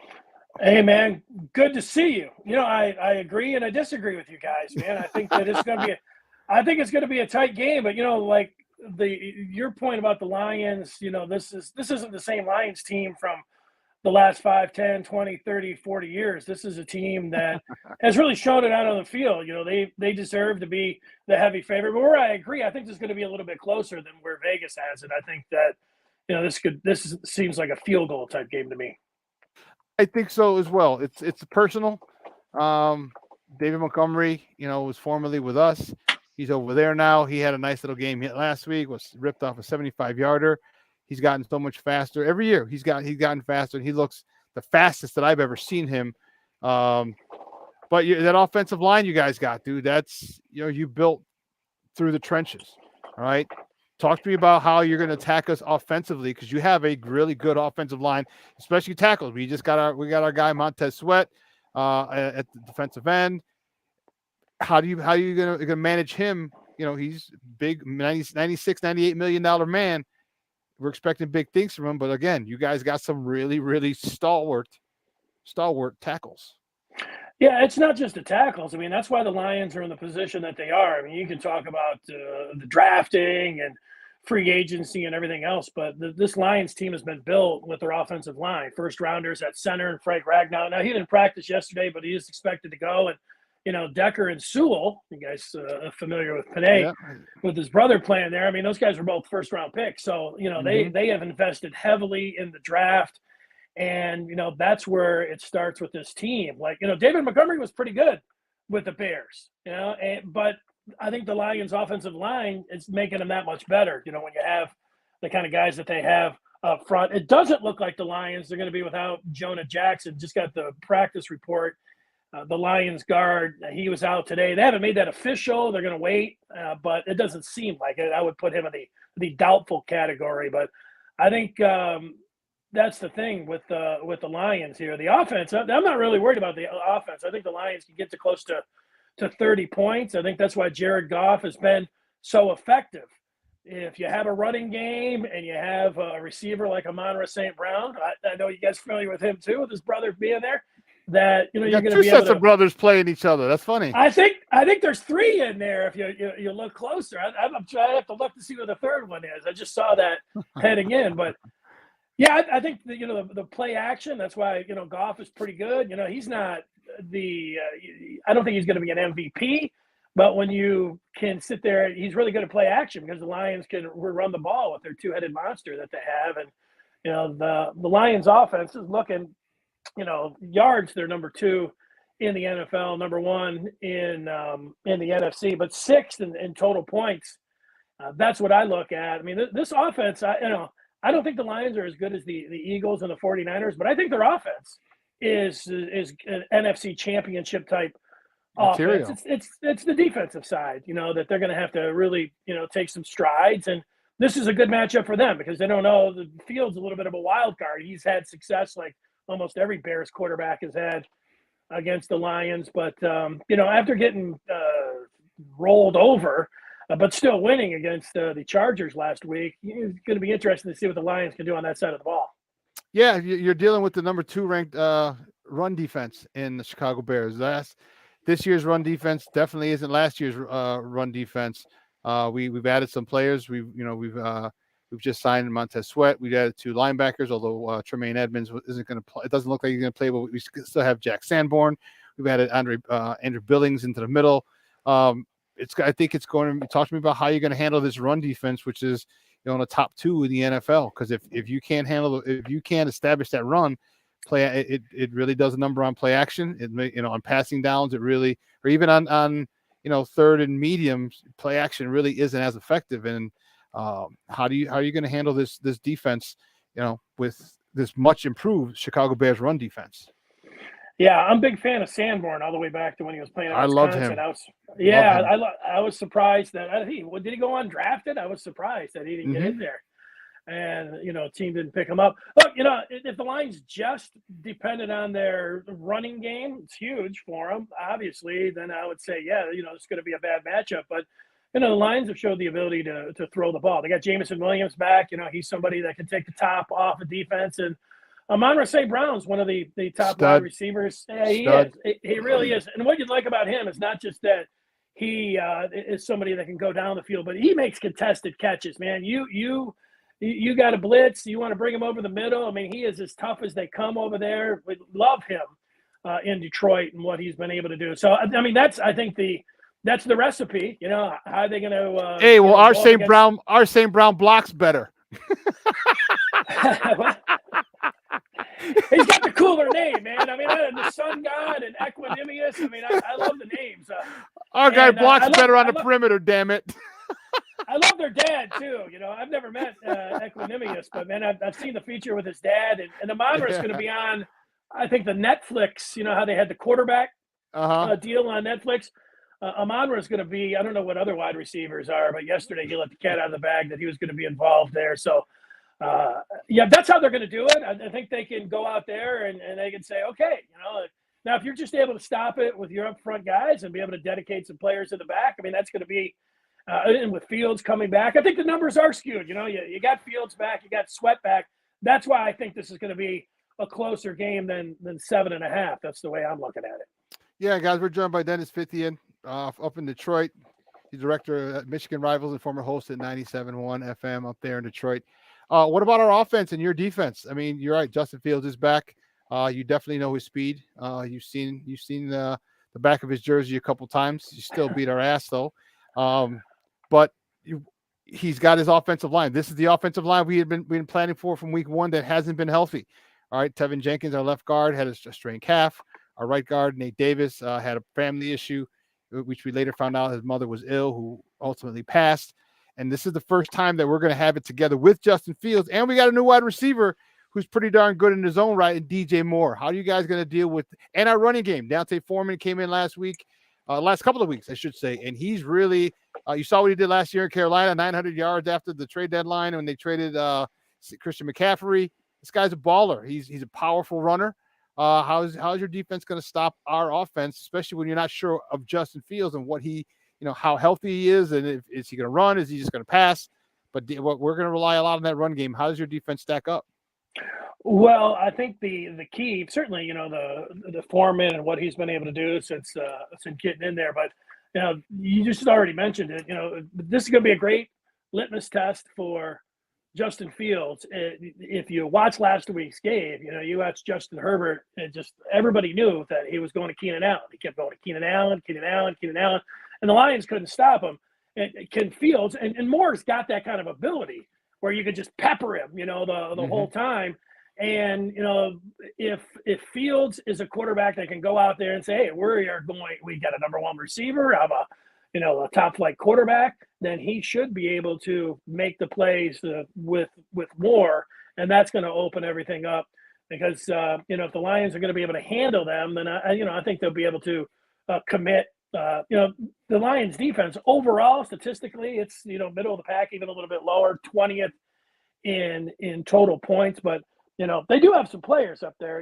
[SPEAKER 17] Hey, man, good to see you. You know, I agree and I disagree with you guys, man. I think that it's going to be a tight game, but, you know, like your point about the Lions, you know, this isn't the same Lions team from the last 5, 10, 20, 30, 40 years. This is a team that has really shown it out on the field. You know, they deserve to be the heavy favorite. But where I agree, I think this is going to be a little bit closer than where Vegas has it. I think that, you know, this seems like a field goal type game to me.
[SPEAKER 5] I think so as well. It's personal. David Montgomery, you know, was formerly with us. He's over there now. He had a nice little game last week. Was ripped off a 75-yarder. He's gotten so much faster every year. He's gotten faster, and he looks the fastest that I've ever seen him. But that offensive line you guys got, dude, that's, you know, you built through the trenches. All right. Talk to me about how you're going to attack us offensively, because you have a really good offensive line, especially tackles. We got our guy Montez Sweat at the defensive end. How are you going to manage him? You know, he's big, $96-98 million man. We're expecting big things from him, but again, you guys got some really, really stalwart tackles.
[SPEAKER 17] Yeah, it's not just the tackles. I mean, that's why the Lions are in the position that they are. I mean, you can talk about the drafting and free agency and everything else, but this Lions team has been built with their offensive line. First rounders at center and Frank Ragnow. Now, he didn't practice yesterday, but he is expected to go. And, you know, Decker and Sewell, you guys are familiar with Panay, with his brother playing there. I mean, those guys were both first-round picks. So, you know, they have invested heavily in the draft. And, you know, that's where it starts with this team. Like, you know, David Montgomery was pretty good with the Bears, you know, but I think the Lions offensive line is making them that much better. You know, when you have the kind of guys that they have up front, it doesn't look like the Lions are going to be without Jonah Jackson. Just got the practice report. The Lions guard, he was out today. They haven't made that official. They're going to wait, but it doesn't seem like it. I would put him in the doubtful category, but I think, that's the thing with the Lions here. The offense, I'm not really worried about the offense. I think the Lions can get to close to 30 points. I think that's why Jared Goff has been so effective. If you have a running game and you have a receiver like Amon-Ra St. Brown, I know you guys are familiar with him too, with his brother being there, that, you know, you're going to be able to. 2 sets
[SPEAKER 5] of brothers playing each other. That's funny.
[SPEAKER 17] I think there's 3 in there if you look closer. I have to look to see what the third one is. I just saw that heading in, but Yeah, I think the play action. That's why Goff is pretty good. He's not I don't think he's going to be an MVP, but when you can sit there, he's really good at play action because the Lions can run the ball with their two-headed monster that they have, and the Lions offense is looking, yards. They're number 2 in the NFL, number 1 in the NFC, but 6th in total points. That's what I look at. I mean, this offense, I don't think the Lions are as good as the Eagles and the 49ers, but I think their offense is an NFC championship type
[SPEAKER 5] Material.
[SPEAKER 17] offense. It's the defensive side, that they're going to have to really, take some strides. And this is a good matchup for them because they don't know. The Fields a little bit of a wild card. He's had success like almost every Bears quarterback has had against the Lions. But, after getting rolled over, but still winning against the Chargers last week, it's going to be interesting to see what the Lions can do on that side of the ball. Yeah,
[SPEAKER 5] you're dealing with the number 2 ranked run defense in the Chicago Bears. This year's run defense definitely isn't last year's run defense. We've added some players. We've just signed Montez Sweat. We've added 2 linebackers, although Tremaine Edmonds isn't going to play. It doesn't look like he's going to play, but we still have Jack Sanborn. We've added Andrew Billings into the middle. I think it's going to talk to me about how you're going to handle this run defense, which is in the top 2 in the NFL. Because if you can't if you can't establish that run play, it really does a number on play action. It may, on passing downs, it really, or even on third and medium, play action really isn't as effective. And how are you going to handle this defense, with this much improved Chicago Bears run defense?
[SPEAKER 17] Yeah, I'm a big fan of Sanborn all the way back to when he was playing at
[SPEAKER 5] I
[SPEAKER 17] Wisconsin.
[SPEAKER 5] love him.
[SPEAKER 17] I was surprised that did he go undrafted? I was surprised that he didn't get in there, and team didn't pick him up. Look, if the Lions just depended on their running game, it's huge for them. Obviously, then I would say, it's going to be a bad matchup. But the Lions have showed the ability to throw the ball. They got Jamison Williams back. He's somebody that can take the top off of defense. And Amon-Ra St. Brown's one of the top wide receivers. Yeah, he is. He really is. And what you'd like about him is not just that he is somebody that can go down the field, but he makes contested catches, man. You got a blitz. You want to bring him over the middle. I mean, he is as tough as they come over there. We love him in Detroit and what he's been able to do. So, I mean, that's the recipe. How are they going to?
[SPEAKER 5] Hey, well, our St. Brown blocks better.
[SPEAKER 17] He's got the cooler name, man. I mean, the Sun God and Equanimous. I mean, I love the names.
[SPEAKER 5] Our guy blocks better on the perimeter, damn it.
[SPEAKER 17] I love their dad, too. I've never met Equanimous, but, man, I've seen the feature with his dad. And Amon-Ra is going to be on, I think, the Netflix. How they had the quarterback deal on Netflix. Amon-Ra is going to be, I don't know what other wide receivers are, but yesterday he let the cat out of the bag that he was going to be involved there. So, that's how they're going to do it. I think they can go out there and they can say, okay, now if you're just able to stop it with your up front guys and be able to dedicate some players in the back, I mean, that's going to be, and with Fields coming back, I think the numbers are skewed. You got Fields back, you got Sweat back. That's why I think this is going to be a closer game than 7.5. That's the way I'm looking at it.
[SPEAKER 5] Yeah, guys, we're joined by Dennis Fithian up in Detroit. He's director at Michigan Rivals and former host at 97.1 FM up there in Detroit. What about our offense and your defense? I mean, you're right. Justin Fields is back. You definitely know his speed. You've seen the back of his jersey a couple times. He still beat our ass though. But he's got his offensive line. This is the offensive line we had been planning for from week 1 that hasn't been healthy. All right, Tevin Jenkins, our left guard, had a strained calf. Our right guard, Nate Davis, had a family issue, which we later found out his mother was ill, who ultimately passed. And this is the first time that we're going to have it together with Justin Fields. And we got a new wide receiver who's pretty darn good in his own right, and DJ Moore. How are you guys going to deal with – and our running game. D'Onta Foreman came in last couple of weeks, I should say. And he's really you saw what he did last year in Carolina, 900 yards after the trade deadline when they traded Christian McCaffrey. This guy's a baller. He's a powerful runner. How's your defense going to stop our offense, especially when you're not sure of Justin Fields and what he – how healthy he is, and is he going to run? Is he just going to pass? But we're going to rely a lot on that run game. How does your defense stack up?
[SPEAKER 17] Well, I think the key, certainly, the Foreman and what he's been able to do since getting in there. But you just already mentioned it. This is going to be a great litmus test for Justin Fields, if you watch last week's game, you watch Justin Herbert, and just everybody knew that he was going to Keenan Allen. He kept going to Keenan Allen, and the Lions couldn't stop him. And Ken Fields and Moore's got that kind of ability where you could just pepper him, the whole time. And if Fields is a quarterback that can go out there and say, "Hey, we got a number one receiver, I'm a top flight quarterback," then he should be able to make the plays with Moore, and that's going to open everything up. Because if the Lions are going to be able to handle them, then I think they'll be able to commit. The Lions defense overall, statistically, it's middle of the pack, even a little bit lower, 20th in total points, but they do have some players up there,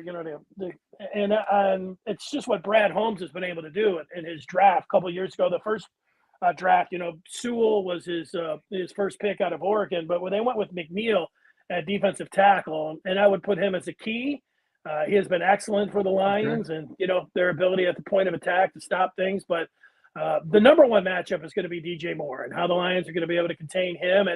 [SPEAKER 17] and it's just what Brad Holmes has been able to do in his draft a couple of years ago. The first draft, Sewell was his first pick out of Oregon, but when they went with McNeil at defensive tackle, and I would put him as a key. He has been excellent for the Lions, and their ability at the point of attack to stop things. But the number one matchup is going to be DJ Moore, and how the Lions are going to be able to contain him,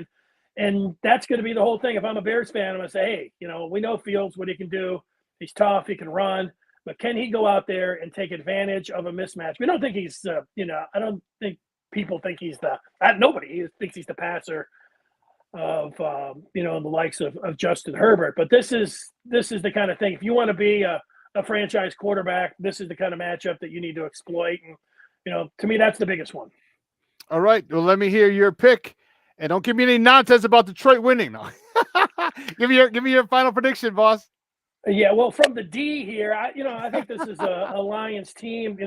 [SPEAKER 17] and that's going to be the whole thing. If I'm a Bears fan, I'm going to say, hey, we know Fields, what he can do. He's tough, he can run, but can he go out there and take advantage of a mismatch? We don't think he's, I don't think people think he's nobody thinks he's the passer of the likes of Justin Herbert. But this is the kind of thing. If you want to be a franchise quarterback, this is the kind of matchup that you need to exploit. And to me, that's the biggest one.
[SPEAKER 5] All right. Well, let me hear your pick, and don't give me any nonsense about Detroit winning. No. give me your final prediction, boss.
[SPEAKER 17] Yeah, well, from the D here, I think this is a Lions team.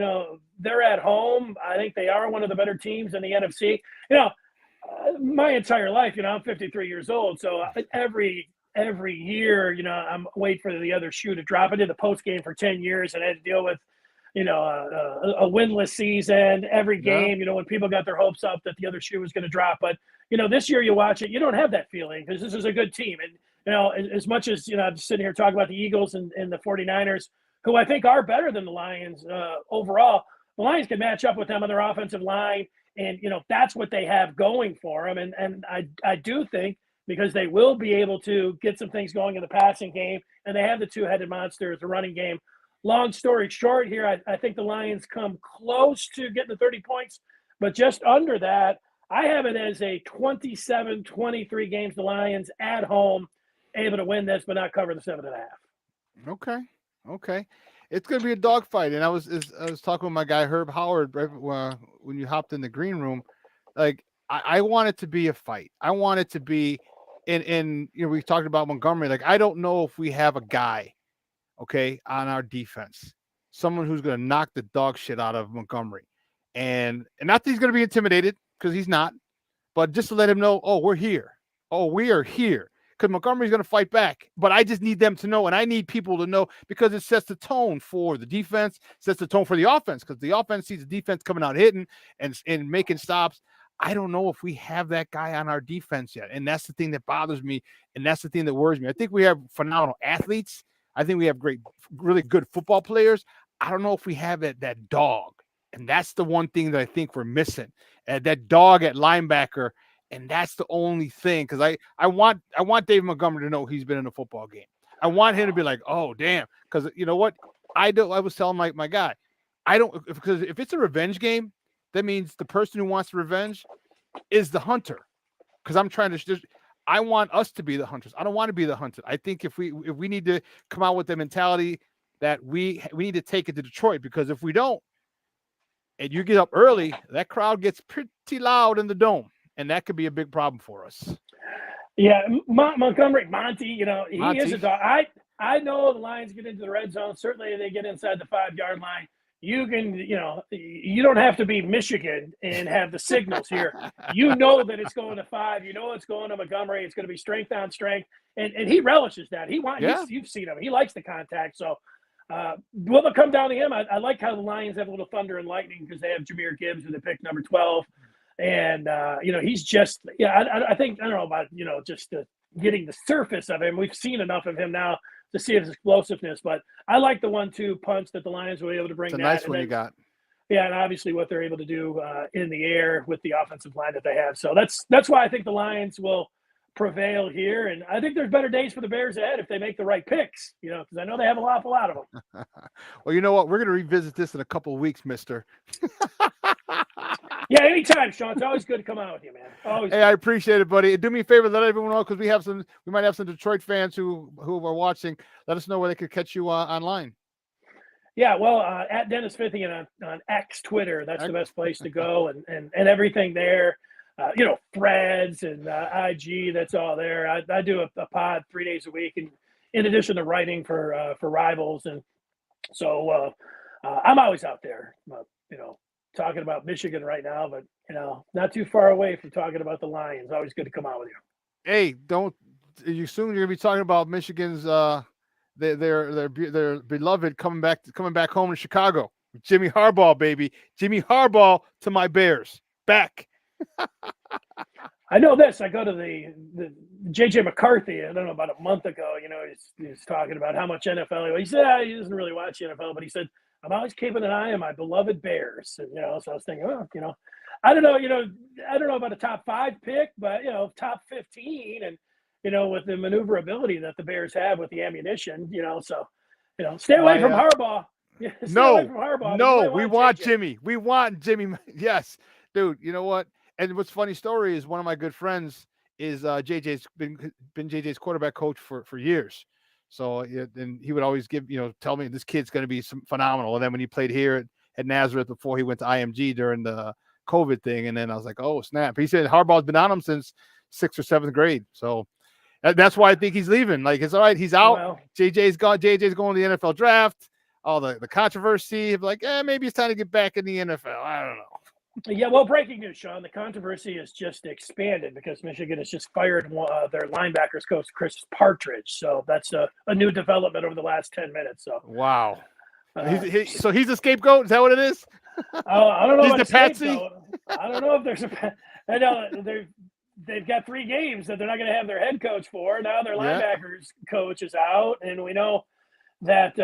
[SPEAKER 17] They're at home. I think they are one of the better teams in the NFC. My entire life, I'm 53 years old, so every year, I'm waiting for the other shoe to drop. I did the post game for 10 years, and I had to deal with, a winless season every game. When people got their hopes up that the other shoe was going to drop, but this year you watch it, you don't have that feeling because this is a good team, and as much as I'm just sitting here talking about the Eagles and the 49ers, who I think are better than the Lions overall. The Lions can match up with them on their offensive line. And, that's what they have going for them. And I do think because they will be able to get some things going in the passing game, and they have the two-headed monster as the running game. Long story short here, I think the Lions come close to getting the 30 points, but just under that, I have it as a 27-23 games, the Lions at home, able to win this, but not cover the 7.5.
[SPEAKER 5] Okay. It's going to be a dogfight. And I was talking with my guy, Herb Howard, when you hopped in the green room. Like, I want it to be a fight. I want it to be we talked about Montgomery. Like, I don't know if we have a guy, okay, on our defense, someone who's going to knock the dog shit out of Montgomery. And not that he's going to be intimidated, because he's not, but just to let him know, oh, we're here. Oh, we are here. Because Montgomery's going to fight back. But I just need them to know, and I need people to know, because it sets the tone for the defense, sets the tone for the offense, because the offense sees the defense coming out hitting and making stops. I don't know if we have that guy on our defense yet, and that's the thing that bothers me, and that's the thing that worries me. I think we have phenomenal athletes. I think we have really good football players. I don't know if we have that dog, and that's the one thing that I think we're missing, that dog at linebacker. And that's the only thing, because I want Dave Montgomery to know he's been in a football game. I want him to be like, oh, damn. Because you know what? I was telling my guy, because if it's a revenge game, that means the person who wants revenge is the hunter. Because I want us to be the hunters. I don't want to be the hunted. I think if we need to come out with the mentality that we need to take it to Detroit, because if we don't, and you get up early, that crowd gets pretty loud in the dome. And that could be a big problem for us.
[SPEAKER 17] Yeah, Montgomery, Monty, he is a dog. I know the Lions get into the red zone. Certainly they get inside the 5-yard line. You can, you don't have to be Michigan and have the signals here. You know that it's going to 5. You know it's going to Montgomery. It's going to be strength on strength. And he relishes that. You've seen him. He likes the contact. So will it come down to him? I like how the Lions have a little thunder and lightning because they have Jahmyr Gibbs who they picked number 12. And, he's just, I think, I don't know about, just getting the surface of him. We've seen enough of him now to see his explosiveness, but I like the 1-2 punch that the Lions were able to bring.
[SPEAKER 5] It's a nice one you got.
[SPEAKER 17] Yeah. And obviously what they're able to do in the air with the offensive line that they have. So that's why I think the Lions will prevail here. And I think there's better days for the Bears ahead if they make the right picks, because I know they have an awful lot of them.
[SPEAKER 5] Well, you know what? We're going to revisit this in a couple of weeks, mister.
[SPEAKER 17] Yeah, anytime, Shawn. It's always good to come out with you, man. Always.
[SPEAKER 5] Hey,
[SPEAKER 17] good.
[SPEAKER 5] I appreciate it, buddy. Do me a favor, let everyone know, because we might have some Detroit fans who are watching. Let us know where they could catch you online.
[SPEAKER 17] Yeah, well, at Dennis Fithian on X Twitter, that's the best place to go, and everything there. Threads and IG, that's all there. I do a pod 3 days a week, and in addition to writing for Rivals, and so I'm always out there, talking about Michigan right now, but not too far away from talking about the Lions. Always good to come out with you.
[SPEAKER 5] Hey, you soon you're gonna be talking about Michigan's their beloved coming back home to Chicago. Jimmy Harbaugh, baby. Jimmy Harbaugh to my Bears. Back.
[SPEAKER 17] I know this. I go to the JJ McCarthy, I don't know, about a month ago, he's talking about how much NFL he said he doesn't really watch the NFL, but he said, I'm always keeping an eye on my beloved Bears. And, so I was thinking, I don't know about a top 5 pick, but, top 15 and, with the maneuverability that the Bears have with the ammunition, stay away from Harbaugh. Yeah,
[SPEAKER 5] No, we want Jimmy. We want Jimmy. Yes, dude, you know what? And what's funny story is one of my good friends is JJ's been JJ's quarterback coach for years. So and he would always tell me this kid's going to be phenomenal. And then when he played here at Nazareth before he went to IMG during the COVID thing, and then I was like, oh snap! He said Harbaugh's been on him since 6th or 7th grade. So that's why I think he's leaving. Like it's all right, he's out.
[SPEAKER 17] Well,
[SPEAKER 5] JJ's gone. JJ's going to the NFL draft. All the controversy of like, maybe it's time to get back in the NFL. I don't know.
[SPEAKER 17] Yeah, well, breaking news, Shawn. The controversy has just expanded because Michigan has just fired their linebackers coach, Chris Partridge. So that's a new development over the last 10 minutes. So
[SPEAKER 5] wow. So he's a scapegoat? Is that what it is?
[SPEAKER 17] I don't know.
[SPEAKER 5] He's the patsy?
[SPEAKER 17] I don't know if there's I know they've got 3 games that they're not going to have their head coach for. Now their linebackers coach is out, and we know that the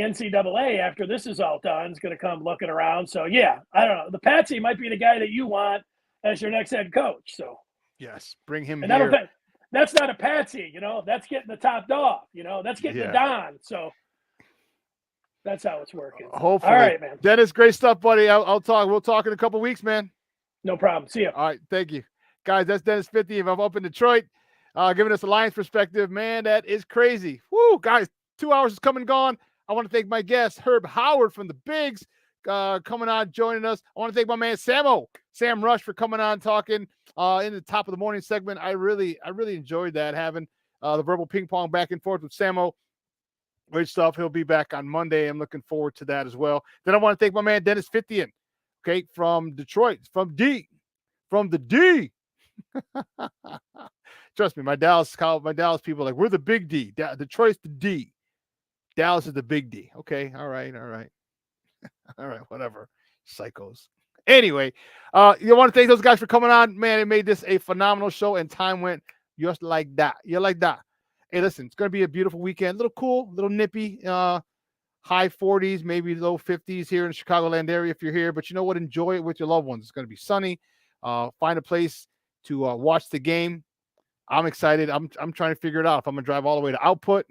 [SPEAKER 17] NCAA, after this is all done, is going to come looking around. So, yeah, I don't know. The patsy might be the guy that you want as your next head coach. So,
[SPEAKER 5] yes, bring him
[SPEAKER 17] and
[SPEAKER 5] here.
[SPEAKER 17] That's not a patsy, that's getting the top dog, that's getting the Don. So, that's how it's working.
[SPEAKER 5] Hopefully.
[SPEAKER 17] All right, man.
[SPEAKER 5] Dennis, great stuff, buddy. We'll talk in a couple weeks, man.
[SPEAKER 17] No problem. See you.
[SPEAKER 5] All right, thank you. Guys, that's Dennis 50. I'm up in Detroit, giving us a Lions perspective. Man, that is crazy. Woo, guys. 2 hours is come and gone. I want to thank my guest, Herb Howard from the Bigs, coming on, joining us. I want to thank my man, Sam Rush, for coming on, talking in the top of the morning segment. I really enjoyed that, having the verbal ping pong back and forth with Samo. Great stuff. He'll be back on Monday. I'm looking forward to that as well. Then I want to thank my man, Dennis Fithian, okay, from Detroit, from the D. Trust me, my Dallas people are like, we're the big D. Detroit's the D. Dallas is the big D. Okay. All right. All right. Whatever. Psychos. Anyway, you want to thank those guys for coming on. Man, it made this a phenomenal show, and time went just like that. You're like that. Hey, listen, it's going to be a beautiful weekend. A little cool, a little nippy, high 40s, maybe low 50s here in the Chicagoland area if you're here. But you know what? Enjoy it with your loved ones. It's going to be sunny. Find a place to watch the game. I'm excited. I'm trying to figure it out if I'm going to drive all the way to Output.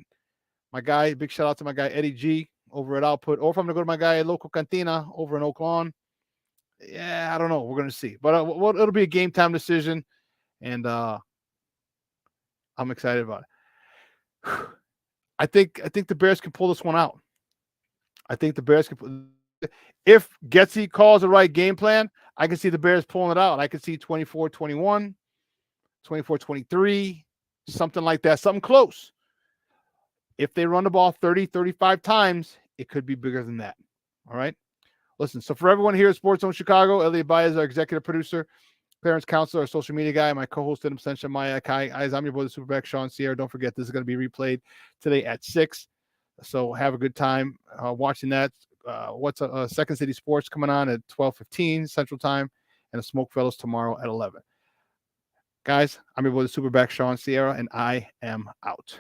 [SPEAKER 5] My guy, big shout out to my guy Eddie G over at Output, or if I'm gonna go to my guy Local Cantina over in Oak Lawn. Yeah, I don't know. We're gonna see, but it'll be a game time decision, and I'm excited about it. I think the Bears can pull this one out. I think the Bears can. If Getsy calls the right game plan, I can see the Bears pulling it out. I can see 24-21, 24-23, something like that, something close. If they run the ball 30, 35 times, it could be bigger than that. All right? Listen, so for everyone here at Sports Zone Chicago, Elliot Baez, our executive producer, Clarence Counselor, our social media guy, my co-host, Adam Sencha, Maya Kai, I'm your boy, the SuperBack, Shawn Sierra. Don't forget, this is going to be replayed today at 6. So have a good time watching that. What's Second City Sports coming on at 12:15 Central Time, and the Smoke Fellows tomorrow at 11. Guys, I'm your boy, the SuperBack, Shawn Sierra, and I am out.